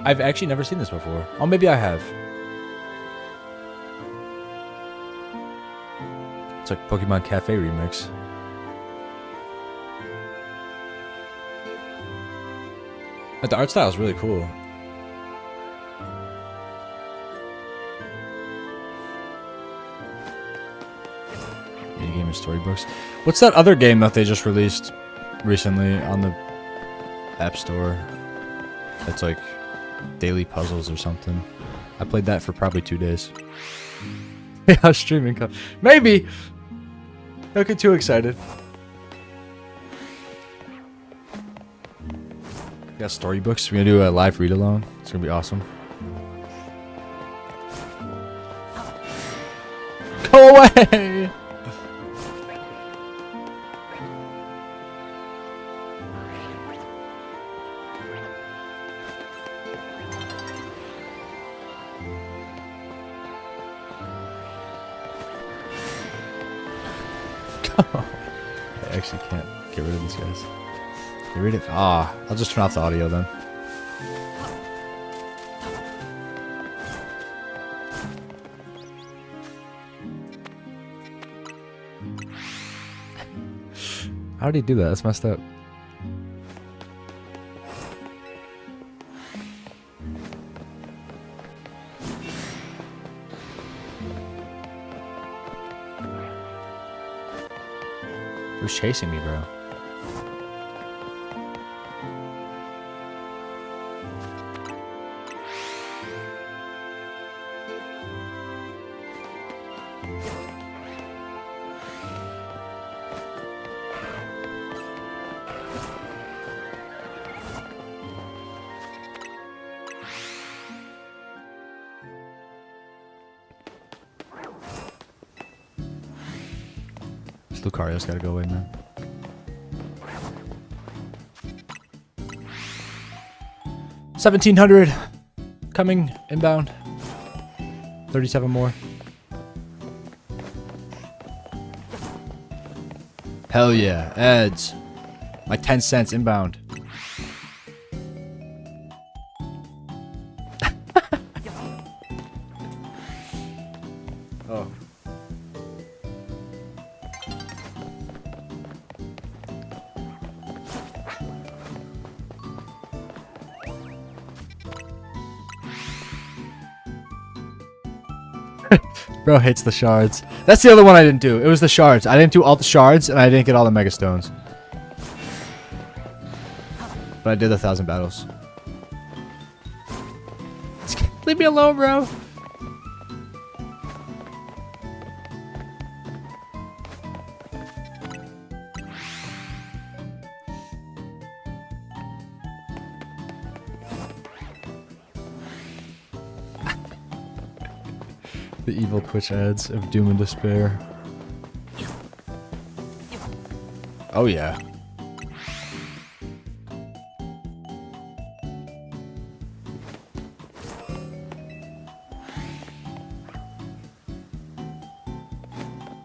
I've actually never seen this before. Oh, maybe I have. It's like Pokemon Cafe remix. But the art style is really cool. Minigame and storybooks. What's that other game that they just released recently on the App Store? It's like daily puzzles or something. I played that for probably 2 days. Yeah, streaming. Maybe. Don't get too excited. We got storybooks. We're gonna do a live read along. It's gonna be awesome. Go away! I actually can't get rid of these guys. Get rid of... Ah, I'll just turn off the audio then. How did he do that? That's messed up. Who's chasing me, bro? Lucario's gotta go away, man. $1,700 coming inbound. 37 more. Hell yeah, ads. My 10 cents inbound. Oh. Bro hates the shards. That's the other one I didn't do. It was the shards. I didn't do all the shards, and I didn't get all the mega stones. But I did 1,000 battles. Leave me alone, bro. The evil Twitch ads of doom and despair. Oh yeah.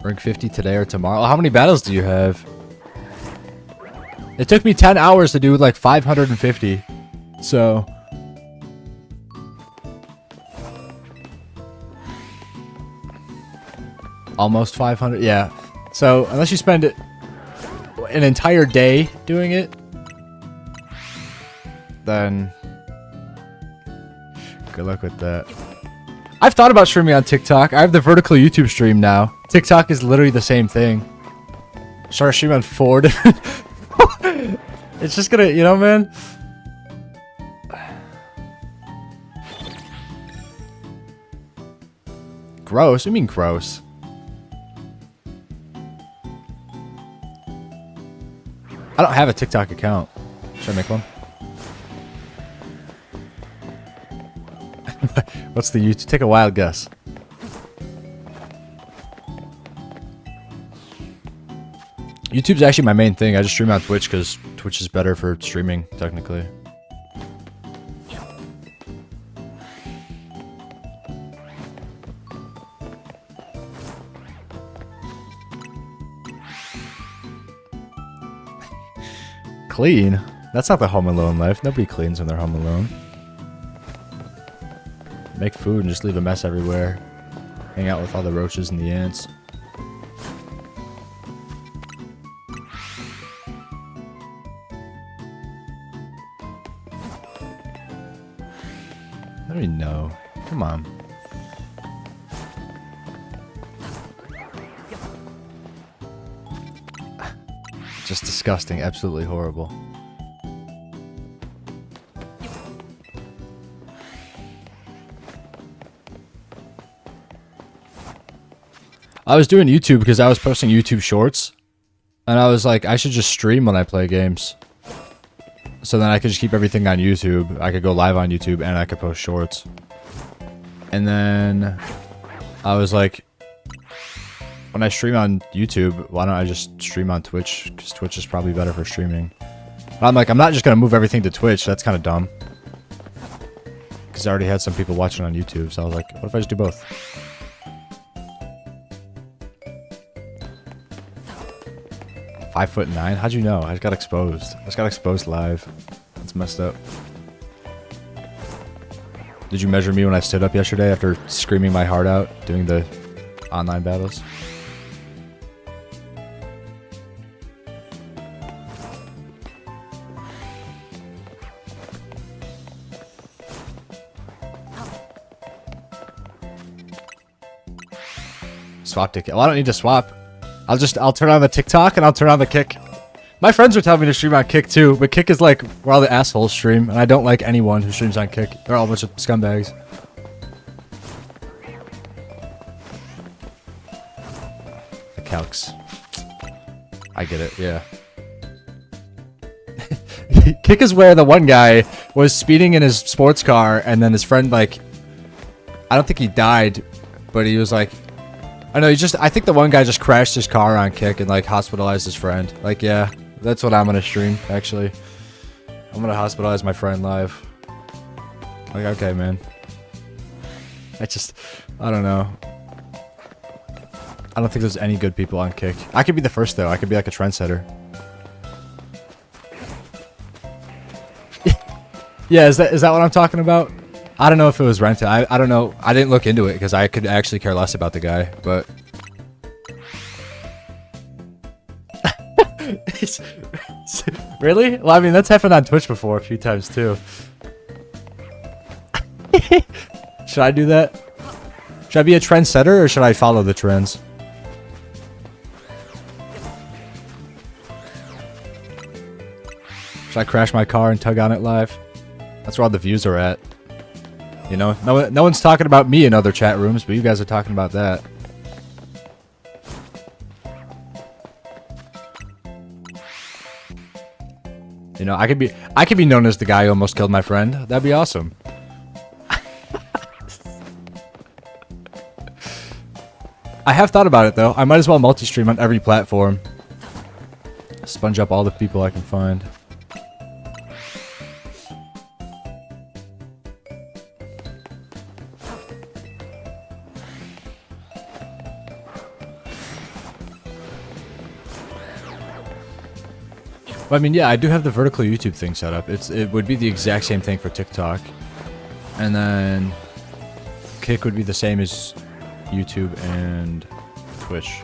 Rank 50 today or tomorrow. How many battles do you have? It took me 10 hours to do like 550. So... almost 500, yeah. So unless you spend an entire day doing it, then good luck with that. I've thought about streaming on TikTok. I have the vertical YouTube stream now. TikTok is literally the same thing. Start streaming on 4 different... It's just gonna, you know, man. Gross? What do you mean gross? I don't have a TikTok account. Should I make one? What's the YouTube? Take a wild guess. YouTube's actually my main thing. I just stream on Twitch because Twitch is better for streaming, technically. Clean? That's not the Home Alone life. Nobody cleans when they're home alone. Make food and just leave a mess everywhere. Hang out with all the roaches and the ants. I don't even know. Come on. Just disgusting. Absolutely horrible. I was doing YouTube because I was posting YouTube shorts. And I was like, I should just stream when I play games. So then I could just keep everything on YouTube. I could go live on YouTube and I could post shorts. And then I was like, when I stream on YouTube, why don't I just stream on Twitch? Because Twitch is probably better for streaming. But I'm like, I'm not just going to move everything to Twitch. That's kind of dumb. Because I already had some people watching on YouTube. So I was like, what if I just do both? .5'9"? How'd you know? I just got exposed. I just got exposed live. That's messed up. Did you measure me when I stood up yesterday after screaming my heart out doing the online battles? Swap ticket. Well, I don't need to swap. I'll turn on the TikTok and I'll turn on the Kick. My friends were telling me to stream on Kick too, but Kick is like where all the assholes stream, and I don't like anyone who streams on Kick. They're all a bunch of scumbags. The calcs. I get it, yeah. Kick is where the one guy was speeding in his sports car, and then his friend, like, I don't think he died, but he was like, I think the one guy just crashed his car on Kick and like hospitalized his friend. Like, yeah, that's what I'm gonna stream, actually. I'm gonna hospitalize my friend live. Like, okay, man. I don't know. I don't think there's any good people on Kick. I could be the first, though. I could be like a trendsetter. Yeah, is that what I'm talking about? I don't know if it was rented. I don't know. I didn't look into it because I could actually care less about the guy, but... Really? Well, I mean, that's happened on Twitch before a few times, too. Should I do that? Should I be a trendsetter, or should I follow the trends? Should I crash my car and tug on it live? That's where all the views are at. You know, no one's talking about me in other chat rooms, but you guys are talking about that. You know, I could be known as the guy who almost killed my friend. That'd be awesome. I have thought about it though. I might as well multi-stream on every platform. Sponge up all the people I can find. Well, I mean, yeah, I do have the vertical YouTube thing set up. It would be the exact same thing for TikTok. And then Kick would be the same as YouTube and Twitch.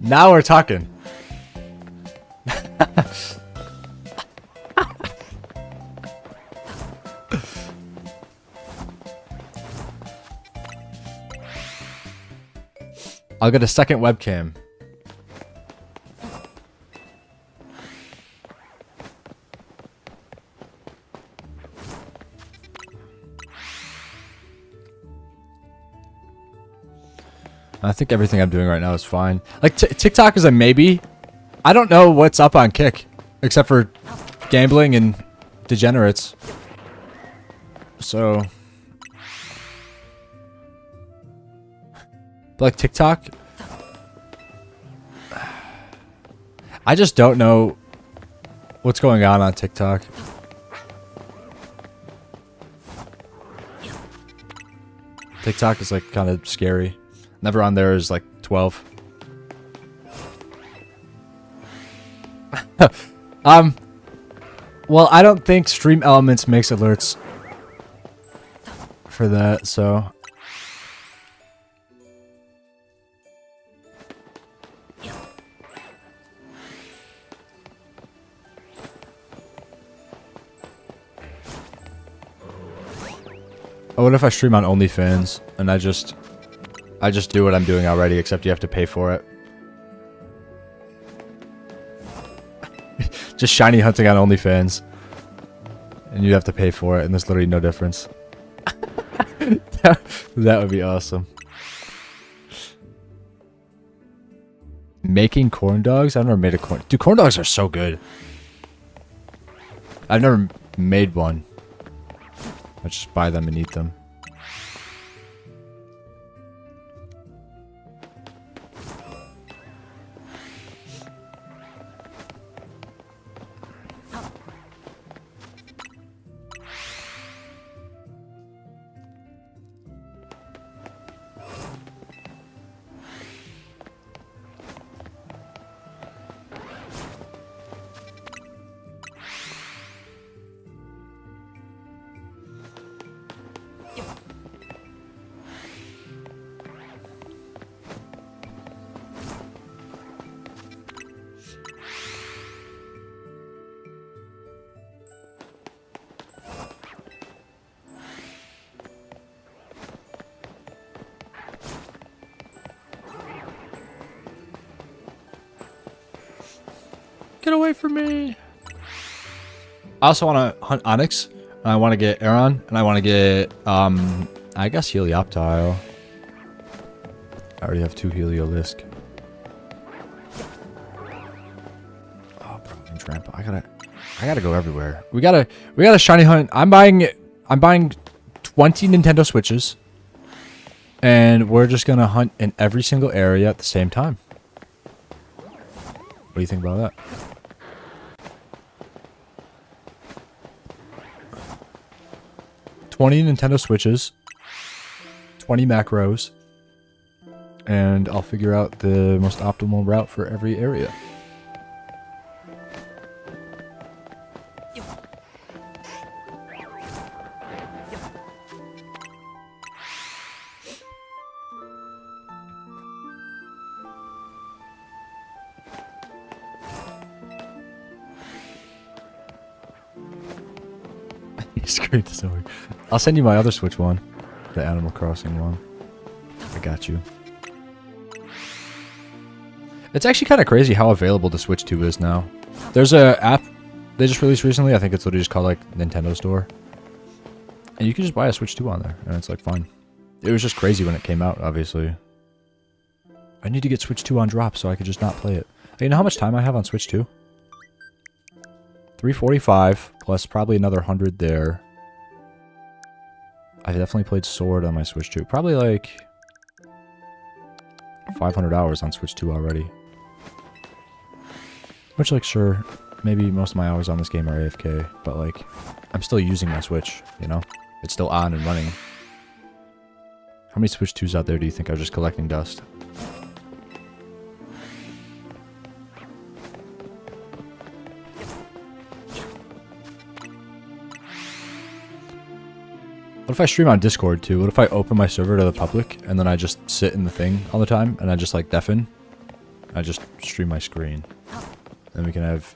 Now we're talking. I'll get a second webcam. I think everything I'm doing right now is fine. Like, TikTok is a maybe. I don't know what's up on Kick, except for gambling and degenerates. So... But like TikTok, I just don't know what's going on TikTok. TikTok is like kind of scary. Never on there is like 12. Well, I don't think Stream Elements makes alerts for that, so. Oh, what if I stream on OnlyFans and I just do what I'm doing already, except you have to pay for it. Just shiny hunting on OnlyFans. And you have to pay for it, and there's literally no difference. That would be awesome. Making corn dogs? I've never made a corn... Dude, corn dogs are so good. I've never made one. I just buy them and eat them. Get away from me! I also want to hunt Onyx, and I want to get Aeron, and I want to get, I guess Helioptile. I already have 2 Heliolisk. Oh, Broken Trample. I gotta go everywhere. We gotta shiny hunt. I'm buying 20 Nintendo Switches, and we're just gonna hunt in every single area at the same time. What do you think about that? $20 Nintendo Switches, 20 macros, and I'll figure out the most optimal route for every area. Screen doesn't work. I'll send you my other Switch one. The Animal Crossing one. I got you. It's actually kind of crazy how available the Switch 2 is now. There's a app they just released recently. I think it's literally just called like Nintendo Store. And you can just buy a Switch 2 on there. And it's like fun. It was just crazy when it came out, obviously. I need to get Switch 2 on drop so I could just not play it. Hey, you know how much time I have on Switch 2? 345 plus probably another 100 there. I've definitely played Sword on my Switch 2. Probably like 500 hours on Switch 2 already. Which, like, sure, maybe most of my hours on this game are AFK, but like, I'm still using my Switch, you know? It's still on and running. How many Switch 2s out there do you think are just collecting dust? What if I stream on Discord too? What if I open my server to the public and then I just sit in the thing all the time and I just like deafen? I just stream my screen. Then we can have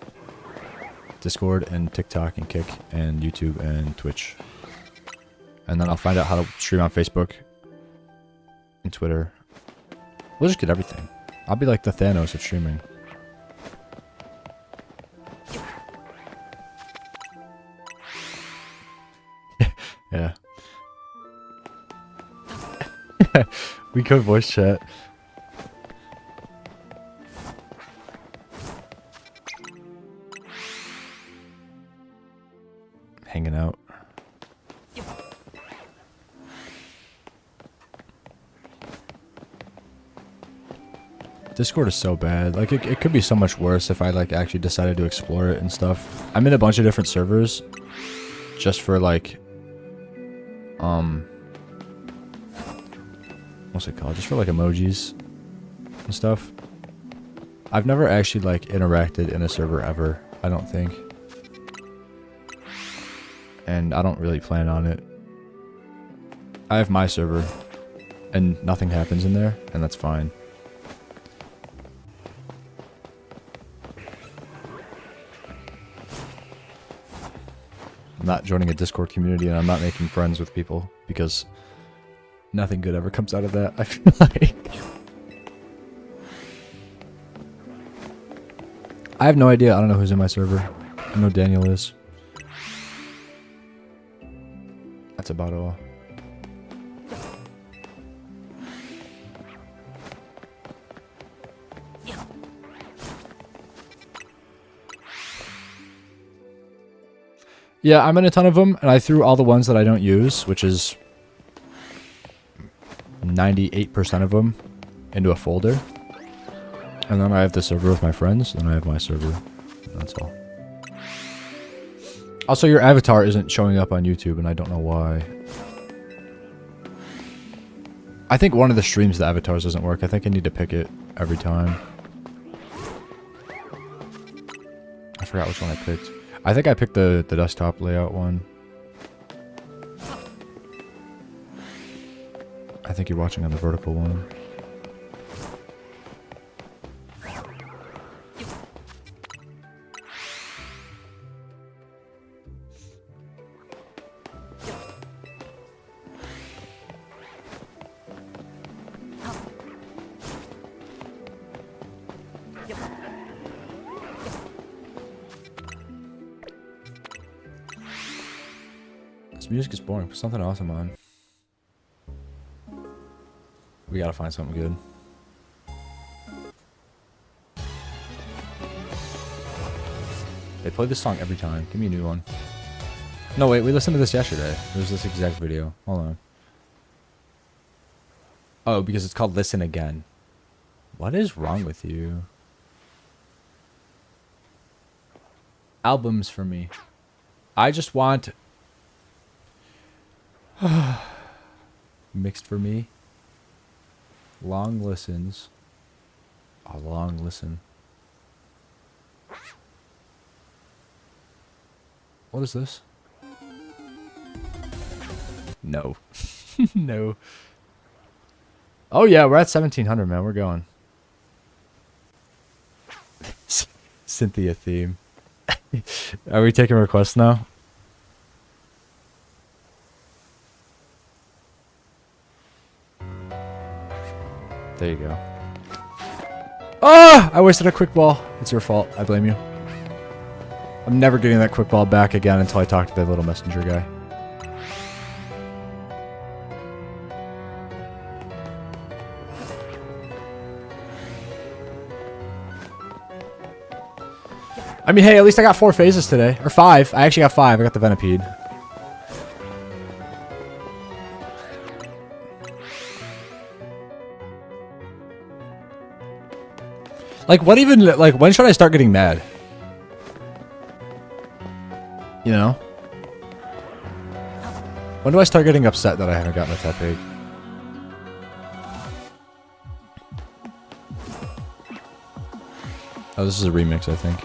Discord and TikTok and Kick and YouTube and Twitch. And then I'll find out how to stream on Facebook and Twitter. We'll just get everything. I'll be like the Thanos of streaming. Yeah. We could voice chat. Hanging out. Discord is so bad. Like, it could be so much worse if I, like, actually decided to explore it and stuff. I'm in a bunch of different servers just for, like, what's it called? Just for, like, emojis and stuff. I've never actually, like, interacted in a server ever, I don't think. And I don't really plan on it. I have my server, and nothing happens in there, and that's fine. I'm not joining a Discord community, and I'm not making friends with people, because nothing good ever comes out of that, I feel like. I have no idea. I don't know who's in my server. I know Daniel is. That's about all. Yeah, I'm in a ton of them, and I threw all the ones that I don't use, which is 98% of them, into a folder. And then I have the server with my friends, and I have my server. That's all. Also, your avatar isn't showing up on YouTube, and I don't know why. I think one of the streams, the avatars doesn't work. I think I need to pick it every time. I forgot which one I picked. I think I picked the desktop layout one. I think you're watching on the vertical one. This music is boring. Put something awesome on. We gotta find something good. They play this song every time. Give me a new one. No, wait. We listened to this yesterday. It was this exact video. Hold on. Oh, because it's called Listen Again. What is wrong with you? Albums for me. I just want... Mixed for me. Long listens. A long listen. What is this? No. No. Oh yeah, we're at 1700, man. We're going. Cynthia theme. Are we taking requests now? There you go. Ah! I wasted a quick ball. It's your fault. I blame you. I'm never getting that quick ball back again until I talk to that little messenger guy. I mean, hey, at least I got 4 phases today. Or 5. I actually got 5. I got the Venipede. Like, what even, like, when should I start getting mad? You know? When do I start getting upset that I haven't gotten a Tepig? Oh, this is a remix, I think.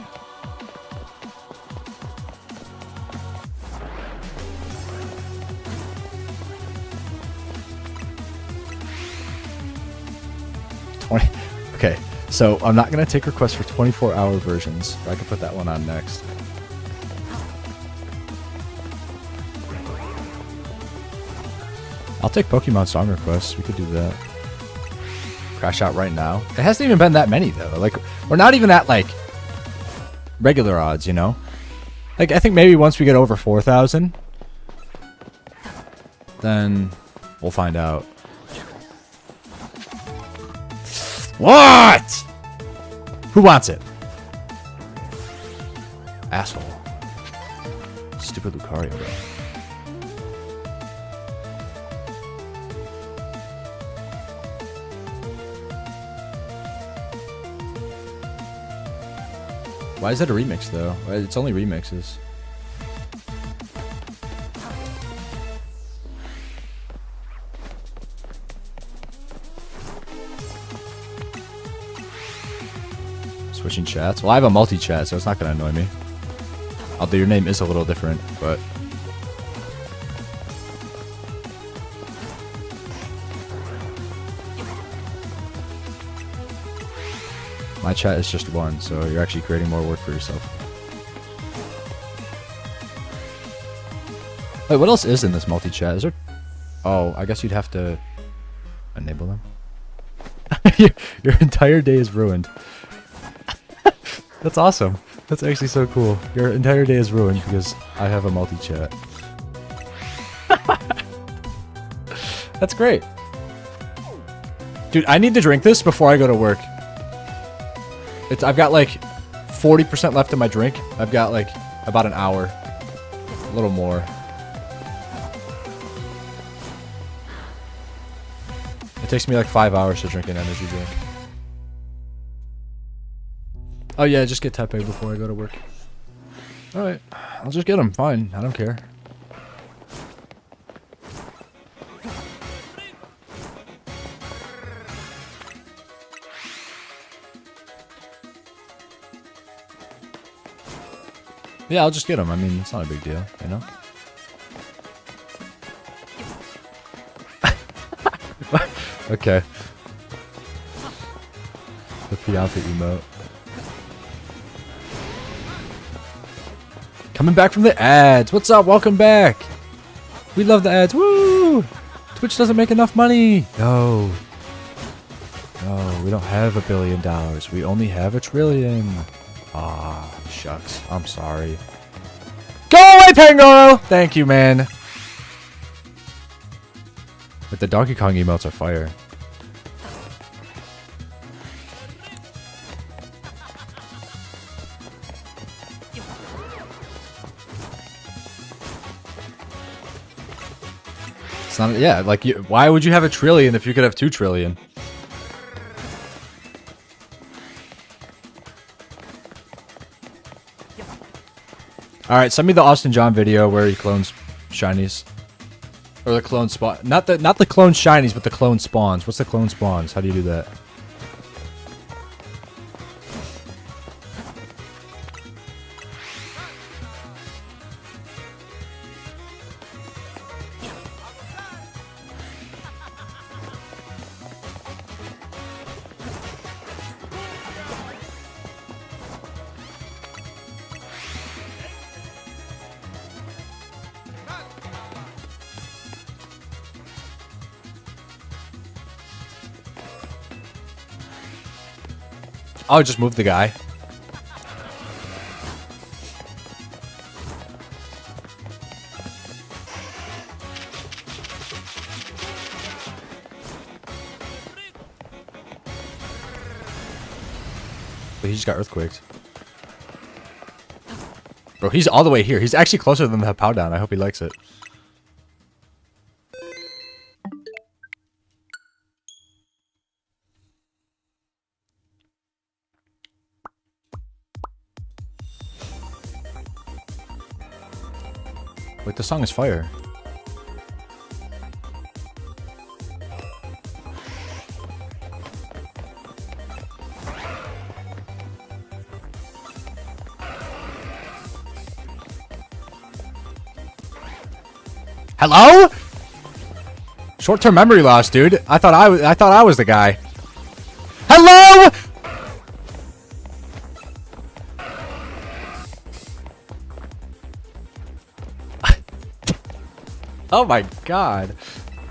Okay, so I'm not going to take requests for 24-hour versions. I can put that one on next. I'll take Pokemon song requests. We could do that. Crash out right now. It hasn't even been that many, though. Like, we're not even at, like, regular odds, you know? Like, I think maybe once we get over 4,000, then we'll find out. What? Who wants it? Asshole. Stupid Lucario, bro. Why is it a remix though? It's only remixes. Switching chats. Well, I have a multi-chat, so it's not gonna annoy me. Although your name is a little different, but my chat is just one, so you're actually creating more work for yourself. Wait, what else is in this multi-chat? Is there... Oh, I guess you'd have to enable them. Your entire day is ruined. That's awesome. That's actually so cool. Your entire day is ruined because I have a multi-chat. That's great. Dude, I need to drink this before I go to work. I've got like 40% left in my drink. I've got like about an hour. A little more. It takes me like 5 hours to drink an energy drink. Oh yeah, just get Tepig before I go to work. Alright, I'll just get him. Fine, I don't care. Yeah, I'll just get him. I mean, it's not a big deal, you know? Okay. The Pianta emote. Coming back from the ads. What's up? Welcome back. We love the ads. Woo! Twitch doesn't make enough money. No. No, we don't have $1 billion. We only have $1 trillion. Ah, shucks. I'm sorry. Go away, Pangoro! Thank you, man. But the Donkey Kong emotes are fire. It's not, yeah, like, why would you have $1 trillion if you could have $2 trillion? Alright, send me the Austin John video where he clones shinies. Or the clone spawn. Not the clone shinies, but the clone spawns. What's the clone spawns? How do you do that? I'll just move the guy. But he just got earthquaked. Bro, he's all the way here. He's actually closer than the pow down. I hope he likes it. Wait, the song is fire. Hello? Short-term memory loss, dude. I thought I was the guy. Hello? Oh my god.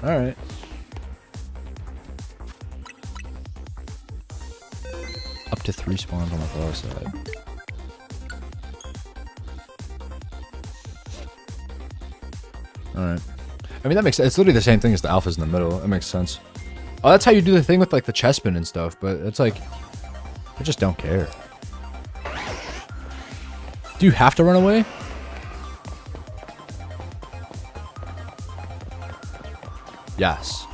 Alright. Up to 3 spawns on the far side. Alright. I mean, that makes sense. It's literally the same thing as the alphas in the middle. That makes sense. Oh, that's how you do the thing with, like, the chestspin and stuff, but it's like... I just don't care. Do you have to run away? Yes.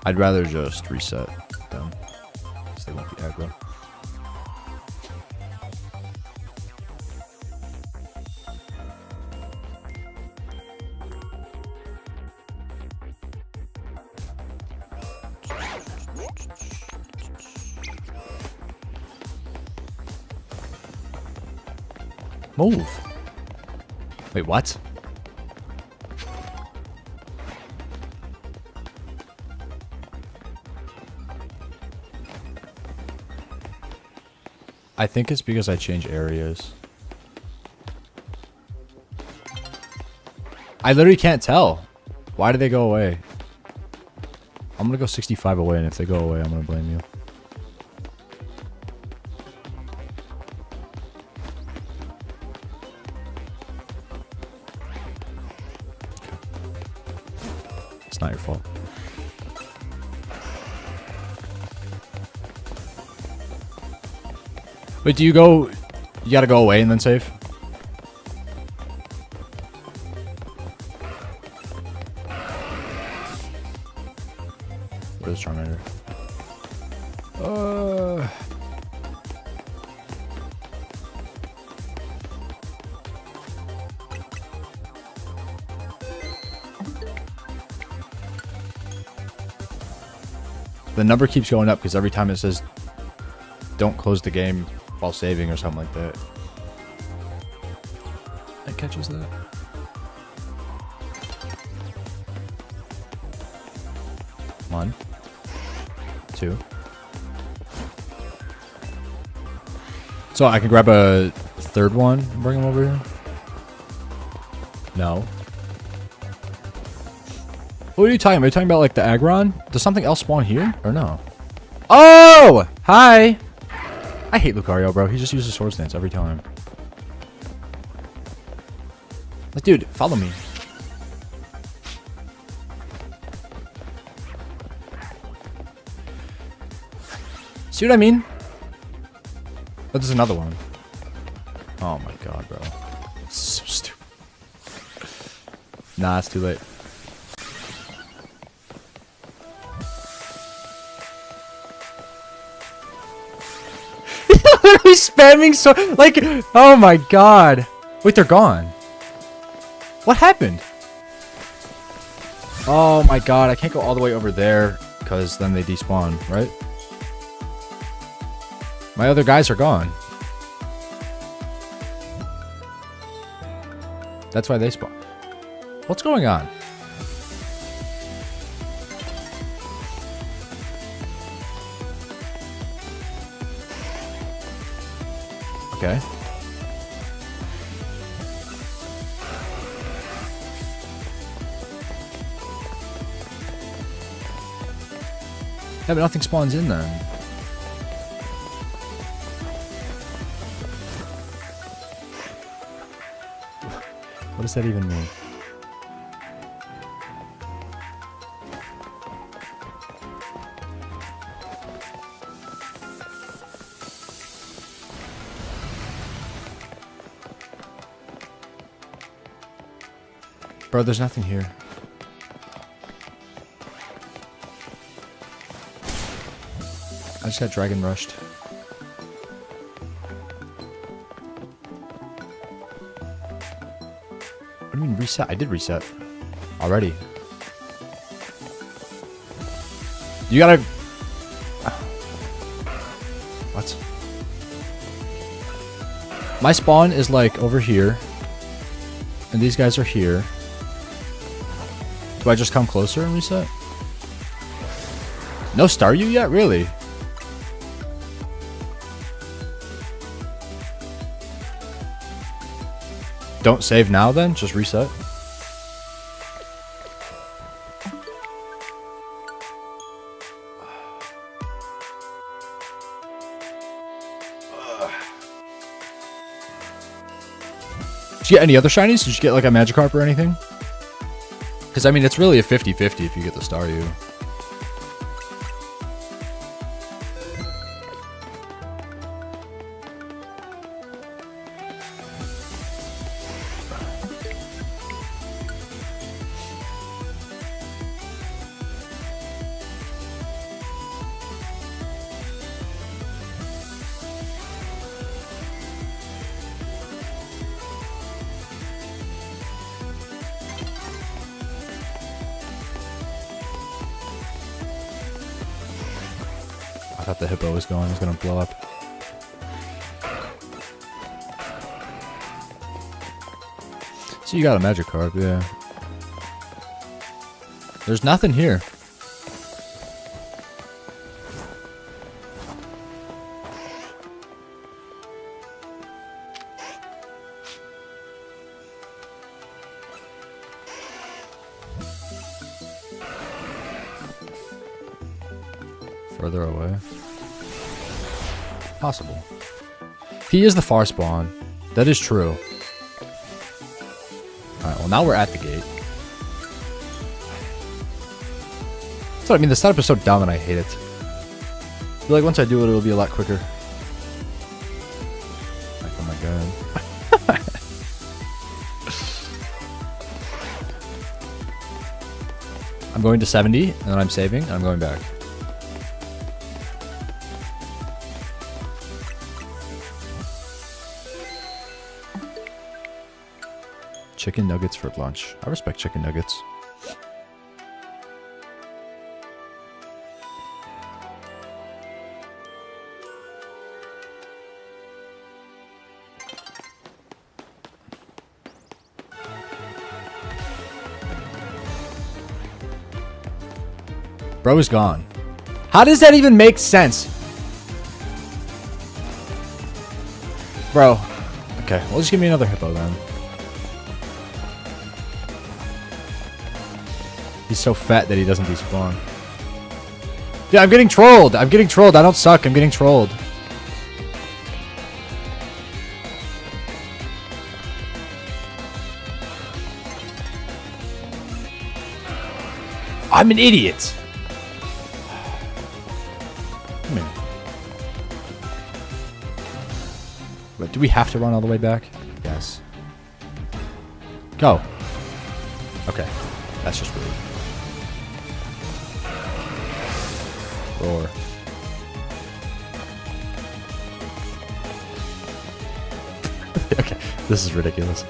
I'd rather just reset them. So they won't be aggro. Move. Wait, what? I think it's because I change areas. I literally can't tell. Why do they go away? I'm gonna go 65 away, and if they go away, I'm gonna blame you. It's not your fault. Wait, do you go... You gotta go away and then save? What is Charmander? The number keeps going up because every time it says don't close the game while saving or something like that. It catches that. One. Two. So I can grab a third one and bring him over here? No. What are you talking about? Are you talking about like the Aggron? Does something else spawn here? Or no? Oh! Hi! I hate Lucario, bro. He just uses Sword Stance every time. Like, dude, follow me. See what I mean? Oh, there's another one. Oh my god, bro. It's so stupid. Nah, it's too late. He's spamming so like, oh my god. Wait, they're gone. What happened? Oh my god, I can't go all the way over there because then they despawn, right? My other guys are gone. That's why they spawn. What's going on? Okay. Yeah, but nothing spawns in then. What does that even mean? Bro, there's nothing here. I just got Dragon Rushed. What do you mean reset? I did reset. Already. You gotta... What? My spawn is like over here. And these guys are here. Do I just come closer and reset? No Staryu yet? Really? Don't save now then? Just reset? Did you get any other shinies? Did you get like a Magikarp or anything? Because, I mean, it's really a 50-50 if you get the Staryu. I thought the hippo was going. It was gonna blow up. So you got a Magikarp, yeah. There's nothing here. Further away. Possible. He is the far spawn. That is true. Alright, well now we're at the gate. That's what I mean, the setup is so dumb and I hate it. I feel like once I do it, it'll be a lot quicker. Like, oh my god. I'm going to 70, and then I'm saving, and I'm going back. Chicken nuggets for lunch. I respect chicken nuggets. Bro is gone. How does that even make sense? Bro. Okay, well just give me another hippo then. He's so fat that he doesn't despawn. Yeah, I'm getting trolled. I'm getting trolled. I don't suck. I'm getting trolled. I'm an idiot. Come here. But do we have to run all the way back? Yes. Go. Okay. That's just rude. Roar. Okay, this is ridiculous.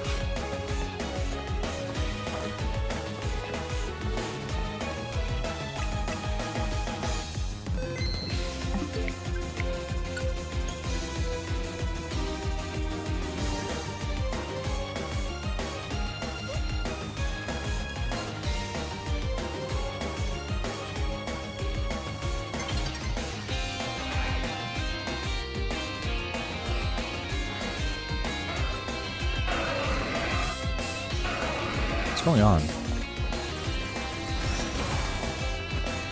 What's going on?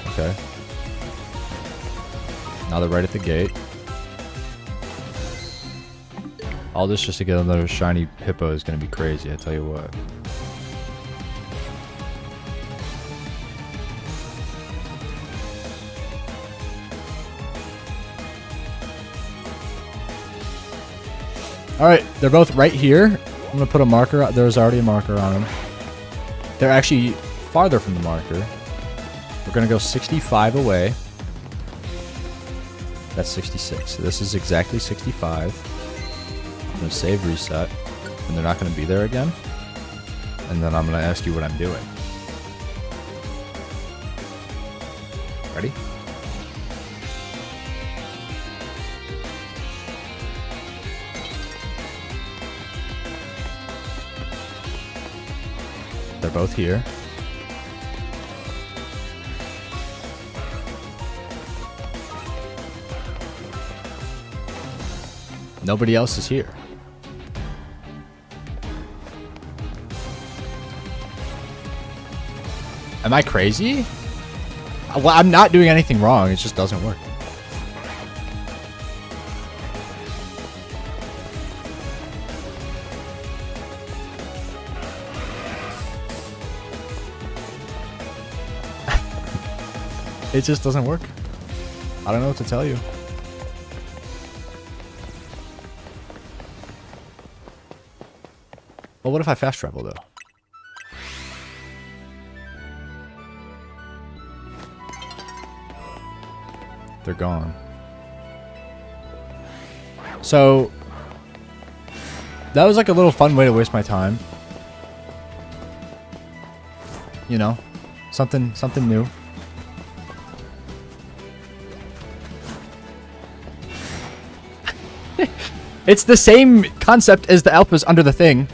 Okay. Now they're right at the gate. All this just to get another shiny hippo is going to be crazy, I tell you what. Alright, they're both right here. I'm going to put a marker. There's already a marker on them. They're actually farther from the marker. We're going to go 65 away. That's 66. So this is exactly 65. I'm going to save reset. And they're not going to be there again. And then I'm going to ask you what I'm doing. Ready? They're both here. Nobody else is here. Am I crazy? Well, I'm not doing anything wrong. It just doesn't work. It just doesn't work. I don't know what to tell you. Well, what if I fast travel, though? They're gone. So, that was like a little fun way to waste my time. You know, something new. It's the same concept as the alphas under the thing,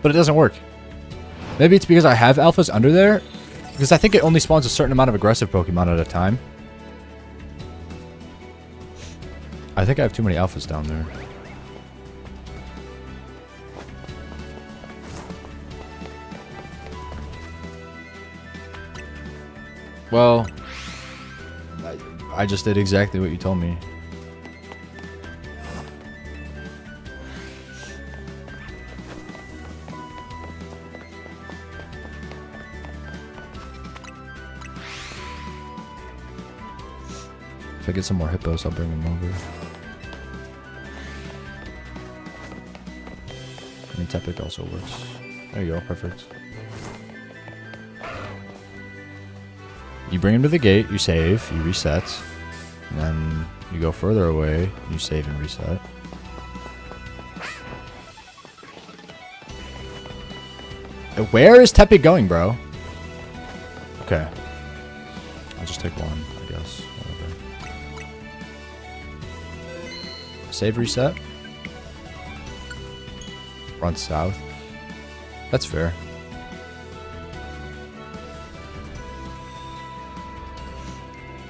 but it doesn't work. Maybe it's because I have alphas under there, because I think it only spawns a certain amount of aggressive Pokemon at a time. I think I have too many alphas down there. Well, I just did exactly what you told me. If I get some more hippos, I'll bring them over. I mean, Tepig also works. There you go, perfect. You bring him to the gate, you save, you reset, and then you go further away, you save and reset. Where is Tepig going, bro? Okay. I'll just take one, I guess. Whatever. Save, reset. Run south. That's fair.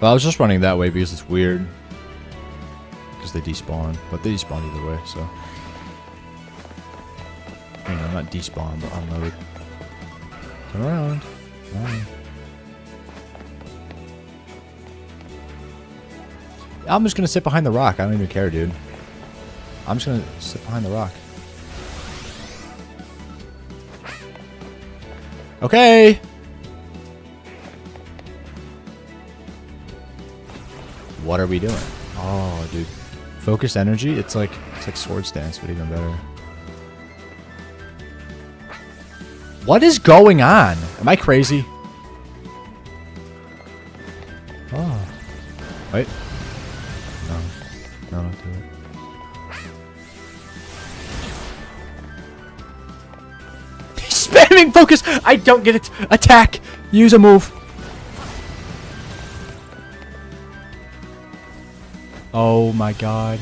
Well, I was just running that way because it's weird. Because they despawn. But they despawn either way, so. You know, not despawn, but unload. Turn around. Right. I'm just gonna sit behind the rock. I don't even care, dude. I'm just gonna sit behind the rock. Okay! What are we doing? Oh, dude. Focus energy? It's like Swords Dance, but even better. What is going on? Am I crazy? Oh. Wait. No. No, don't do it. He's spamming focus! I don't get it! Attack! Use a move. Oh my god.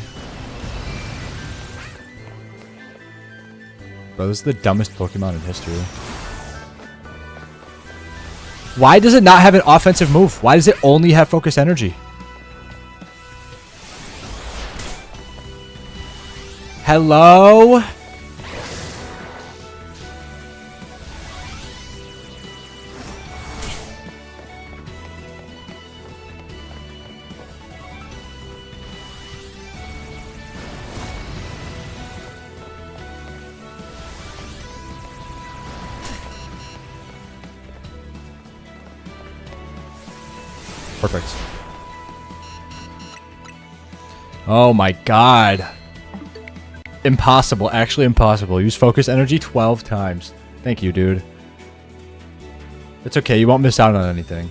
Bro, this is the dumbest Pokemon in history. Why does it not have an offensive move? Why does it only have focus energy? Hello? Perfect. Oh my god. Impossible. Actually impossible. Use focus energy 12 times. Thank you, dude. It's okay. You won't miss out on anything.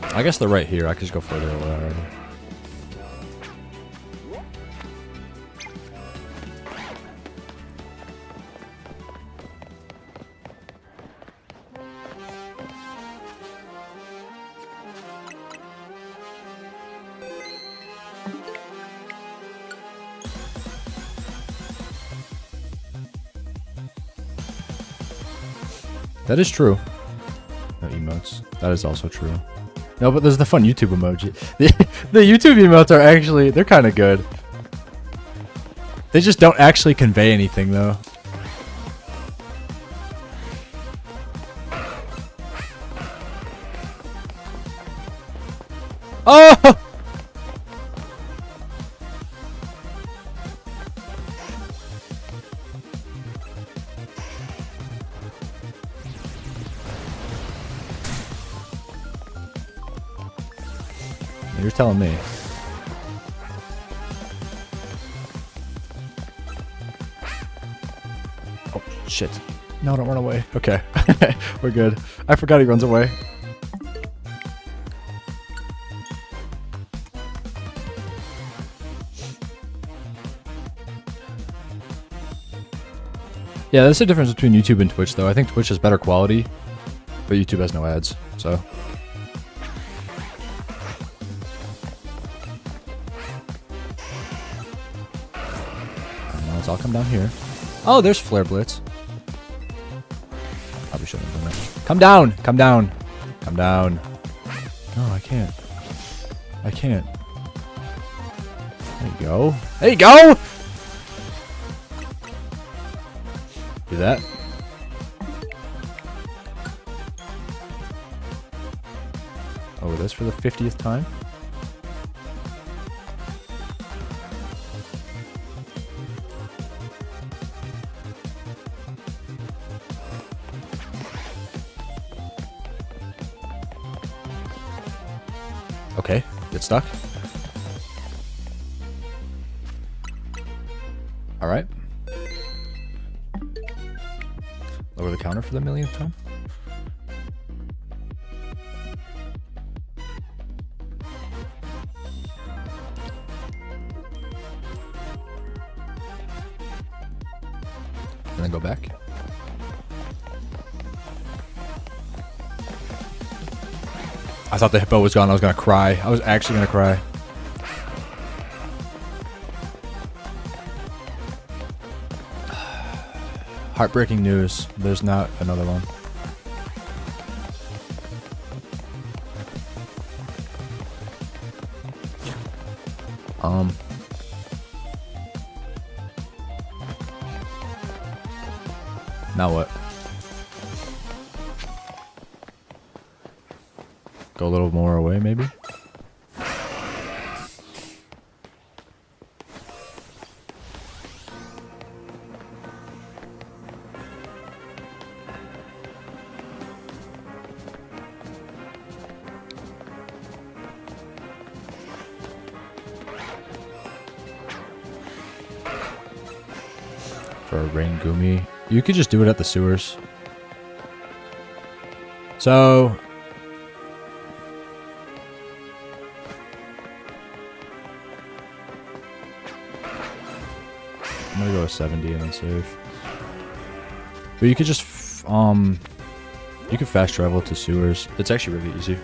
I guess they're right here. I could just go further away already. That is true. No emotes. That is also true. No, but there's the fun YouTube emoji. The YouTube emotes are actually, they're kind of good. They just don't actually convey anything, though. Oh! You're telling me. Oh, shit. No, don't run away. Okay. We're good. I forgot he runs away. Yeah, there's a difference between YouTube and Twitch, though. I think Twitch has better quality. But YouTube has no ads, so. And now let's all come down here. Oh, there's Flare Blitz. Probably shouldn't have done that. Come down! Come down! Come down. No, I can't. I can't. There you go. There you go! Do that. Over this for the 50th time. Okay, get stuck. Alright. Lower the counter for the millionth time. And then go back. I thought the hippo was gone. I was going to cry. I was actually going to cry. Heartbreaking news. There's not another one. Now what? Go a little more away, maybe? For a rain gumi. You could just do it at the sewers. So I'm gonna go with 70 and then save. But you could just you could fast travel to sewers. It's actually really easy.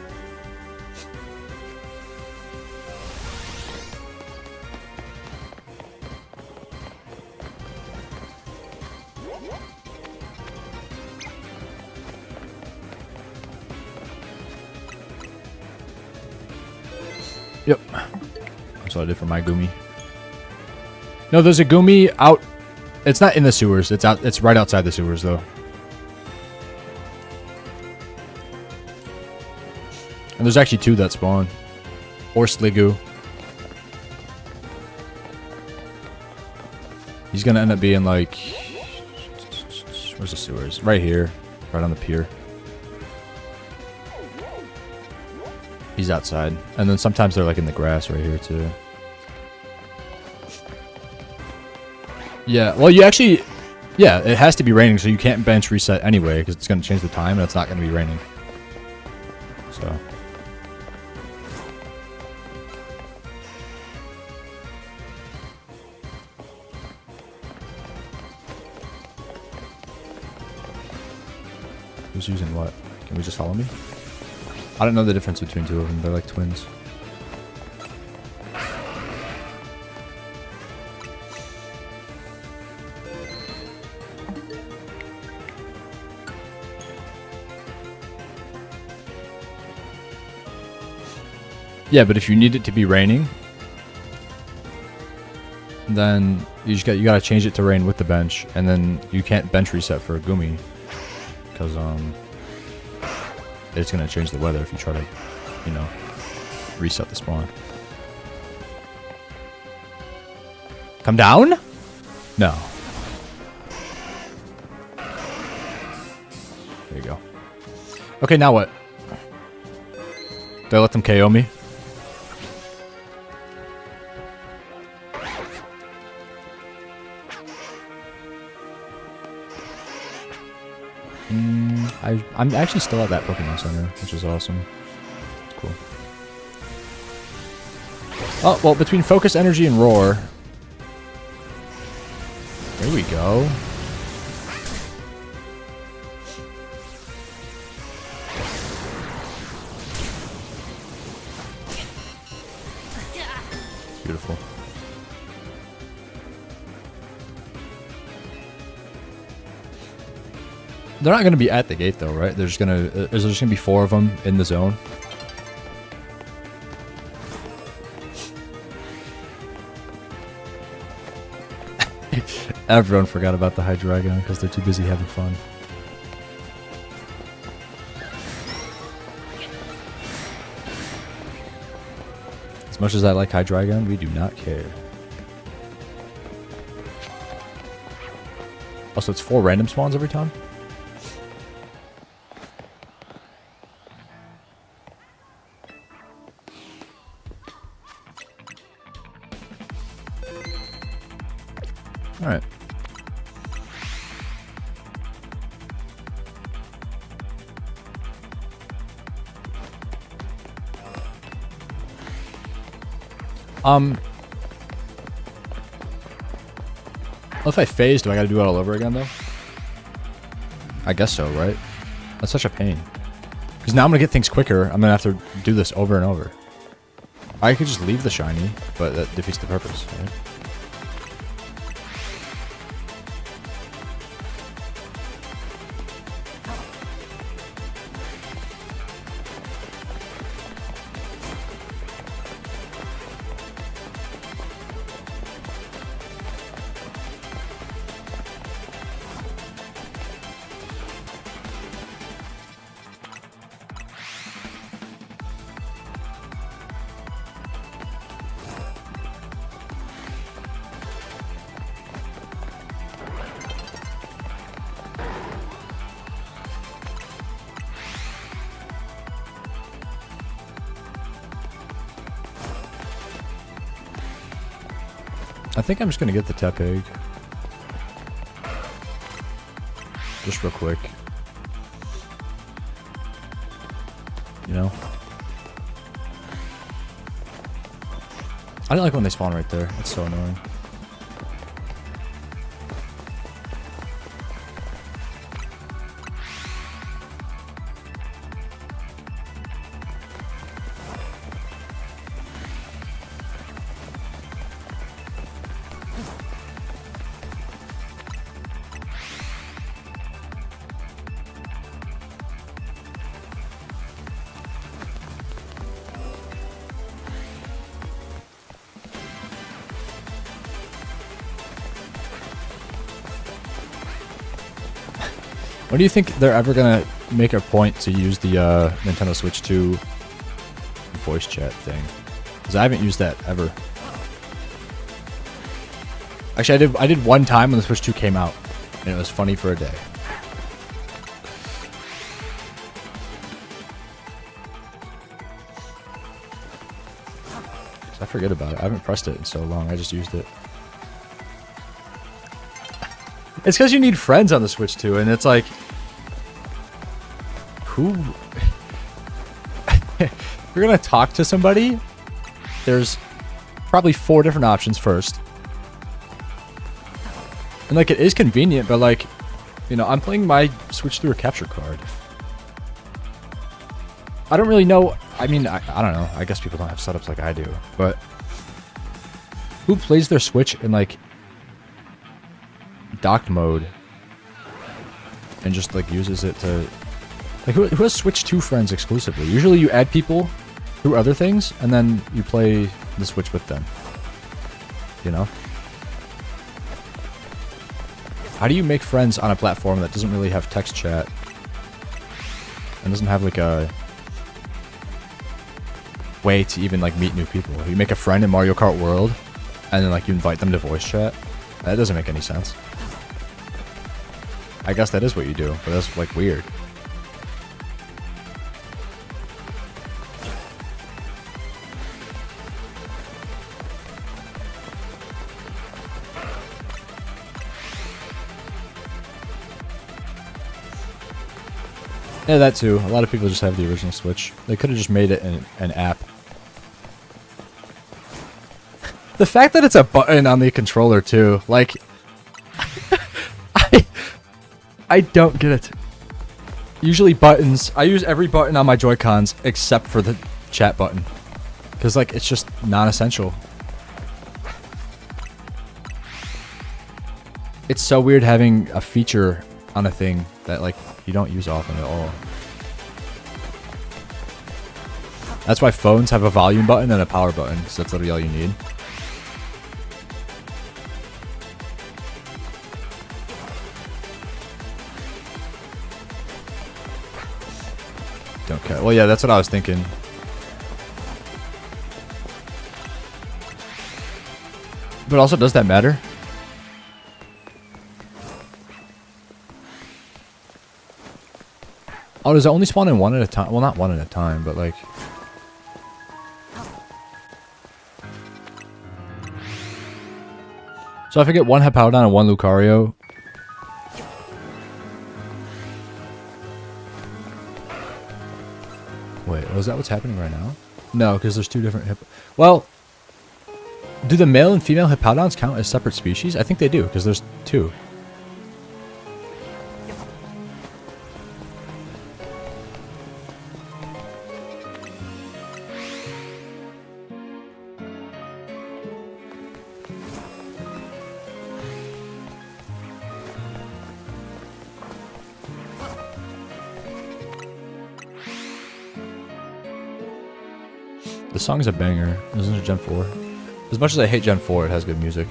Yep. That's what I did for my gumi. No, there's a gumi out. It's not in the sewers. It's out. It's right outside the sewers, though. And there's actually two that spawn. Or Sliggoo. He's gonna end up being like. Where's the sewers? Right here. Right on the pier. He's outside. And then sometimes they're like in the grass right here too. Yeah, well you actually... Yeah, it has to be raining so you can't bench reset anyway because it's going to change the time and it's not going to be raining. So... Who's using what? Can we just follow me? I don't know the difference between two of them. They're like twins. Yeah, but if you need it to be raining, then you gotta change it to rain with the bench, and then you can't bench reset for a gumi because it's gonna change the weather if you try to, you know, reset the spawn. Come down? No. There you go. Okay, now what? Did I let them KO me? I'm actually still at that Pokemon Center, which is awesome. Cool. Oh, well, between Focus Energy and Roar. There we go. They're not gonna be at the gate though, right? They're just gonna. Is there just gonna be 4 of them in the zone? Everyone forgot about the Hydreigon because they're too busy having fun. As much as I like Hydreigon, we do not care. Also, it's 4 random spawns every time? Alright. If I phase, do I gotta do it all over again, though? I guess so, right? That's such a pain. Because now I'm gonna get things quicker. I'm gonna have to do this over and over. I could just leave the shiny, but that defeats the purpose, right? I think I'm just gonna get the Tepig. Just real quick. You know? I don't like when they spawn right there. It's so annoying. When do you think they're ever gonna make a point to use the Nintendo Switch 2 voice chat thing? Because I haven't used that ever. Actually, I did one time when the Switch 2 came out, and it was funny for a day. I forget about it. I haven't pressed it in so long. I just used it. It's because you need friends on the Switch too, and it's like, who? If you're gonna talk to somebody, there's probably 4 different options first, and like it is convenient, but like, you know, I'm playing my Switch through a capture card. I don't really know. I mean, I don't know. I guess people don't have setups like I do, but who plays their Switch in like docked mode and just like uses it to like who has Switch 2 friends exclusively? Usually you add people through other things and then you play the Switch with them, you know? How do you make friends on a platform that doesn't really have text chat and doesn't have like a way to even like meet new people? You make a friend in Mario Kart World and then like you invite them to voice chat? That doesn't make any sense. I guess that is what you do, but that's like weird. Yeah, that too. A lot of people just have the original Switch. They could have just made it an app. The fact that it's a button on the controller too, like, I don't get it. Usually buttons, I use every button on my Joy-Cons except for the chat button. Because like, it's just non-essential. It's so weird having a feature on a thing that like you don't use often at all. That's why phones have a volume button and a power button, because that's literally all you need. Don't care. Well, yeah, that's what I was thinking. But also, does that matter? Oh, does it only spawn in one at a time? Well, not one at a time, but like... So if I get one Hippowdon and one Lucario... Wait, was that what's happening right now? No, because there's two different Well... Do the male and female Hippowdons count as separate species? I think they do, because there's two. The song's a banger. Isn't it Gen 4? As much as I hate Gen 4, it has good music.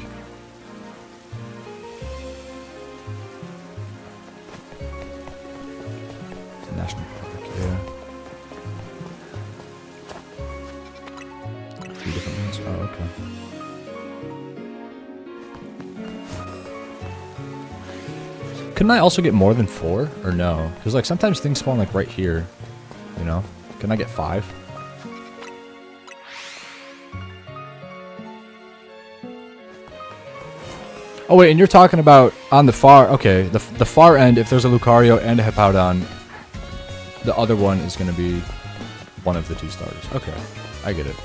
National Park, yeah. A few different ones. Oh, okay. Couldn't I also get more than 4? Or no? Because like sometimes things spawn like right here. You know? Can I get 5? Oh wait, and you're talking about on the far... Okay, the far end, if there's a Lucario and a Hippowdon, the other one is going to be one of the two starters. Okay, I get it.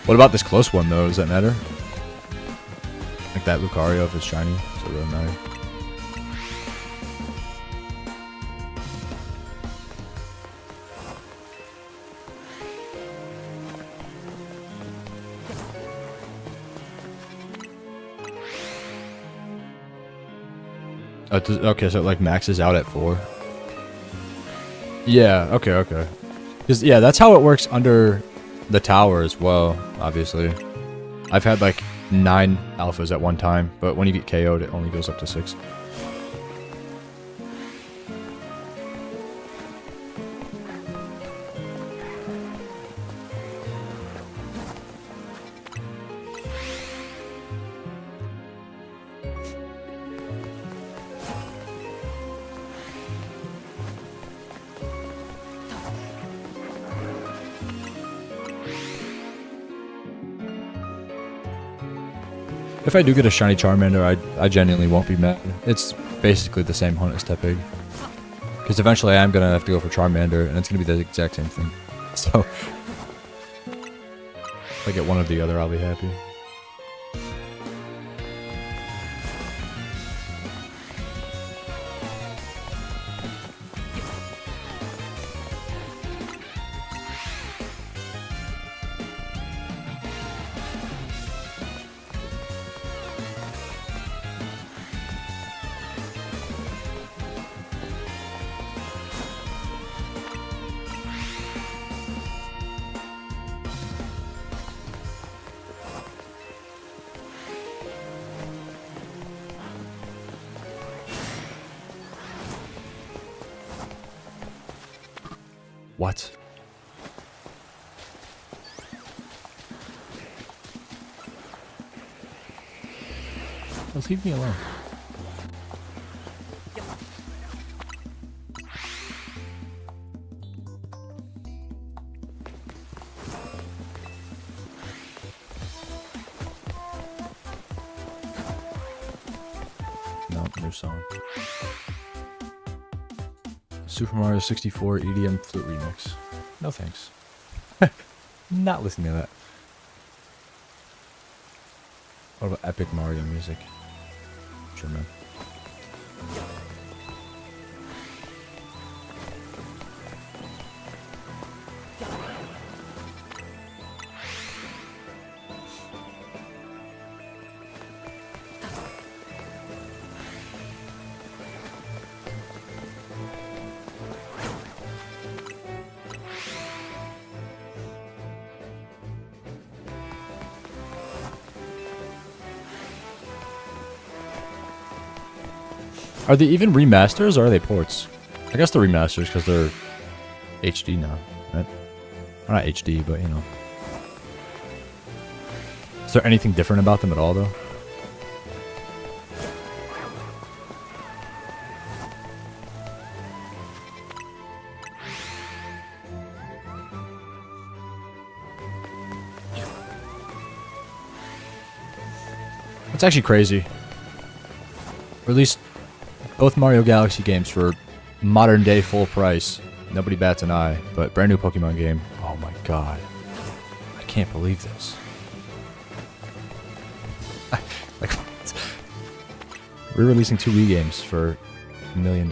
What about this close one, though? Does that matter? Like that Lucario, if it's shiny, does it really matter? Okay, so it like maxes out at 4. Yeah, okay. Because, yeah, that's how it works under the tower as well, obviously. I've had like 9 alphas at one time, but when you get KO'd, it only goes up to 6. If I do get a shiny Charmander, I genuinely won't be mad. It's basically the same hunt as Tepig. Because eventually I am going to have to go for Charmander, and it's going to be the exact same thing. So, if I get one or the other, I'll be happy. What? Well, leave me alone. No, new song. Super Mario 64 EDM flute remix. No thanks. Not listening to that. What about epic Mario music? Sure, man. Are they even remasters or are they ports? I guess they're remasters because they're HD now, right? Or not HD, but you know. Is there anything different about them at all, though? It's actually crazy. Released both Mario Galaxy games for modern day full price. Nobody bats an eye, but brand new Pokemon game. Oh my god. I can't believe this. Like, we're releasing 2 Wii games for $1 million.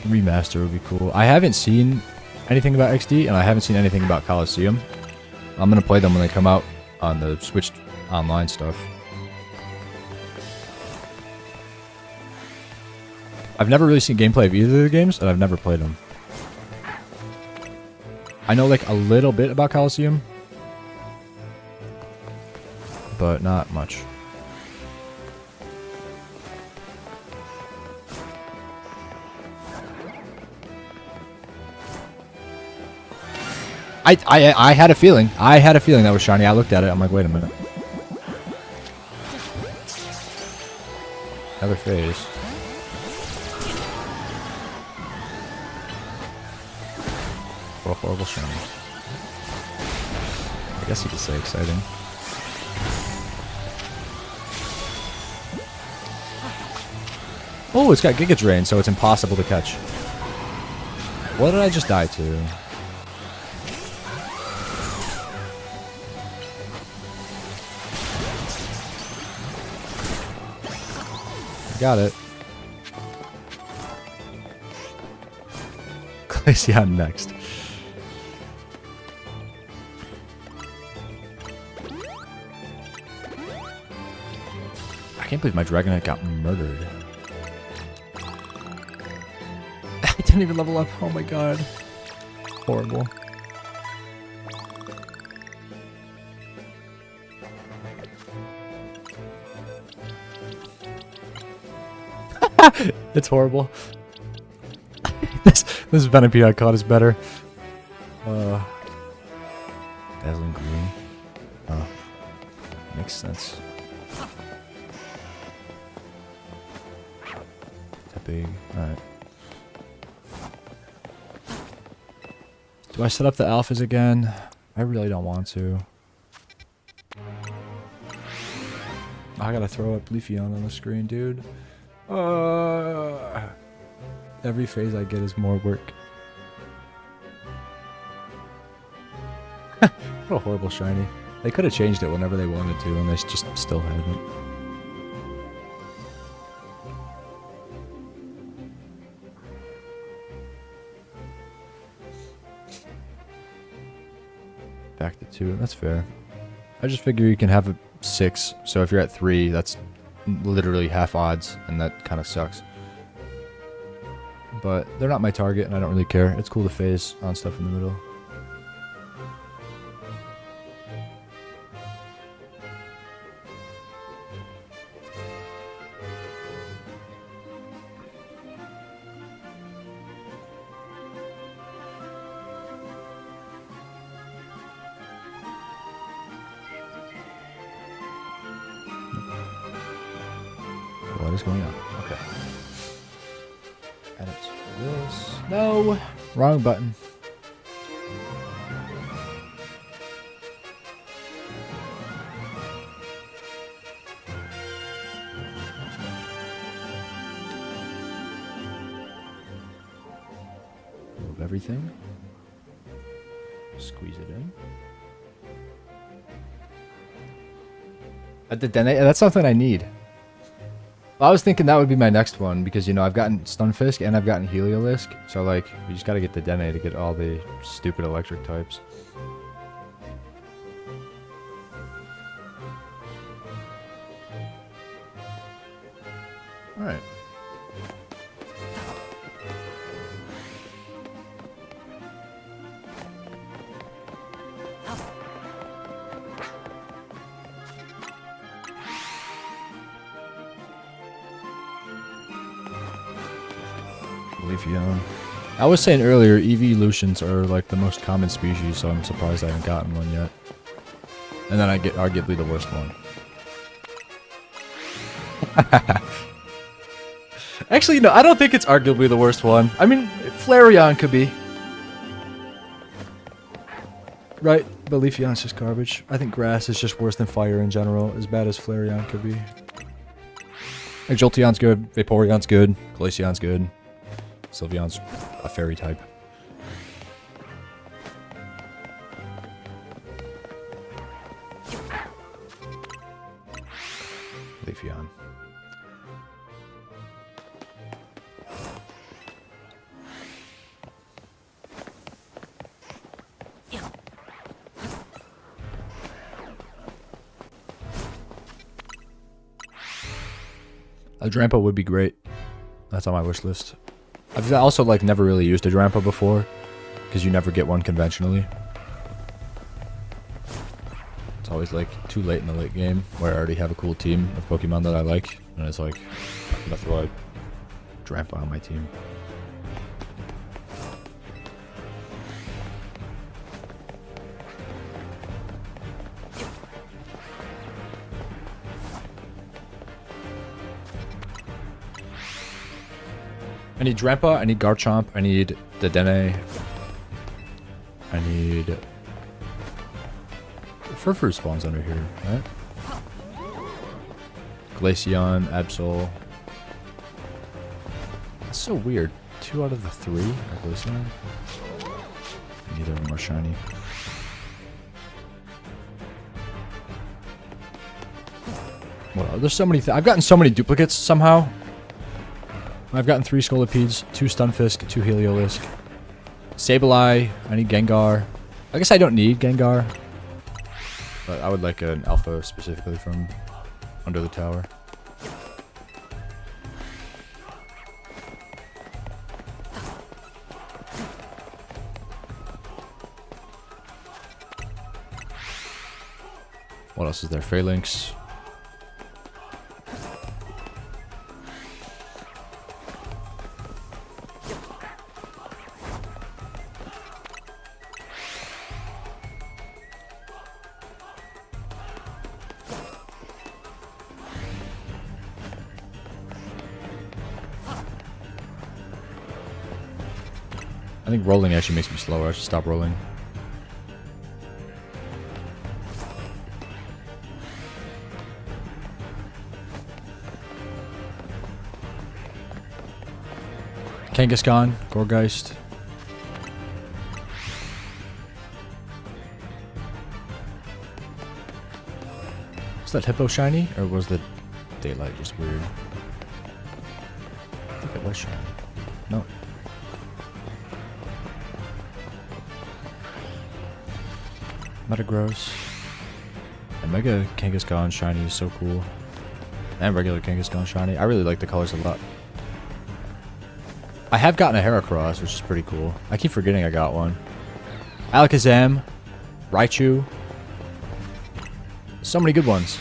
Remaster would be cool. I haven't seen anything about XD, and I haven't seen anything about Coliseum. I'm gonna play them when they come out on the Switch Online stuff. I've never really seen gameplay of either of the games, and I've never played them. I know like a little bit about Coliseum, but not much. I had a feeling. I had a feeling that was shiny. I looked at it. I'm like, wait a minute. Another phase. What a horrible shiny. I guess you could say exciting. Oh, it's got Giga Drain, so it's impossible to catch. What did I just die to? Got it. Glaceon next. I can't believe my Dragonite got murdered. I didn't even level up. Oh my god. Horrible. It's horrible. this Venipede I caught is better. Dazzling green. Oh, makes sense. Tepig. Alright. Do I set up the alphas again? I really don't want to. I gotta throw up Leafeon on the screen, dude. Every phase I get is more work. What a horrible shiny. They could have changed it whenever they wanted to, and they just still haven't. Back to 2. That's fair. I just figure you can have a 6, so if you're at 3, that's literally half odds, and that kind of sucks. But they're not my target, and I don't really care. It's cool to phase on stuff in the middle. What is going on? Okay. Edit this. No! Wrong button. Move everything. Squeeze it in. At the Dene, that's something I need. Well, I was thinking that would be my next one because, you know, I've gotten Stunfisk and I've gotten Heliolisk. So, like, we just gotta get the Dene to get all the stupid electric types. Alright. Leafeon. I was saying earlier, evolutions are like the most common species, so I'm surprised I haven't gotten one yet. And then I get arguably the worst one. Actually, no, I don't think it's arguably the worst one. I mean, Flareon could be. Right, but Leafeon's just garbage. I think grass is just worse than fire in general, as bad as Flareon could be. Like Jolteon's good, Vaporeon's good, Glaceon's good. Sylveon's a fairy type. Leafeon. A Drampa would be great. That's on my wish list. I've also like never really used a Drampa before, because you never get one conventionally. It's always like too late in the late game where I already have a cool team of Pokemon that I like, and it's like I'm gonna throw a Drampa on my team. I need Drampa, I need Garchomp, I need Dedenne, I need... Furfur spawns under here, right? Glaceon, Absol. That's so weird. 2 out of the 3 are Glaceon. Neither of them are shiny. Well, there's so many I've gotten so many duplicates somehow. I've gotten 3 Scolipedes, 2 Stunfisk, 2 Heliolisk. Sableye, I need Gengar. I guess I don't need Gengar. But I would like an Alpha specifically from under the tower. What else is there? Phalanx. I think rolling actually makes me slower. I should stop rolling. Kangaskhan, Gourgeist. Was that Hippo shiny? Or was the daylight just weird? I think it was shiny. No. Metagross. And Mega Kangaskhan shiny is so cool. And regular Kangaskhan shiny. I really like the colors a lot. I have gotten a Heracross, which is pretty cool. I keep forgetting I got one. Alakazam. Raichu. So many good ones.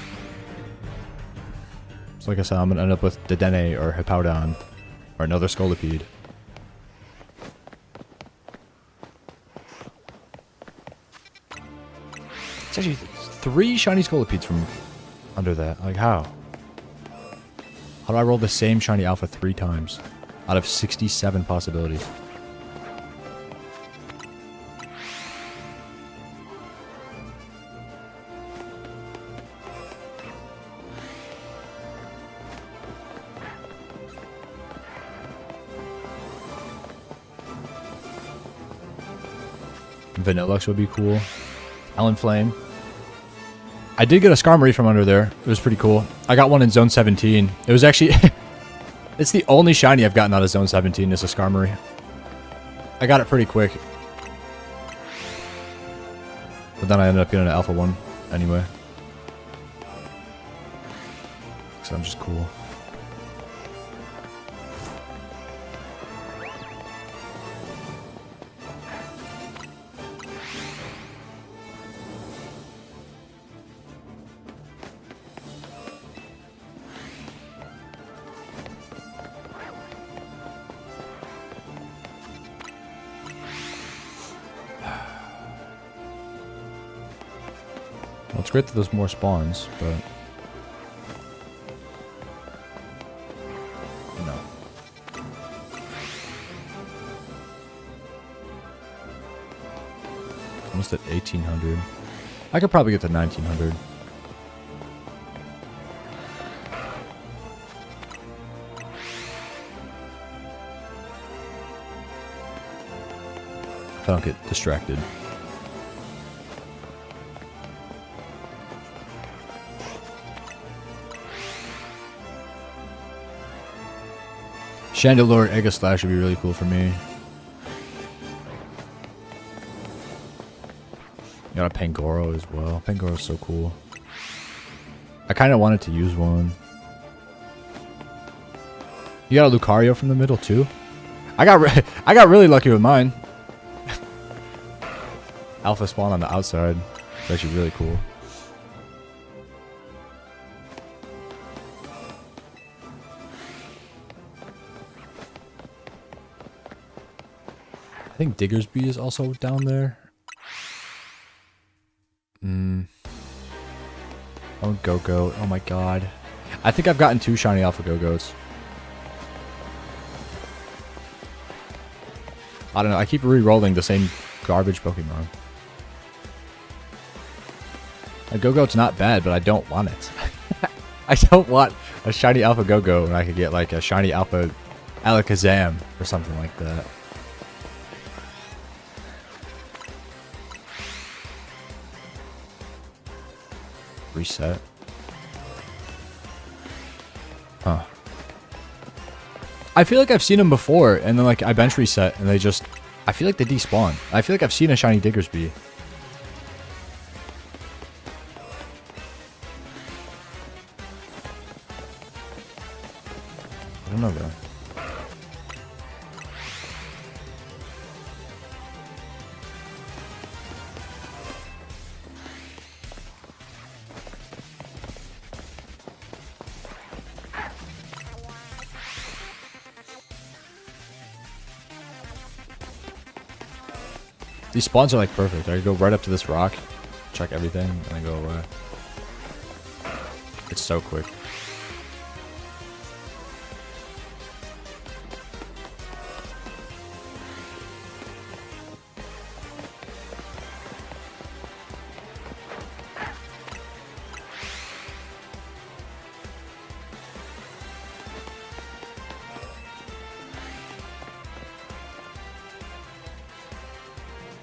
So like I said, I'm going to end up with Dedenne or Hippowdon. Or another Scolipede. It's actually 3 shiny Scolipedes from under that. Like, how? How do I roll the same shiny alpha 3 times? Out of 67 possibilities. Vanillux would be cool. Talonflame. I did get a Skarmory from under there. It was pretty cool. I got one in Zone 17. It was actually... it's the only shiny I've gotten out of Zone 17 is a Skarmory. I got it pretty quick. But then I ended up getting an Alpha one anyway. So I'm just cool. Well, it's great that there's more spawns, but... no. Almost at 1800. I could probably get to 1900. If I don't get distracted. Chandelure Egg Slash would be really cool for me. Got a Pangoro as well. Pangoro's so cool. I kind of wanted to use one. You got a Lucario from the middle too? I got really lucky with mine. Alpha spawn on the outside. It's actually really cool. I think Diggersby is also down there. Oh, Go-Go. Oh my god. I think I've gotten 2 shiny Alpha Go-Goats. I don't know. I keep re-rolling the same garbage Pokemon. A Go-Goat's not bad, but I don't want it. I don't want a shiny Alpha Go-Go when I could get like a shiny Alpha Alakazam or something like that. Reset. Huh. I feel like I've seen them before, and then like I bench reset, and they just... I feel like they despawn. I feel like I've seen a shiny Diggersby. I don't know though. These spawns are like perfect. I go right up to this rock, check everything, and then go away. It's so quick.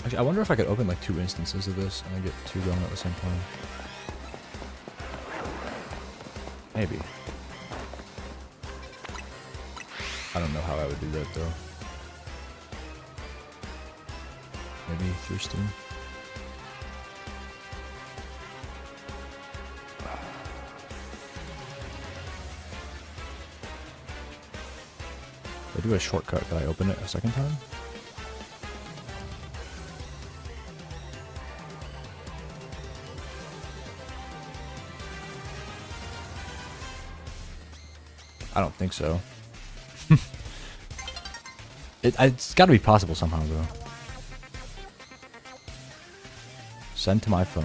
Actually, I wonder if I could open like 2 instances of this and I get 2 going at the same time. Maybe. I don't know how I would do that though. Maybe through Steam. If I do a shortcut, could I open it a second time? I don't think so. It's got to be possible somehow, though. Send to my phone.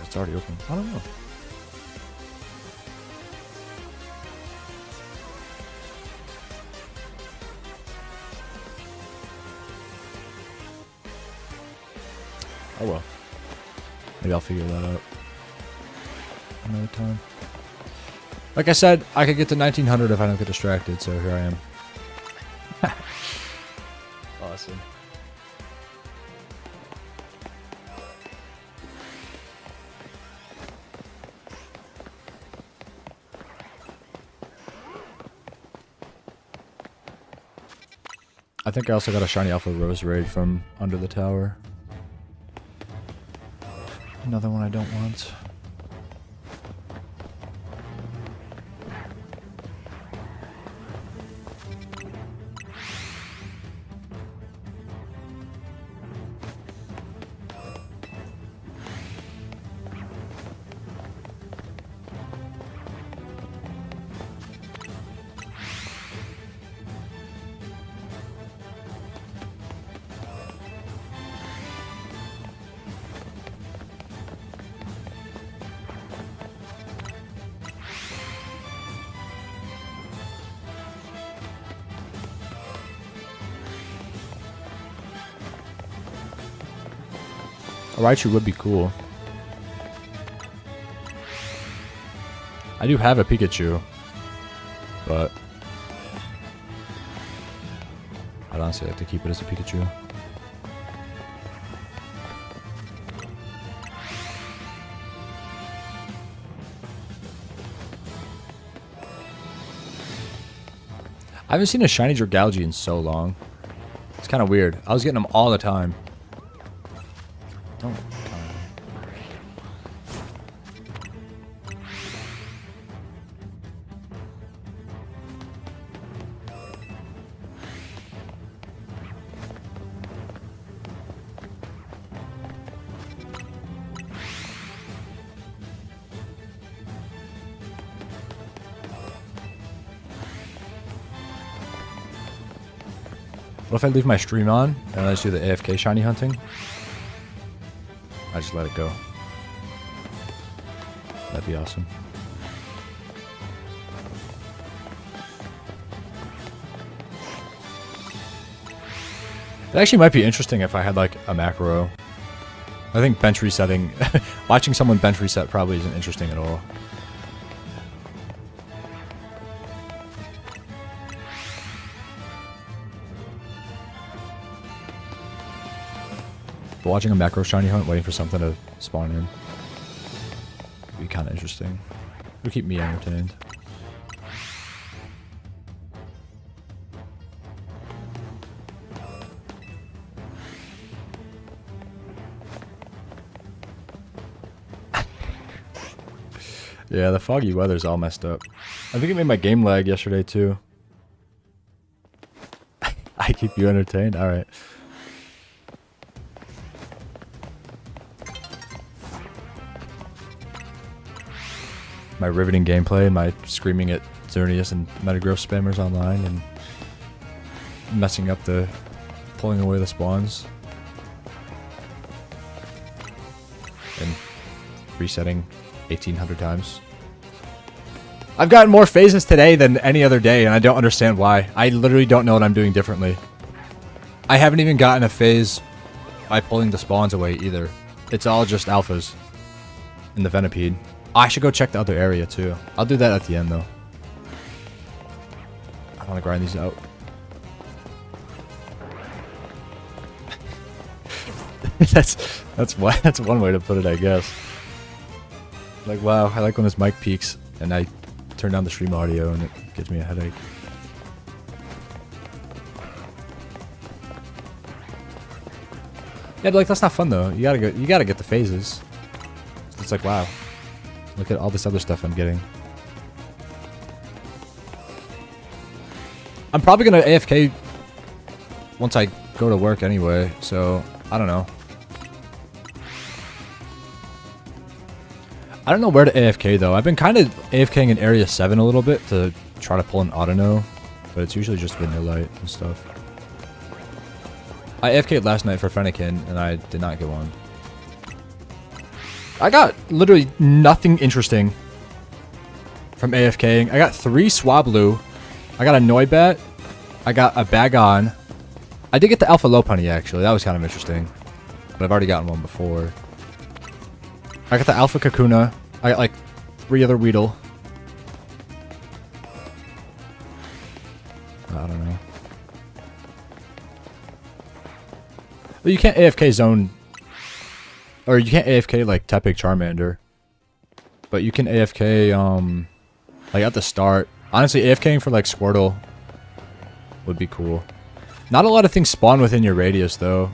It's already open. I don't know. Oh well. Maybe I'll figure that out another time. Like I said, I could get to 1900 if I don't get distracted, so here I am. Awesome. I think I also got a shiny Alpha Rose Raid from under the tower. Another one I don't want. A Raichu would be cool. I do have a Pikachu, but I'd honestly like to keep it as a Pikachu. I haven't seen a shiny Dragalge in so long. It's kind of weird. I was getting them all the time. Don't. What if I leave my stream on and I just do the AFK shiny hunting? I just let it go. That'd be awesome. It actually might be interesting if I had like a macro. I think bench resetting, watching someone bench reset probably isn't interesting at all. But watching a macro shiny hunt, waiting for something to spawn in, would be kind of interesting. It would keep me entertained. Yeah, the foggy weather's all messed up. I think it made my game lag yesterday too. I keep you entertained? Alright. My riveting gameplay, my screaming at Xerneas and Metagross spammers online and messing up the pulling away the spawns and resetting 1,800 times. I've gotten more phases today than any other day and I don't understand why. I literally don't know what I'm doing differently. I haven't even gotten a phase by pulling the spawns away either. It's all just alphas in the Venipede. I should go check the other area too. I'll do that at the end though. I want to grind these out. that's one way to put it, I guess. Like, wow, I like when this mic peaks and I turn down the stream audio and it gives me a headache. Yeah, but like that's not fun though. You gotta get the phases. It's like, wow. Look at all this other stuff I'm getting. I'm probably gonna AFK once I go to work anyway, so I don't know. I don't know where to AFK though. I've been kind of AFKing in Area 7 a little bit to try to pull an Autono, but it's usually just Vanillite and stuff. I AFK'd last night for Fennekin and I did not get one. I got literally nothing interesting from AFKing. I got 3 Swablu. I got a Noibat. I got a Bagon. I did get the Alpha Lopunny actually. That was kind of interesting. But I've already gotten one before. I got the Alpha Kakuna. I got like 3 other Weedle. I don't know. Well, you can't AFK zone. Or you can't AFK like Tepig Charmander. But you can AFK like at the start. Honestly, AFKing for like Squirtle would be cool. Not a lot of things spawn within your radius though.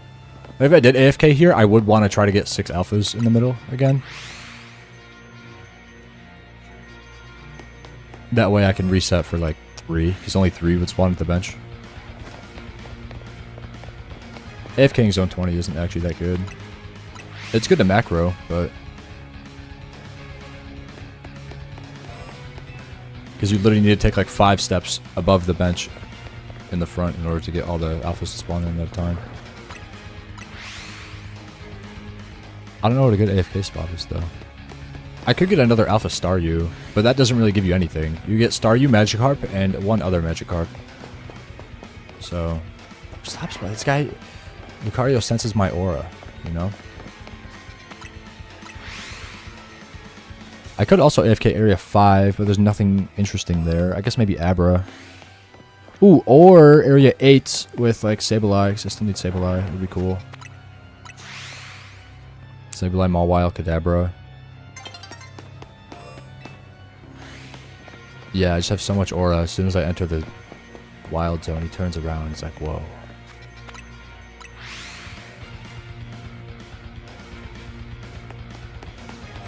If I did AFK here, I would want to try to get 6 alphas in the middle again. That way I can reset for like 3, because only 3 would spawn at the bench. AFKing zone 20 isn't actually that good. It's good to macro, but because you literally need to take like 5 steps above the bench in the front in order to get all the alphas to spawn in at a time. I don't know what a good AFK spot is though. I could get another Alpha Staryu, but that doesn't really give you anything. You get Staryu, Magikarp, and 1 other Magikarp. So, stop spot. This guy, Lucario senses my aura, you know? I could also AFK Area 5, but there's nothing interesting there. I guess maybe Abra. Ooh, or Area 8 with like Sableye, because I still need Sableye. It would be cool. Sableye, Mawile, Kadabra. Yeah, I just have so much aura. As soon as I enter the wild zone, he turns around. It's like, whoa.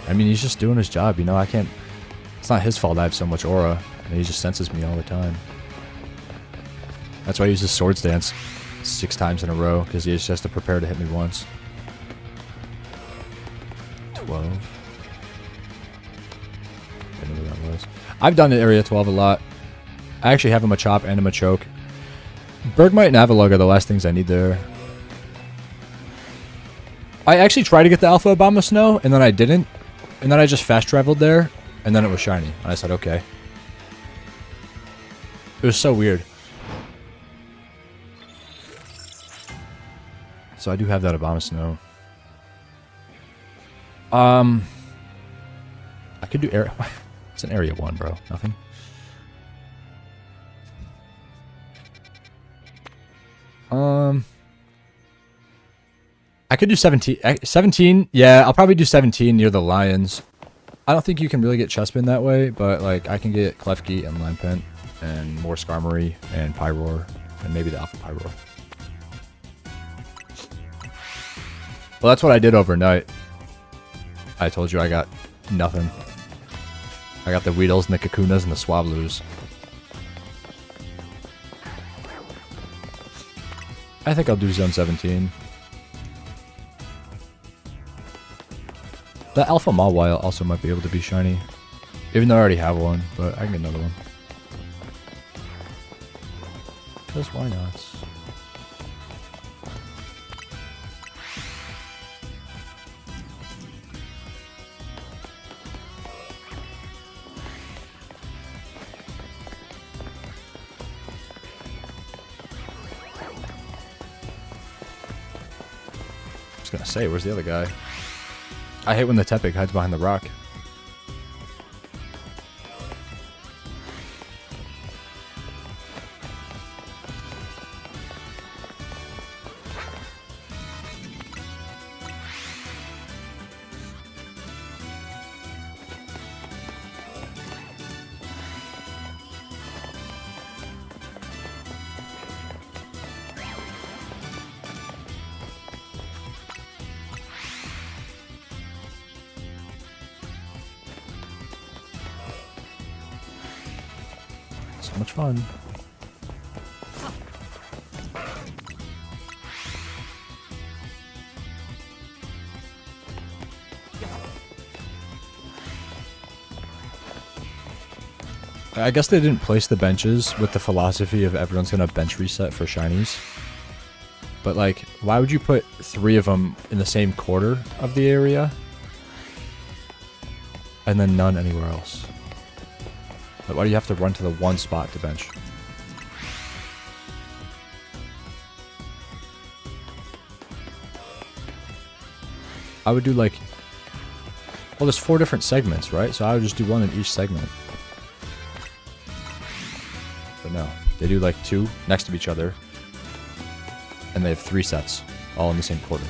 I mean, he's just doing his job, you know? I can't... It's not his fault I have so much aura. And he just senses me all the time. That's why he uses Swords Dance 6 times in a row, because he just has to prepare to hit me once. 12. I don't know what that was. I've done Area 12 a lot. I actually have a Machop and a Machoke. Bergmite and Avalugg are the last things I need there. I actually tried to get the Alpha Abomasnow, and then I didn't. And then I just fast traveled there, and then it was shiny. And I said, okay. It was so weird. So I do have that Abomasnow. I could do area... It's an Area 1, bro. Nothing. I could do 17. 17, yeah, I'll probably do 17 near the Lions. I don't think you can really get Chespin that way, but like I can get Klefki and Lampent and more Skarmory and Pyroar and maybe the Alpha Pyroar. Well, that's what I did overnight. I told you I got nothing. I got the Weedles and the Kakunas and the Swablu's. I think I'll do Zone 17. The Alpha Mawile also might be able to be shiny. Even though I already have one, but I can get another one. Just why not? I was gonna say, where's the other guy? I hate when the Tepig hides behind the rock. So much fun. I guess they didn't place the benches with the philosophy of everyone's gonna bench reset for shinies. But like, why would you put 3 of them in the same quarter of the area? And then none anywhere else? Like, why do you have to run to the one spot to bench? I would do like... Well, there's 4 different segments, right? So I would just do 1 in each segment. But no. They do like 2 next to each other. And they have 3 sets. All in the same quarter.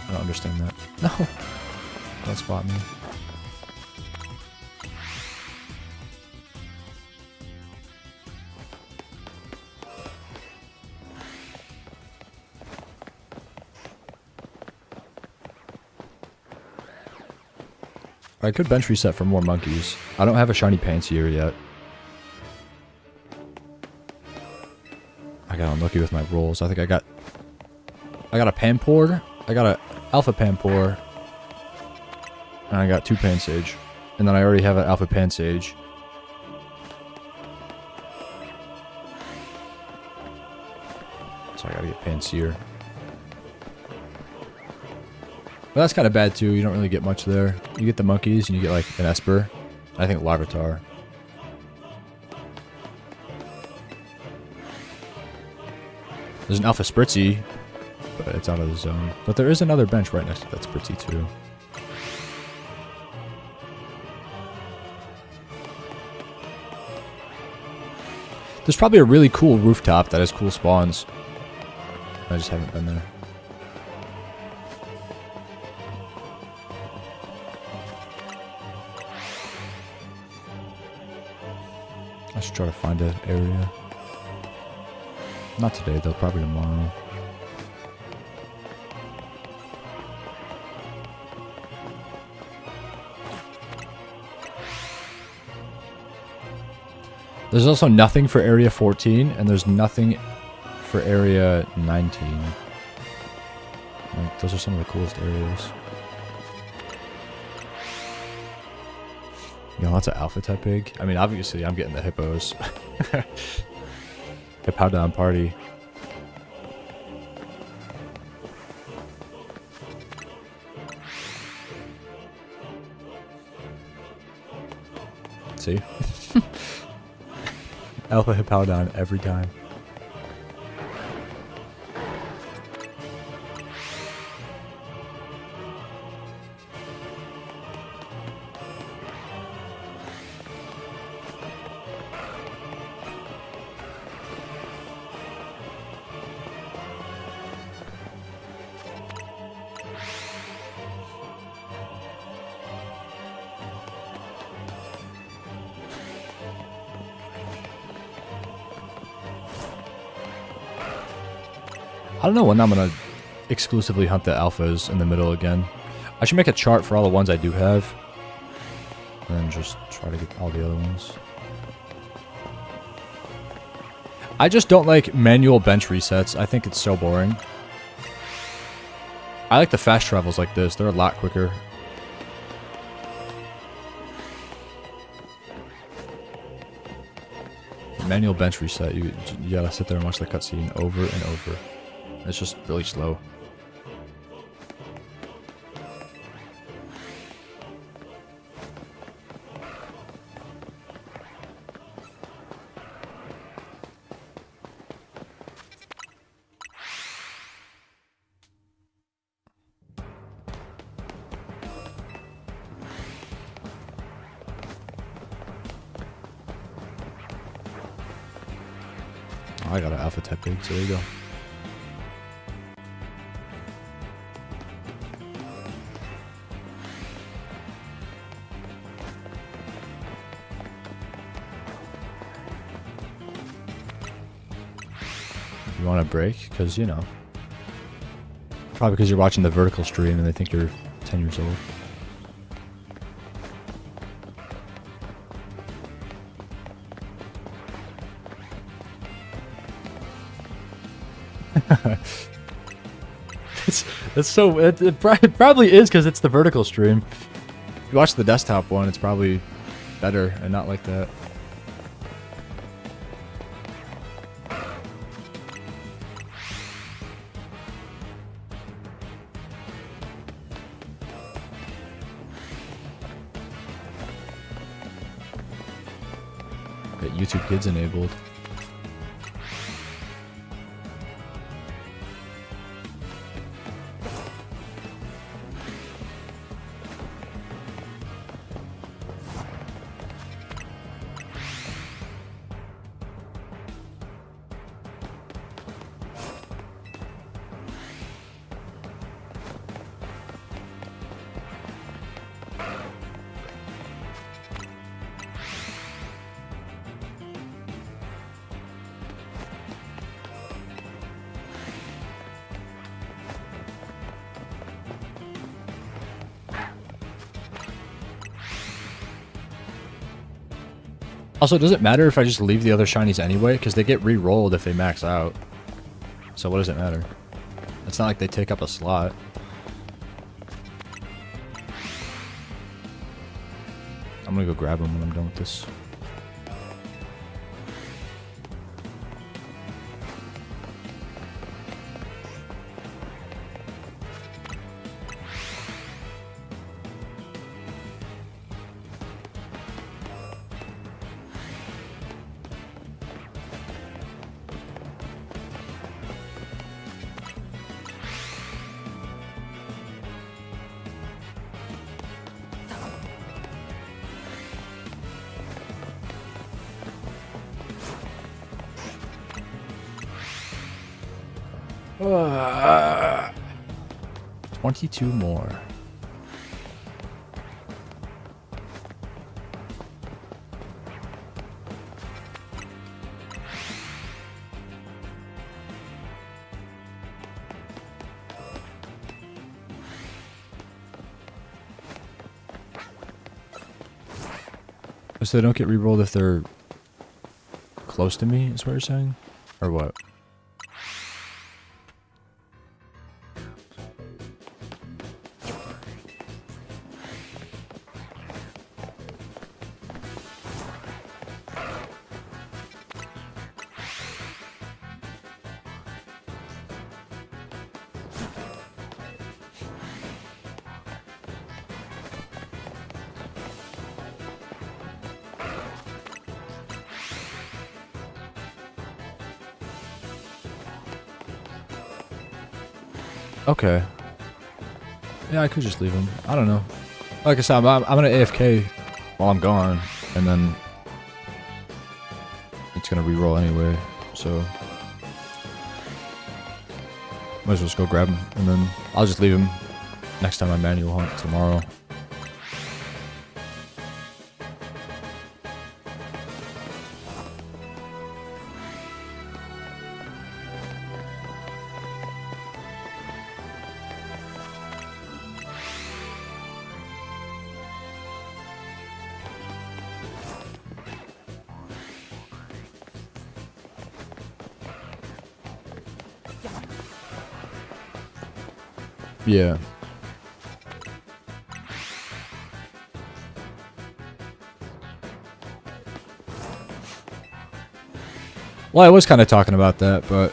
I don't understand that. No! Don't spot me. I could bench reset for more monkeys. I don't have a shiny Pansear yet. I got unlucky with my rolls. I think I got a Panpour. I got a Alpha Panpour. And I got 2 Pansage. And then I already have an Alpha Pansage. So I gotta get Pansear. But that's kind of bad too. You don't really get much there. You get the monkeys and you get like an Esper. I think Larvitar. There's an Alpha Spritzy. but it's out of the zone. But there is another bench right next to that's pretty too. There's probably a really cool rooftop that has cool spawns. I just haven't been there. I should try to find an area. Not today though, probably tomorrow. There's also nothing for Area 14, and there's nothing for Area 19. Like, those are some of the coolest areas. You got lots of alpha Tepig. I mean, obviously, I'm getting the hippos. Hippo down party. See? Alpha Hippo down every time. I don't know when I'm going to exclusively hunt the alphas in the middle again. I should make a chart for all the ones I do have. And then just try to get all the other ones. I just don't like manual bench resets. I think it's so boring. I like the fast travels like this. They're a lot quicker. Manual bench reset. You gotta sit there and watch the cutscene over and over. It's just really slow. Oh, I got an alpha Tepig, so there you go. You want a break? Because, you know. Probably because you're watching the vertical stream and they think you're 10 years old. It's so... It probably is because it's the vertical stream. If you watch the desktop one, it's probably better and not like that. Get YouTube Kids enabled. Also, does it matter if I just leave the other shinies anyway? Because they get re-rolled if they max out. So what does it matter? It's not like they take up a slot. I'm gonna go grab them when I'm done with this. 22 more. So they don't get re-rolled if they're close to me, is what you're saying? Or what? Okay. Yeah, I could just leave him. I don't know. Like I said, I'm gonna AFK while I'm gone, and then it's gonna re-roll anyway, so might as well just go grab him, and then I'll just leave him next time I manual hunt tomorrow. Yeah. Well, I was kind of talking about that, but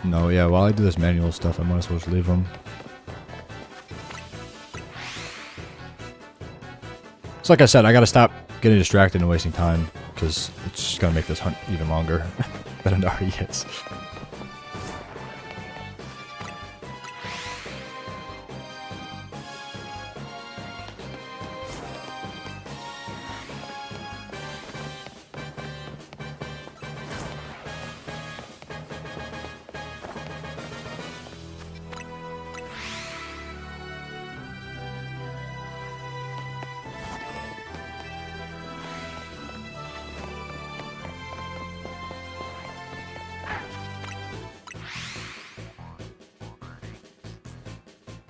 no, yeah, while I do this manual stuff, I might as well just leave them. So like I said, I gotta stop getting distracted and wasting time, because it's just gonna make this hunt even longer than it already is.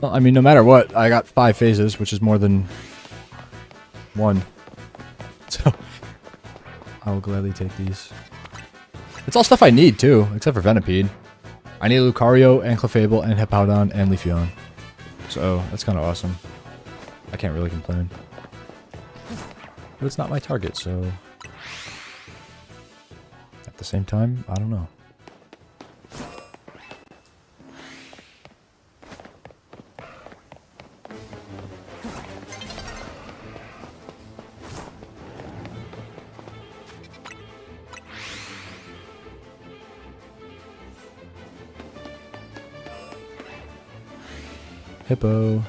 Well, I mean, no matter what, I got 5 phases, which is more than 1. So, I will gladly take these. It's all stuff I need, too, except for Venipede. I need Lucario, and Clefable, and Hippowdon, and Leafeon. So, that's kind of awesome. I can't really complain. But it's not my target, so... At the same time, I don't know. Hippo.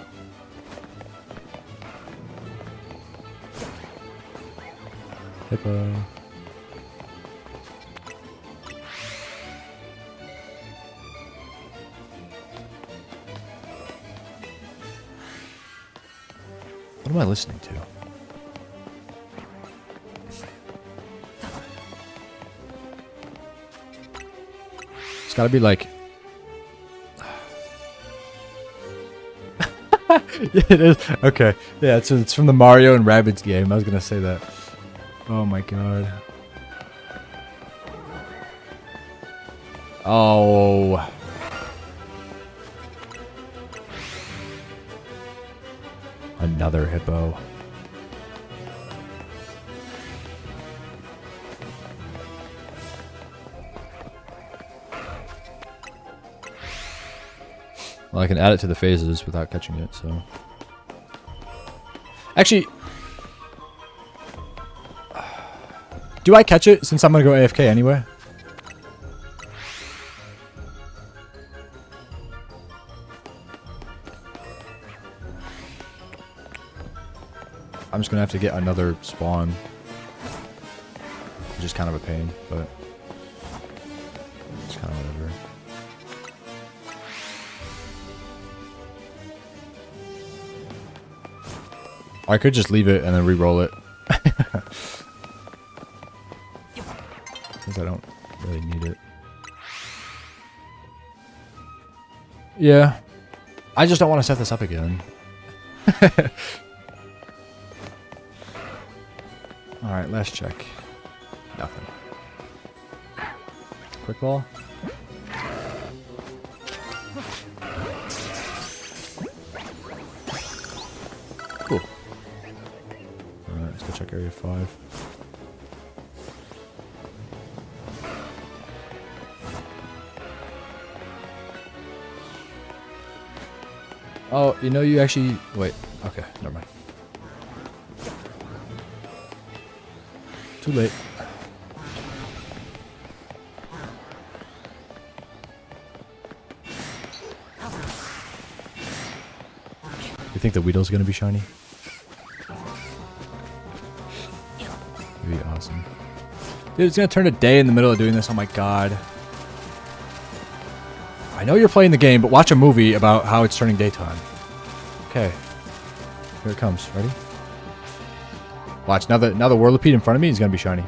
Hippo. What am I listening to? It's gotta be like... Yeah, it is. Okay. Yeah, it's from the Mario and Rabbids game. I was gonna say that. Oh my god. Oh. Another hippo. Well, I can add it to the phases without catching it, so... Actually... Do I catch it since I'm gonna go AFK anyway? I'm just gonna have to get another spawn. Which is kind of a pain, but... It's kind of whatever. Or I could just leave it and then re-roll it. Since I don't really need it. Yeah. I just don't want to set this up again. Alright, last check. Nothing. Quick ball. Cool. Alright, let's go check area 5. Oh, you know you actually... Wait. Okay, never mind. Too late. You think the Weedle's gonna be shiny? It'd be awesome. Dude, it's gonna turn to day in the middle of doing this. Oh my god. I know you're playing the game, but watch a movie about how it's turning daytime. Okay. Here it comes. Ready? Watch. Now the Whirlipede in front of me is gonna be shiny.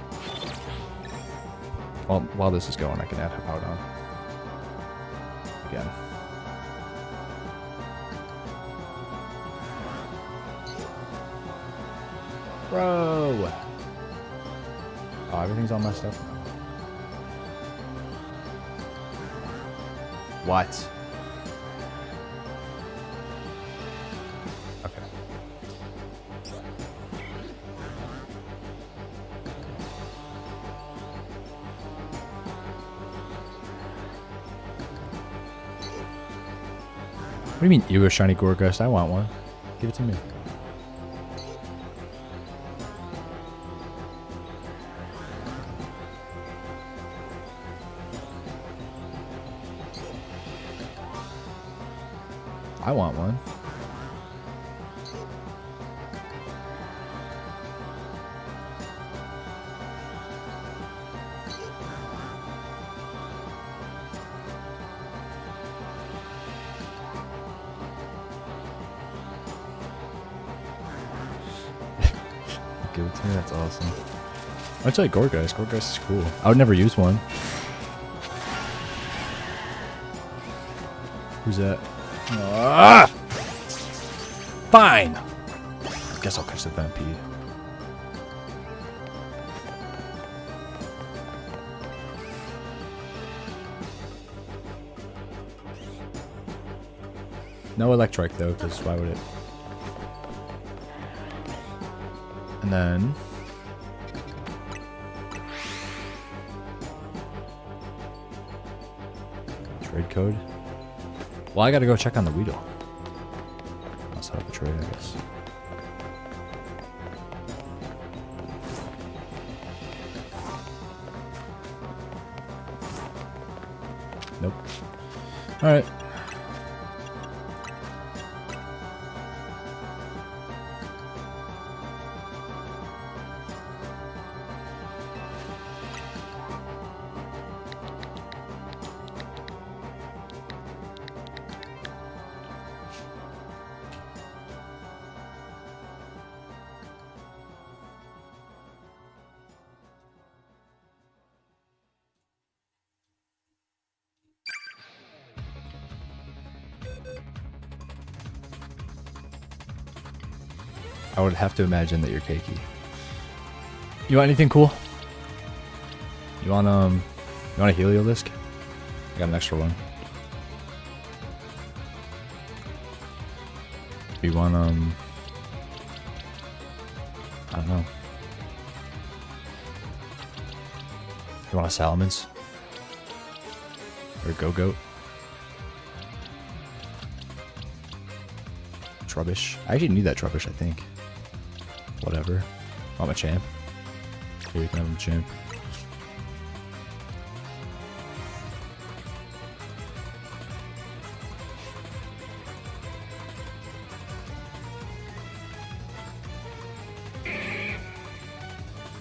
Well, while this is going, I can add out on. Again. Bro! Oh, everything's all messed up. What? Okay. What do you mean, you a shiny Gorgust? I want one. Give it to me. I want one. Give it to me, that's awesome. I like Gorgeist. Gorgeist is cool. I would never use one. Who's that? Ah! Fine! Guess I'll catch the Venipede. No Electrike though, because why would it? And then... trade code. Well, I gotta go check on the Weedle. I'll set up a trade, I guess. Nope. Alright. I would have to imagine that you're cakey. You want anything cool? You want a Heliolisk? I got an extra one. You want I don't know. You want a Salamence? Or a Go-Goat? Trubbish. I actually need that Trubbish, I think. Whatever. I'm a champ. Here, you can have a champ.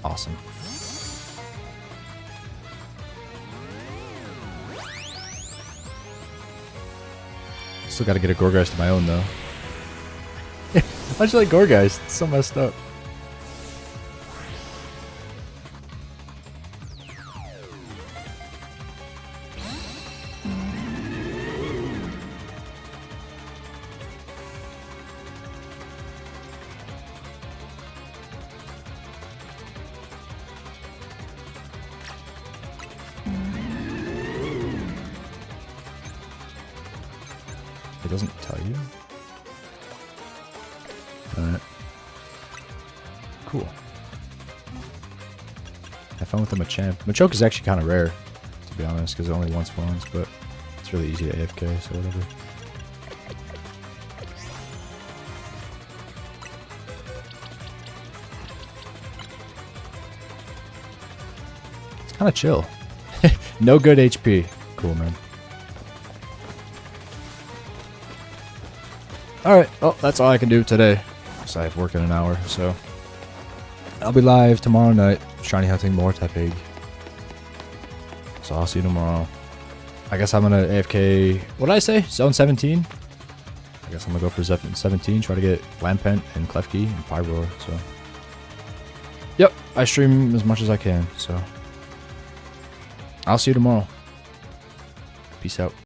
Awesome. Still gotta get a Gorgeist of my own, though. How'd you like Gorgeist? It's so messed up. It doesn't tell you? Alright. Cool. Have fun with the Machamp. Machoke is actually kind of rare, to be honest, because it only once spawns, but it's really easy to AFK, so whatever. It's kind of chill. No good HP. Cool, man. Alright, well, that's all I can do today. So I have work in an hour, so I'll be live tomorrow night, shiny hunting more Tepig. So I'll see you tomorrow. I guess I'm gonna AFK, what did I say? Zone 17? I guess I'm gonna go for Zone 17, try to get Lampent and Klefki and Pyroar, so. Yep, I stream as much as I can, so. I'll see you tomorrow. Peace out.